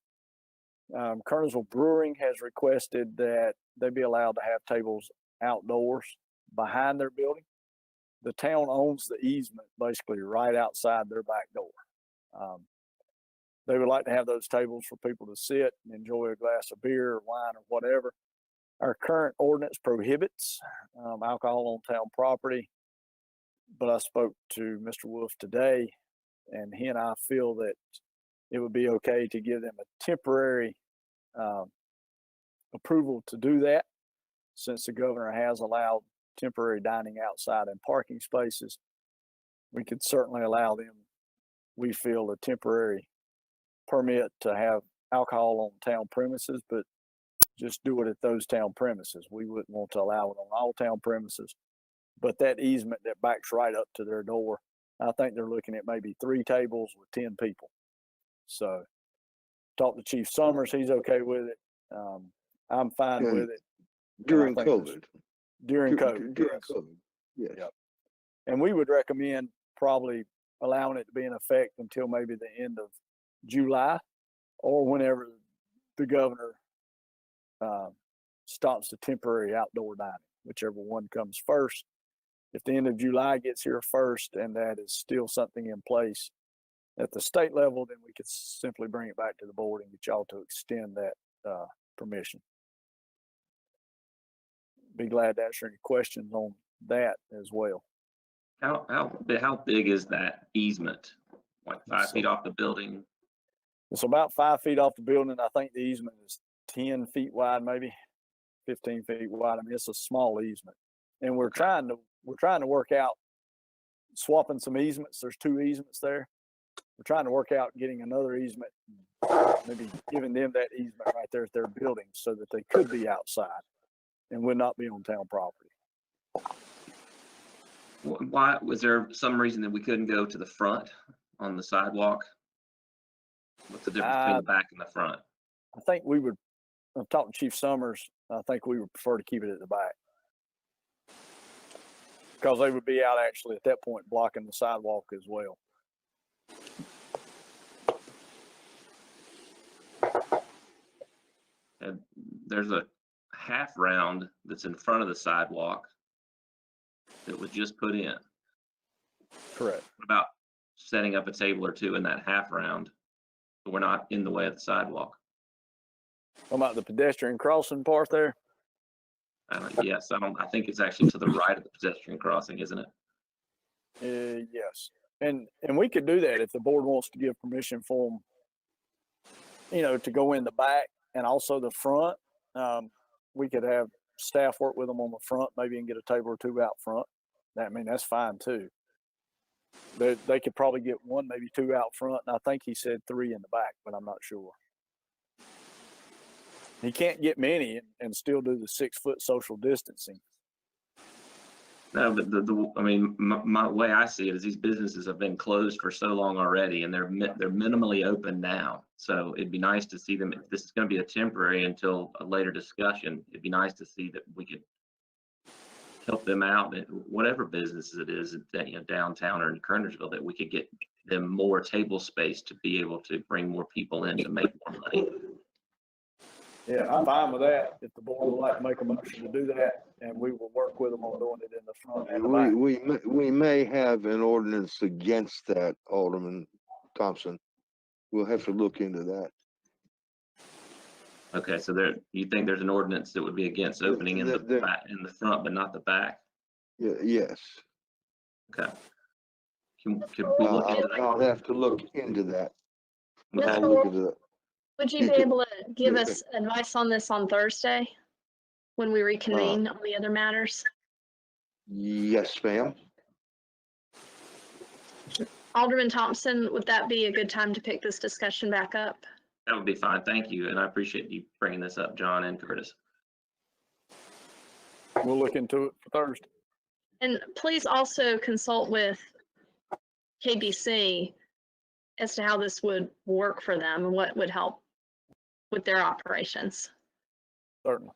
Kernersville Brewing has requested that they be allowed to have tables outdoors behind their building. The town owns the easement basically right outside their back door. They would like to have those tables for people to sit and enjoy a glass of beer or wine or whatever. Our current ordinance prohibits alcohol on town property, but I spoke to Mr. Wolf today, and he and I feel that it would be okay to give them a temporary approval to do that, since the governor has allowed temporary dining outside in parking spaces. We could certainly allow them, we feel, a temporary permit to have alcohol on town premises, but just do it at those town premises. We wouldn't want to allow it on all town premises, but that easement that backs right up to their door, I think they're looking at maybe 3 tables with 10 people. So talk to Chief Summers, he's okay with it. I'm fine with it. During COVID. During COVID. During yes. COVID. Yes. Yep. And we would recommend probably allowing it to be in effect until maybe the end of July, or whenever the governor stops the temporary outdoor dining, whichever one comes first. If the end of July gets here first and that is still something in place at the state level, then we could simply bring it back to the board and get y'all to extend that permission. Be glad to answer any questions on that as well. How big is that easement? Like 5 feet off the building? It's about 5 feet off the building. I think the easement is 10 feet wide, maybe 15 feet wide. I mean, it's a small easement, and we're trying to work out swapping some easements. There's 2 easements there. We're trying to work out getting another easement, maybe giving them that easement right there at their building so that they could be outside and would not be on town property. Why was there some reason that we couldn't go to the front on the sidewalk? What's the difference between the back and the front? I think we would, I'm talking to Chief Summers, I think we would prefer to keep it at the back, because they would be out actually at that point blocking the sidewalk as well. And there's a half round that's in front of the sidewalk that was just put in. Correct. What about setting up a table or 2 in that half round so we're not in the way of the sidewalk? What about the pedestrian crossing part there? Yes, I think it's actually to the right of the pedestrian crossing, isn't it? Yes. And we could do that if the board wants to give permission for them, you know, to go in the back and also the front. We could have staff work with them on the front, maybe, and get a table or 2 out front. I mean, that's fine too. They could probably get 1, maybe 2 out front, and I think he said 3 in the back, but I'm not sure. He can't get many and still do the 6-foot social distancing. No, but I mean, my way I see it is these businesses have been closed for so long already, and they're minimally open now. So it'd be nice to see them. If this is going to be a temporary until a later discussion, it'd be nice to see that we could help them out, whatever businesses it is, downtown or in Kernersville, that we could get them more table space to be able to bring more people in to make more money. Yeah, I'm fine with that. If the board would like to make a motion to do that, and we will work with them on doing it in the front and the back. We may have an ordinance against that, Alderman Thompson. We'll have to look into that. Okay, so you think there's an ordinance that would be against opening in the back, in the front, but not the back? Yes. Okay. Can we look into that? I'll have to look into that. Mr. I'll Wolf, look into that. would you be able to give us advice on this on Thursday when we reconvene on the other matters? Yes, ma'am. Alderman Thompson, would that be a good time to pick this discussion back up? That would be fine. Thank you. And I appreciate you bringing this up, John and Curtis. We'll look into it for Thursday. And please also consult with KBC as to how this would work for them and what would help with their operations. Certainly.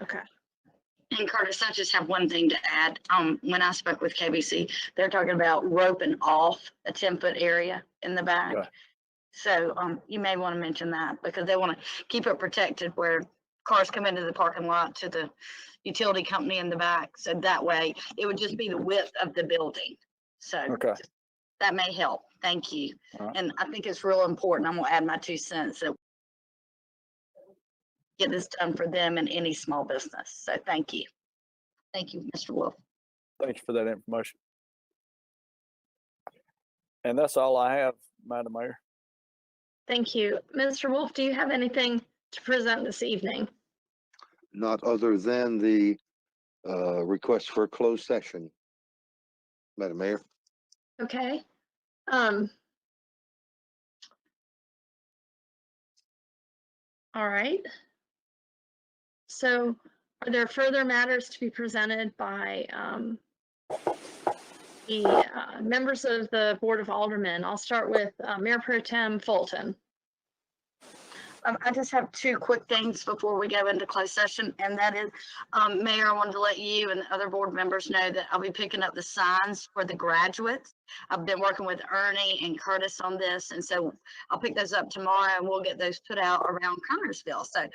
Okay. And Curtis, I just have one thing to add. When I spoke with KBC, they're talking about roping off a 10-foot area in the back. Okay. So you may want to mention that because they want to keep it protected where cars come into the parking lot to the utility company in the back. So that way it would just be the width of the building. So Okay. that may help. Thank you. All right. And I think it's real important. I'm going to add my 2 cents that get this done for them and any small business. So thank you. Thank you, Mr. Wolf. Thank you for that information. And that's all I have, Madam Mayor. Thank you. Mr. Wolf, do you have anything to present this evening? Not other than the request for a closed session, Madam Mayor. Okay. All right. So are there further matters to be presented by the members of the Board of Aldermen? I'll start with Mayor Pro Tem Fulton. I just have 2 quick things before we go into closed session, and that is, Mayor, I wanted to let you and other board members know that I'll be picking up the signs for the graduates. I've been working with Ernie and Curtis on this, and so I'll pick those up tomorrow, and we'll get those put out around Kernersville. So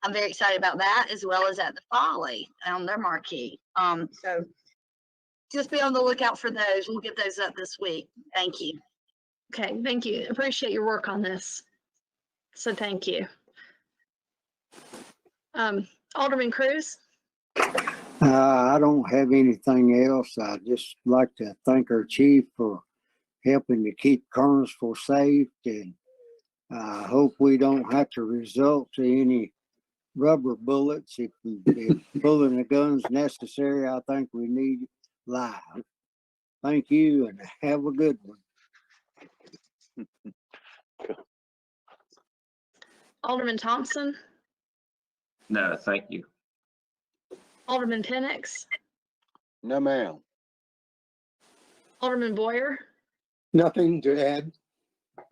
I'm very excited about that, as well as at the Folly on their marquee. So just be on the lookout for those. We'll get those up this week. Thank you. Okay, thank you. Appreciate your work on this. So thank you. Alderman Cruz. I don't have anything else. I'd just like to thank our chief for helping to keep Kernersville safe, and I hope we don't have to resort to any rubber bullets. If pulling a gun's necessary, I think we need live. Thank you and have a good one. Alderman Thompson. No, thank you. Alderman Penix. No, ma'am. Alderman Boyer. Nothing to add. All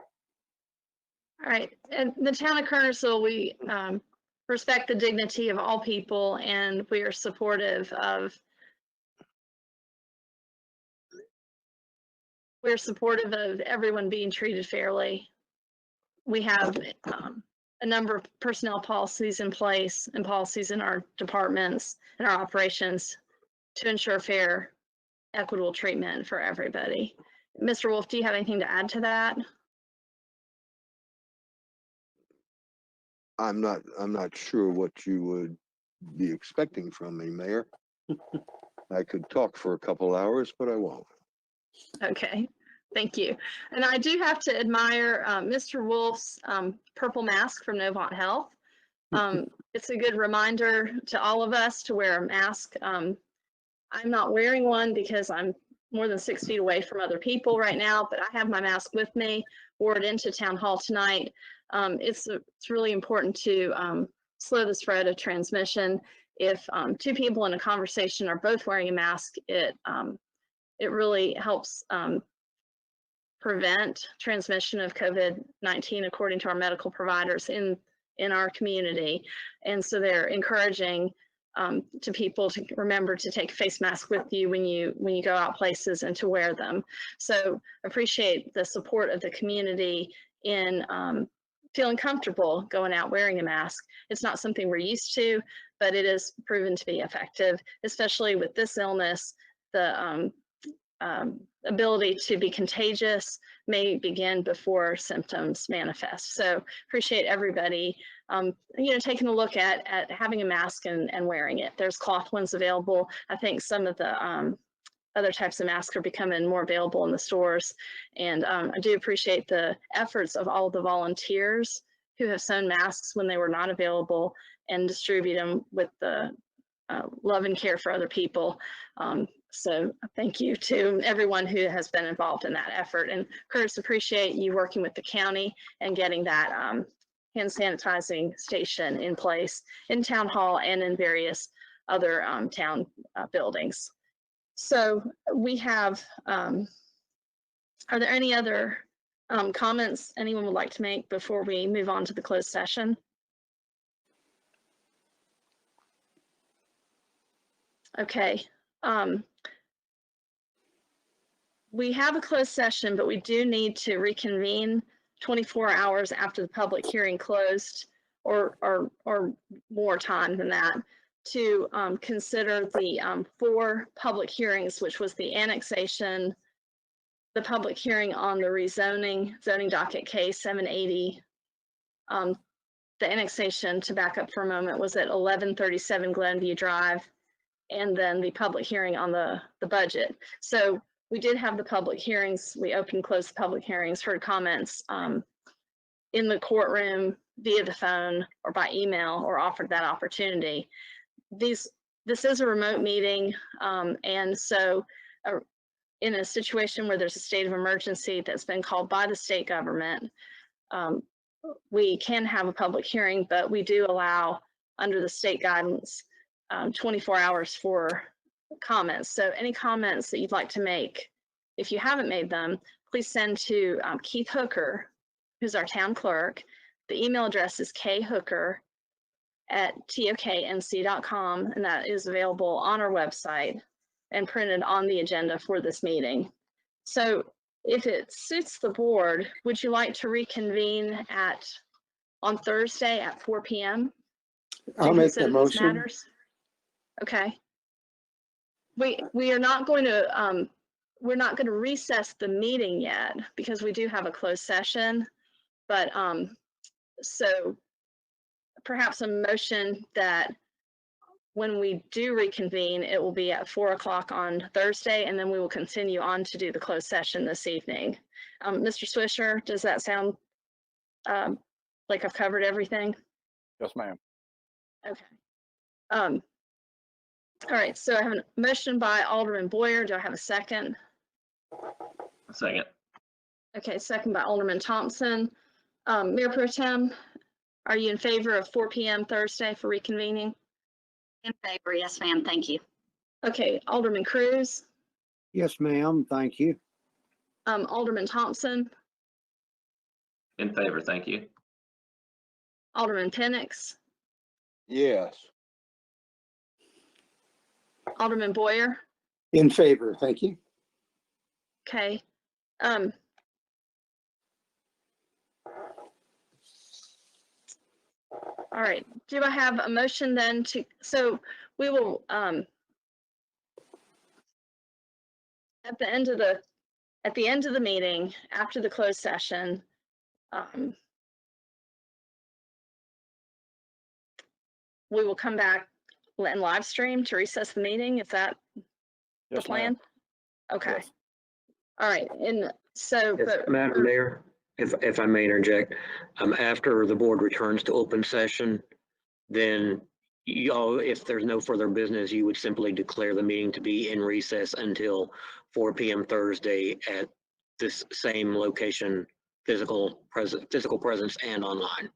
right. In the town of Kernersville, we respect the dignity of all people, and we are supportive of everyone being treated fairly. We have a number of personnel policies in place and policies in our departments and our operations to ensure fair, equitable treatment for everybody. Mr. Wolf, do you have anything to add to that? I'm not sure what you would be expecting from me, Mayor. I could talk for a couple hours, but I won't. Okay, thank you. And I do have to admire Mr. Wolf's purple mask from Novant Health. It's a good reminder to all of us to wear a mask. I'm not wearing one because I'm more than 6 feet away from other people right now, but I have my mask with me, wore it into town hall tonight. It's really important to slow the spread of transmission. If 2 people in a conversation are both wearing a mask, it really helps prevent transmission of COVID-19 according to our medical providers in our community. And so they're encouraging to people to remember to take a face mask with you when you go out places and to wear them. So appreciate the support of the community in feeling comfortable going out wearing a mask. It's not something we're used to, but it is proven to be effective, especially with this illness. The ability to be contagious may begin before symptoms manifest. So appreciate everybody, taking a look at having a mask and wearing it. There's cloth ones available. I think some of the other types of masks are becoming more available in the stores. And I do appreciate the efforts of all of the volunteers who have sewn masks when they were not available and distribute them with the love and care for other people. So thank you to everyone who has been involved in that effort. And Curtis, appreciate you working with the county and getting that hand sanitizing station in place in Town Hall and in various other town buildings. So we have, are there any other comments anyone would like to make before we move on to the closed session? Okay. We have a closed session, but we do need to reconvene 24 hours after the public hearing closed, or more time than that, to consider the 4 public hearings, which was the annexation, the public hearing on the rezoning, zoning docket case 780. The annexation, to back up for a moment, was at 1137 Glenview Drive, and then the public hearing on the budget. So we did have the public hearings. We opened and closed the public hearings, heard comments in the courtroom, via the phone, or by email, or offered that opportunity. This is a remote meeting, and so in a situation where there's a state of emergency that's been called by the state government, we can have a public hearing, but we do allow, under the state guidance, 24 hours for comments. So any comments that you'd like to make, if you haven't made them, please send to Keith Hooker, who's our town clerk. The email address is khooker@toknc.com, and that is available on our website and printed on the agenda for this meeting. So if it suits the board, would you like to reconvene on Thursday at 4 p.m.? I'll make the motion. Okay. We are not going to we're not going to recess the meeting yet because we do have a closed session, but so perhaps a motion that when we do reconvene, it will be at 4 o'clock on Thursday, and then we will continue on to do the closed session this evening. Mr. Swisher, does that sound like I've covered everything? Yes, ma'am. Okay. All right, so I have a motion by Alderman Boyer. Do I have a second? A second. Okay, second by Alderman Thompson. Mayor Pro Tem, are you in favor of 4 p.m. Thursday for reconvening? In favor, yes, ma'am. Thank you. Okay, Alderman Cruz. Yes, ma'am. Thank you. Alderman Thompson. In favor, thank you. Alderman Penix. Yes. Alderman Boyer. In favor, thank you. Okay. All right, do I have a motion then to, so we will, at the end of the meeting, after the closed session, we will come back and live stream to recess the meeting. Is that the plan? Okay. Yes. All right, and so, Yes, but Madam Mayor, if I may interject, after the board returns to open session, then y'all, if there's no further business, you would simply declare the meeting to be in recess until 4 p.m. Thursday at this same location, physical presence and online.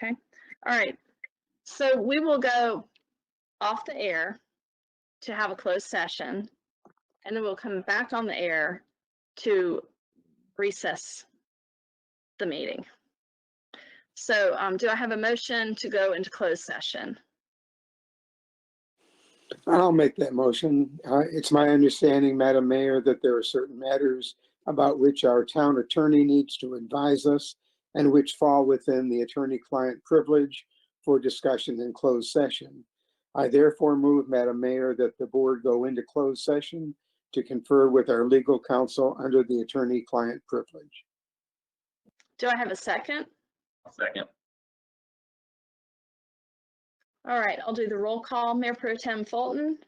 okay. All right. So we will go off the air to have a closed session, and then we'll come back on the air to recess the meeting. So do I have a motion to go into closed session? I'll make that motion. It's my understanding, Madam Mayor, that there are certain matters about which our town attorney needs to advise us and which fall within the attorney-client privilege for discussion in closed session. I therefore move, Madam Mayor, that the board go into closed session to confer with our legal counsel under the attorney-client privilege. Do I have a second? Second. All right, I'll do the roll call. Mayor Pro Tem Fulton.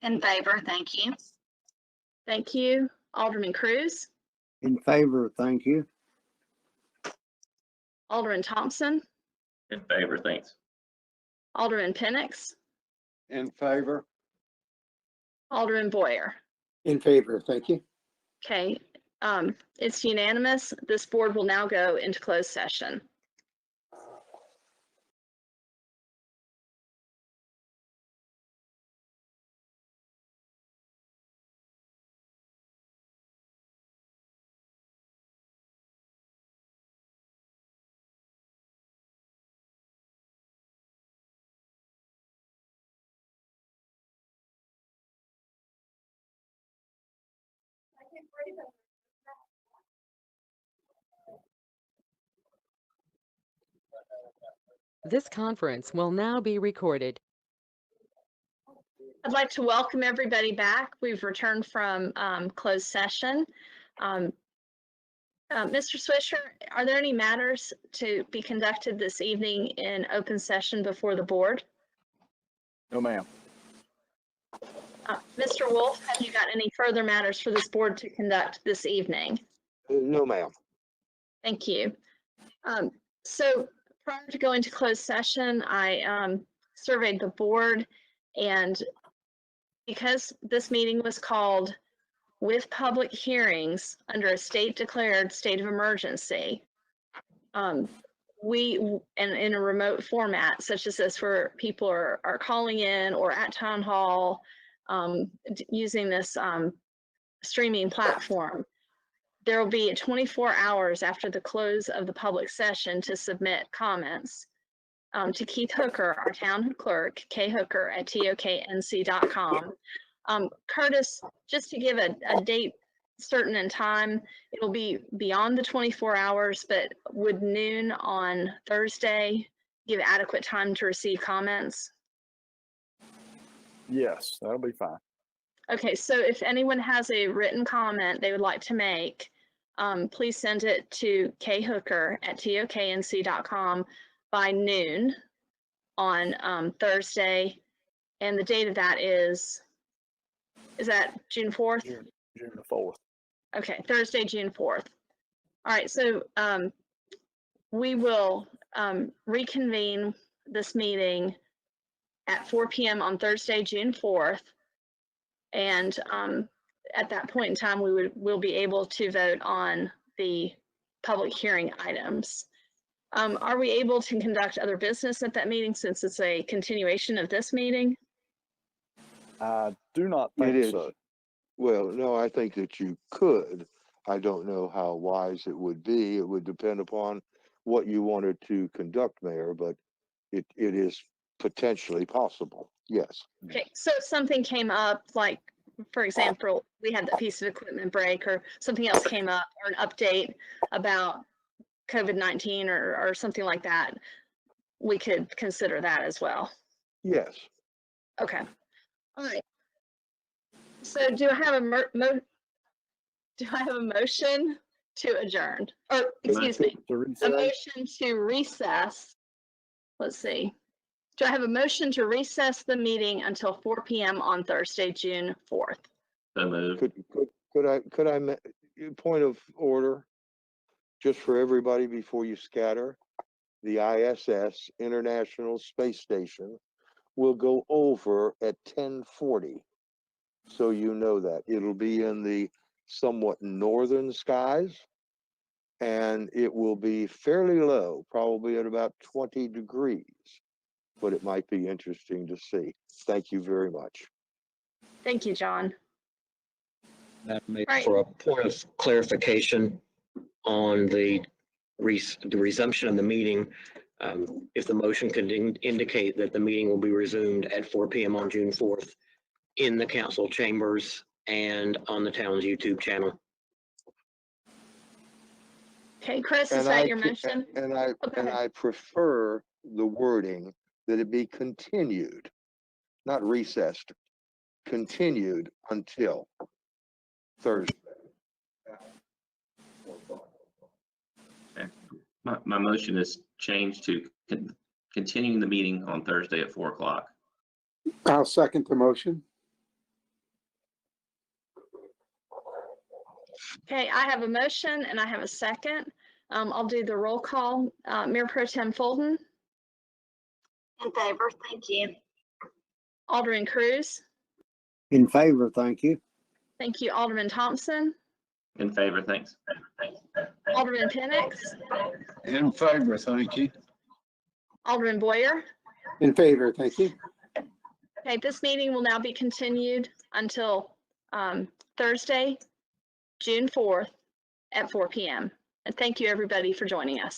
In favor, thank you. Thank you. Alderman Cruz. In favor, thank you. Alderman Thompson. In favor, thanks. Alderman Penix. In favor? Alderman Boyer. In favor, thank you. Okay, it's unanimous. This board will now go into closed session. This conference will now be recorded. I'd like to welcome everybody back. We've returned from closed session. Mr. Swisher, are there any matters to be conducted this evening in open session before the board? No, ma'am. Mr. Wolf, have you got any further matters for this board to conduct this evening? No, ma'am. Thank you. So prior to going to closed session, I surveyed the board, and because this meeting was called with public hearings under a state declared state of emergency, we, and in a remote format such as this where people are calling in or at town hall using this streaming platform, there will be 24 hours after the close of the public session to submit comments to Keith Hooker, our town clerk, khooker@toknc.com. Curtis, just to give a date certain and time, it will be beyond the 24 hours, but would noon on Thursday give adequate time to receive comments? Yes, that'll be fine. Okay, so if anyone has a written comment they would like to make, please send it to khooker@toknc.com by noon on Thursday. And the date of that is that June 4th? June the 4th. Okay, Thursday, June 4th. All right, so we will reconvene this meeting at 4 p.m. on Thursday, June 4th. And at that point in time, we'll be able to vote on the public hearing items. Are we able to conduct other business at that meeting since it's a continuation of this meeting? I do not think so. Well, no, I think that you could. I don't know how wise it would be. It would depend upon what you wanted to conduct, Mayor, but it is potentially possible. Yes. Okay, so if something came up, like, for example, we had that piece of equipment break or something else came up or an update about COVID-19 or something like that, we could consider that as well. Yes. Okay. All right. So do I have a motion to adjourn? Or excuse me, a motion to recess. Let's see. Do I have a motion to recess the meeting until 4 p.m. on Thursday, June 4th? So moved. Could I point of order just for everybody before you scatter? The ISS, International Space Station, will go over at 10:40. So you know that it'll be in the somewhat northern skies, and it will be fairly low, probably at about 20 degrees, but it might be interesting to see. Thank you very much. Thank you, John. Right. For a point of clarification on the resumption of the meeting, if the motion could indicate that the meeting will be resumed at 4 p.m. on June 4th in the council chambers and on the town's YouTube channel. Okay, Chris, is that your motion? And I prefer the wording that it be continued, not recessed, continued until Thursday. My motion is changed to continuing the meeting on Thursday at 4 o'clock. I'll second the motion. Okay, I have a motion and I have a second. I'll do the roll call. Mayor Pro Tem Fulton, In favor, thank you. Alderman Cruz. In favor, thank you. Thank you, Alderman Thompson, In favor, thanks. Alderman Penix, In favor, thank you. Alderman Boyer. In favor, thank you. Okay, this meeting will now be continued until Thursday, June 4th at 4 p.m. And thank you, everybody, for joining us.